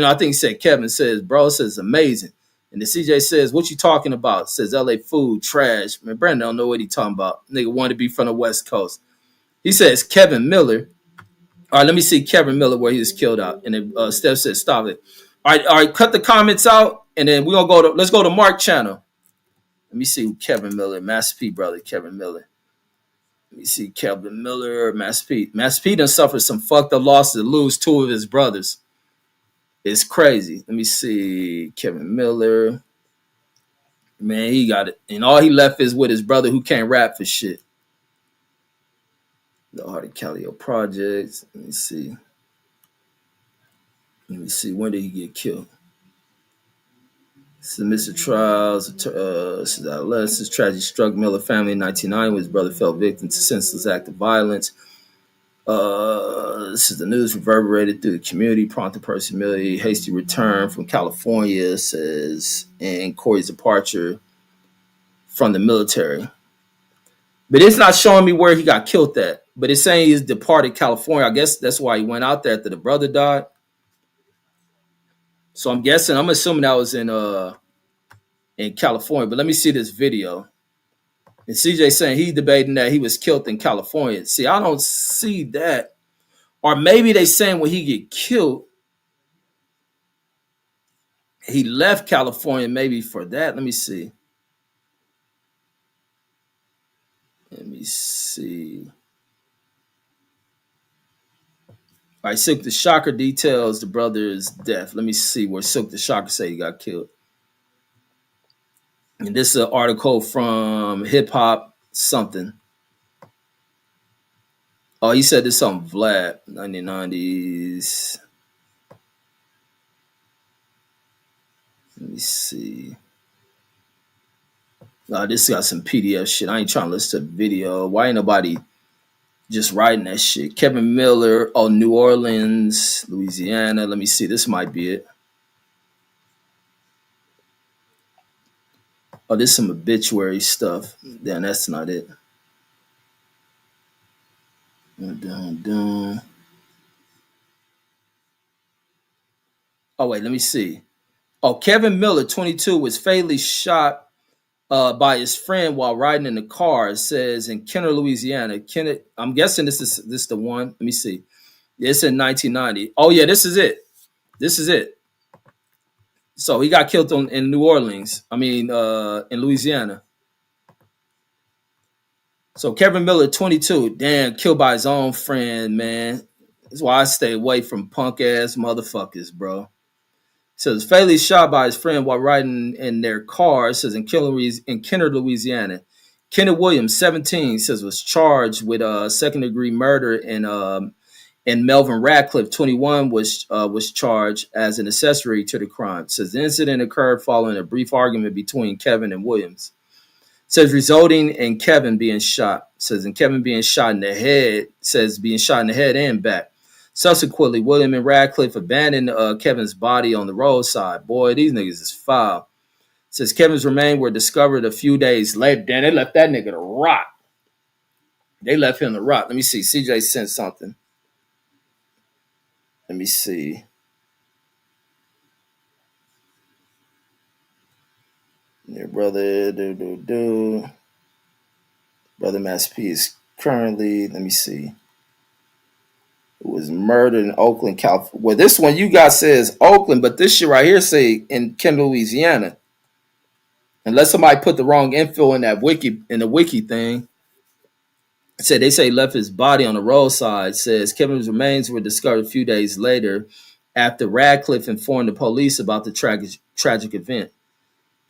I think he said Kevin says, bro, says amazing. And then CJ says, what you talking about? Says LA food, trash. Man, Brandon don't know what he talking about. Nigga wanted to be from the West Coast. He says Kevin Miller. All right, let me see Kevin Miller where he was killed out. And then Steph said, stop it. All right, cut the comments out. And then we're gonna let's go to Mark channel. Let me see Kevin Miller, Master P brother, Kevin Miller. Let me see Kevin Miller, Master P. Master P done suffered some fucked up losses to lose 2 of his brothers. It's crazy. Let me see Kevin Miller. Man, he got it. And all he left is with his brother who can't rap for shit. The Hardy Calio Projects. Let me see. When did he get killed? Submissive trials. This is adolescence. Tragedy struck Miller family in 1990 when his brother fell victim to senseless act of violence. This is the news reverberated through the community. Prompted personality. Hasty return from California, says, and Corey's departure from the military. But it's not showing me where he got killed at. But it's saying he's departed California. I guess that's why he went out there after the brother died. So I'm guessing, I'm assuming that was in California. But let me see this video. And CJ saying he debating that he was killed in California. See, I don't see that. Or maybe they saying when he get killed, he left California maybe for that. Let me see. Let me see. All right, Silk the Shocker details the brother's death. Let me see where Silk the Shocker say he got killed. And this is an article from Hip Hop something. Oh, he said this on Vlad, 1990s. Let me see. This got some PDF shit. I ain't trying to listen to the video. Why ain't nobody just writing that shit? Kevin Miller, New Orleans, Louisiana. Let me see. This might be it. Oh, this is some obituary stuff. Damn, that's not it. Oh, wait, let me see. Oh, Kevin Miller, 22, was fatally shot by his friend while riding in the car. It says in Kenner, Louisiana. Kenner, I'm guessing this is the one. Let me see. It's in 1990. Oh, yeah, this is it. This is it. So he got killed in New Orleans. I mean, in Louisiana. So Kevin Miller, 22, damn, killed by his own friend, man. That's why I stay away from punk ass motherfuckers, bro. Says fatally shot by his friend while riding in their car. It says in Kenner, Louisiana. Kenneth Williams, 17, says was charged with second degree murder, and Melvin Radcliffe, 21, was charged as an accessory to the crime. It says the incident occurred following a brief argument between Kevin and Williams. Says resulting in Kevin being shot. Says in Kevin being shot in the head. Says being shot in the head and back. Subsequently, William and Radcliffe abandoned Kevin's body on the roadside. Boy, these niggas is foul. Says Kevin's remains were discovered a few days later. Damn, they left that nigga to rot. They left him to rot. Let me see. CJ sent something. Let me see. Your brother, Brother Mass P is currently, let me see. It was murdered in Oakland, California. Well, this one you got says Oakland, but this shit right here say in Kenner, Louisiana. Unless somebody put the wrong info in that the wiki thing. It said they say left his body on the roadside. It says Kevin's remains were discovered a few days later after Radcliffe informed the police about the tragic event.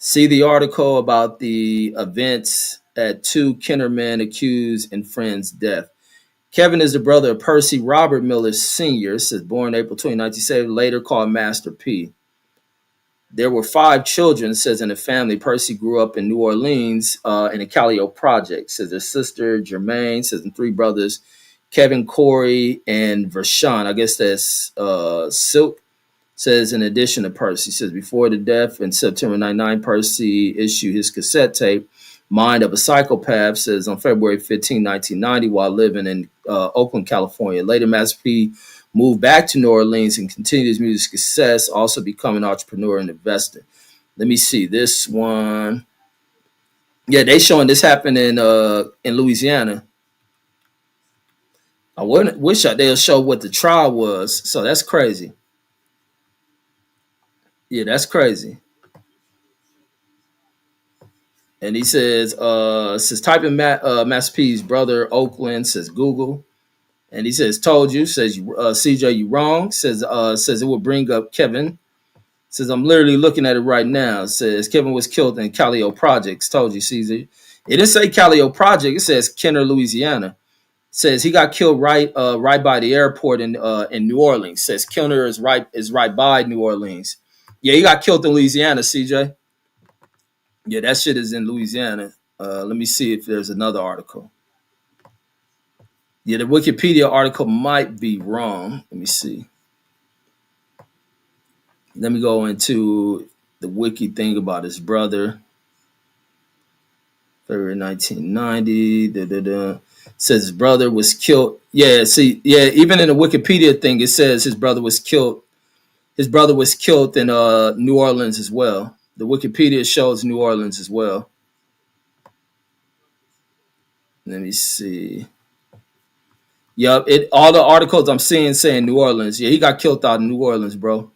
See the article about the events at two Kenner men accused in friend's death. Kevin is the brother of Percy Robert Miller Sr., says born April 20, 1970, later called Master P. There were 5 children, says in the family. Percy grew up in New Orleans in the Callio Project. Says their sister, Jermaine, says and 3 brothers, Kevin, Corey, and Vershawn. I guess that's Silk. Says in addition to Percy, says before the death in September 99, Percy issued his cassette tape, Mind of a Psychopath, says on February 15, 1990, while living in Oakland, California. Later, Master P moved back to New Orleans and continued his music success, also becoming an entrepreneur and investor. Let me see this one. Yeah, they showing this happened in Louisiana. I wish they'll show what the trial was. So that's crazy. Yeah, that's crazy. And he says type in Master P's brother, Oakland, says Google. And he says, told you, says CJ, you wrong. Says it will bring up Kevin. Says, I'm literally looking at it right now. Says Kevin was killed in Callio Projects. Told you, CJ. It didn't say Callio Project. It says Kenner, Louisiana. Says he got killed right by the airport in New Orleans. Says Kenner is right by New Orleans. Yeah, he got killed in Louisiana, CJ. Yeah, that shit is in Louisiana. Let me see if there's another article. Yeah, the Wikipedia article might be wrong. Let me see. Let me go into the wiki thing about his brother. February 1990. Says his brother was killed. Yeah, see, yeah, even in the Wikipedia thing, it says his brother was killed. His brother was killed in New Orleans as well. The Wikipedia shows New Orleans as well. Let me see. Yup, all the articles I'm seeing saying New Orleans. Yeah, he got killed out in New Orleans, bro.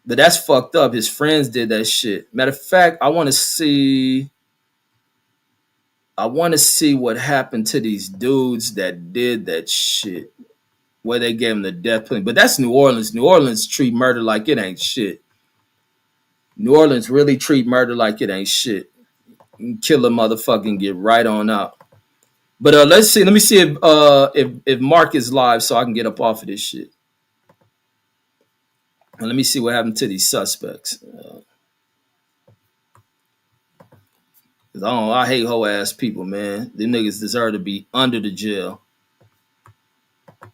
But that's fucked up. His friends did that shit. Matter of fact, I want to see what happened to these dudes that did that shit. Where they gave him the death penalty. But that's New Orleans. New Orleans treat murder like it ain't shit. New Orleans really treat murder like it ain't shit. You can kill a motherfucker and get right on out. But let's see. Let me see if Mark is live so I can get up off of this shit. And let me see what happened to these suspects. I hate hoe ass people, man. Them niggas deserve to be under the jail.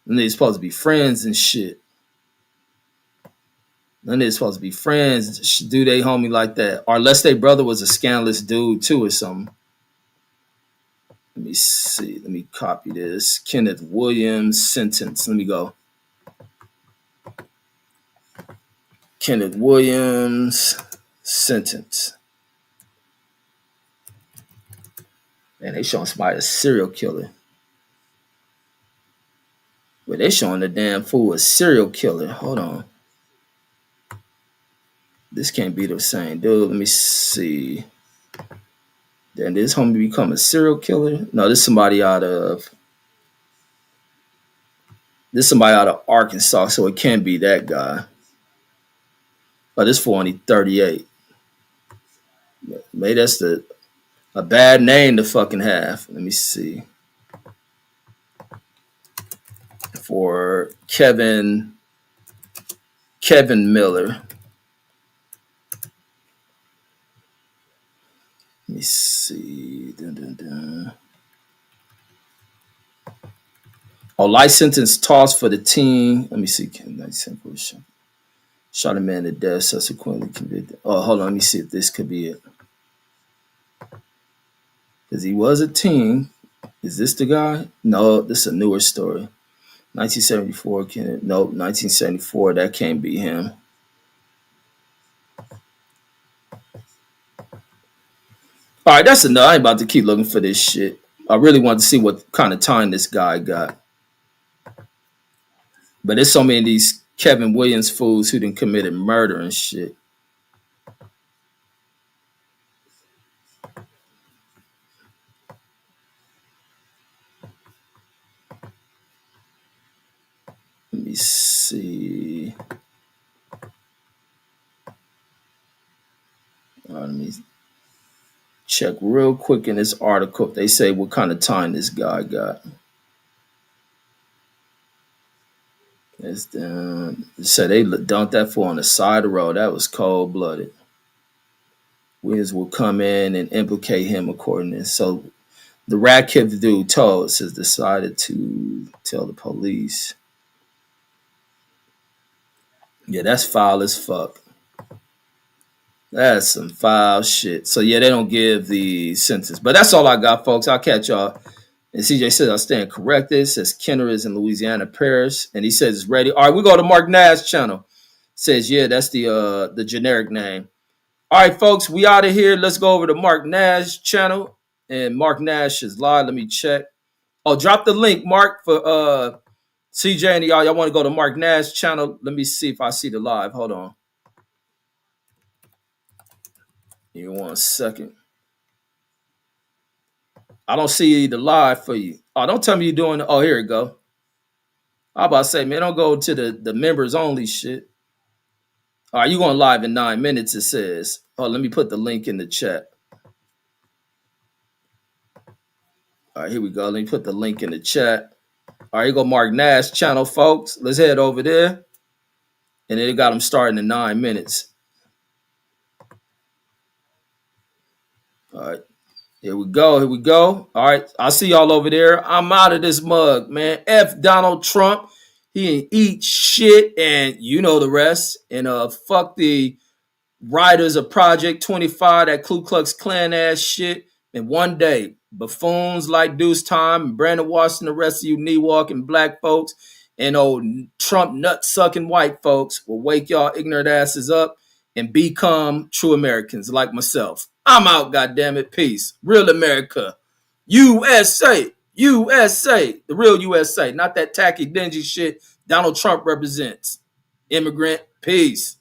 Them niggas supposed to be friends and shit. Them niggas supposed to be friends. Do they homie like that? Or unless their brother was a scandalous dude too or something. Let me see. Let me copy this. Kenneth Williams sentence. Let me go. Kenneth Williams sentence. Man, they showing somebody a serial killer. But they showing the damn fool a serial killer. Hold on. This can't be the same dude. Let me see. Then this homie become a serial killer? No, this is somebody out of Arkansas, so it can't be that guy. But this fool only 38. Maybe that's a bad name to fucking have. Let me see. For Kevin Miller. Let me see. Oh, life sentence tossed for the team. Let me see. Shot a man to death, subsequently convicted. Oh, hold on. Let me see if this could be it. Because he was a teen. Is this the guy? No, this is a newer story. 1974. Nope, 1974. That can't be him. All right, that's enough. I ain't about to keep looking for this shit. I really want to see what kind of time this guy got. But there's so many of these Kevin Williams fools who done committed murder and shit. Let me see. Let me check real quick in this article. They say what kind of time this guy got. It's down. They said they dumped that fool on the side of the road. That was cold-blooded. Williams will come in and implicate him accordingly. So the rat kid dude told us has decided to tell the police. Yeah, that's foul as fuck. That's some foul shit. So yeah, they don't give the sentence. But that's all I got, folks. I'll catch y'all. And CJ says I stand corrected. Says Kenner is in Louisiana Parish. And he says it's ready. All right, we go to Mark Nash channel. Says, yeah, that's the generic name. All right, folks, we out of here. Let's go over to Mark Nash channel. And Mark Nash is live. Let me check. Oh, drop the link, Mark, for CJ and y'all. Y'all want to go to Mark Nash channel? Let me see if I see the live. Hold on. Give me 1 second. I don't see the live for you. Oh, don't tell me you're doing. Oh, here it go. I about to say, man, don't go to the members only shit. All right, you going live in 9 minutes, it says. Oh, let me put the link in the chat. All right, here we go. Let me put the link in the chat. All right, here go Mark Nash channel, folks. Let's head over there. And then it got them starting in 9 minutes. All right. Here we go. Here we go. All right. I'll see y'all over there. I'm out of this mug, man. F Donald Trump. He ain't eat shit. And you know the rest. And fuck the writers of Project 25, that Ku Klux Klan ass shit. And one day, buffoons like Deuce Time and Brandon Washington, the rest of you knee-walking black folks, and old Trump nut-sucking white folks will wake y'all ignorant asses up and become true Americans like myself. I'm out, goddammit. Peace. Real America. USA. USA. The real USA. Not that tacky, dingy shit Donald Trump represents. Immigrant. Peace.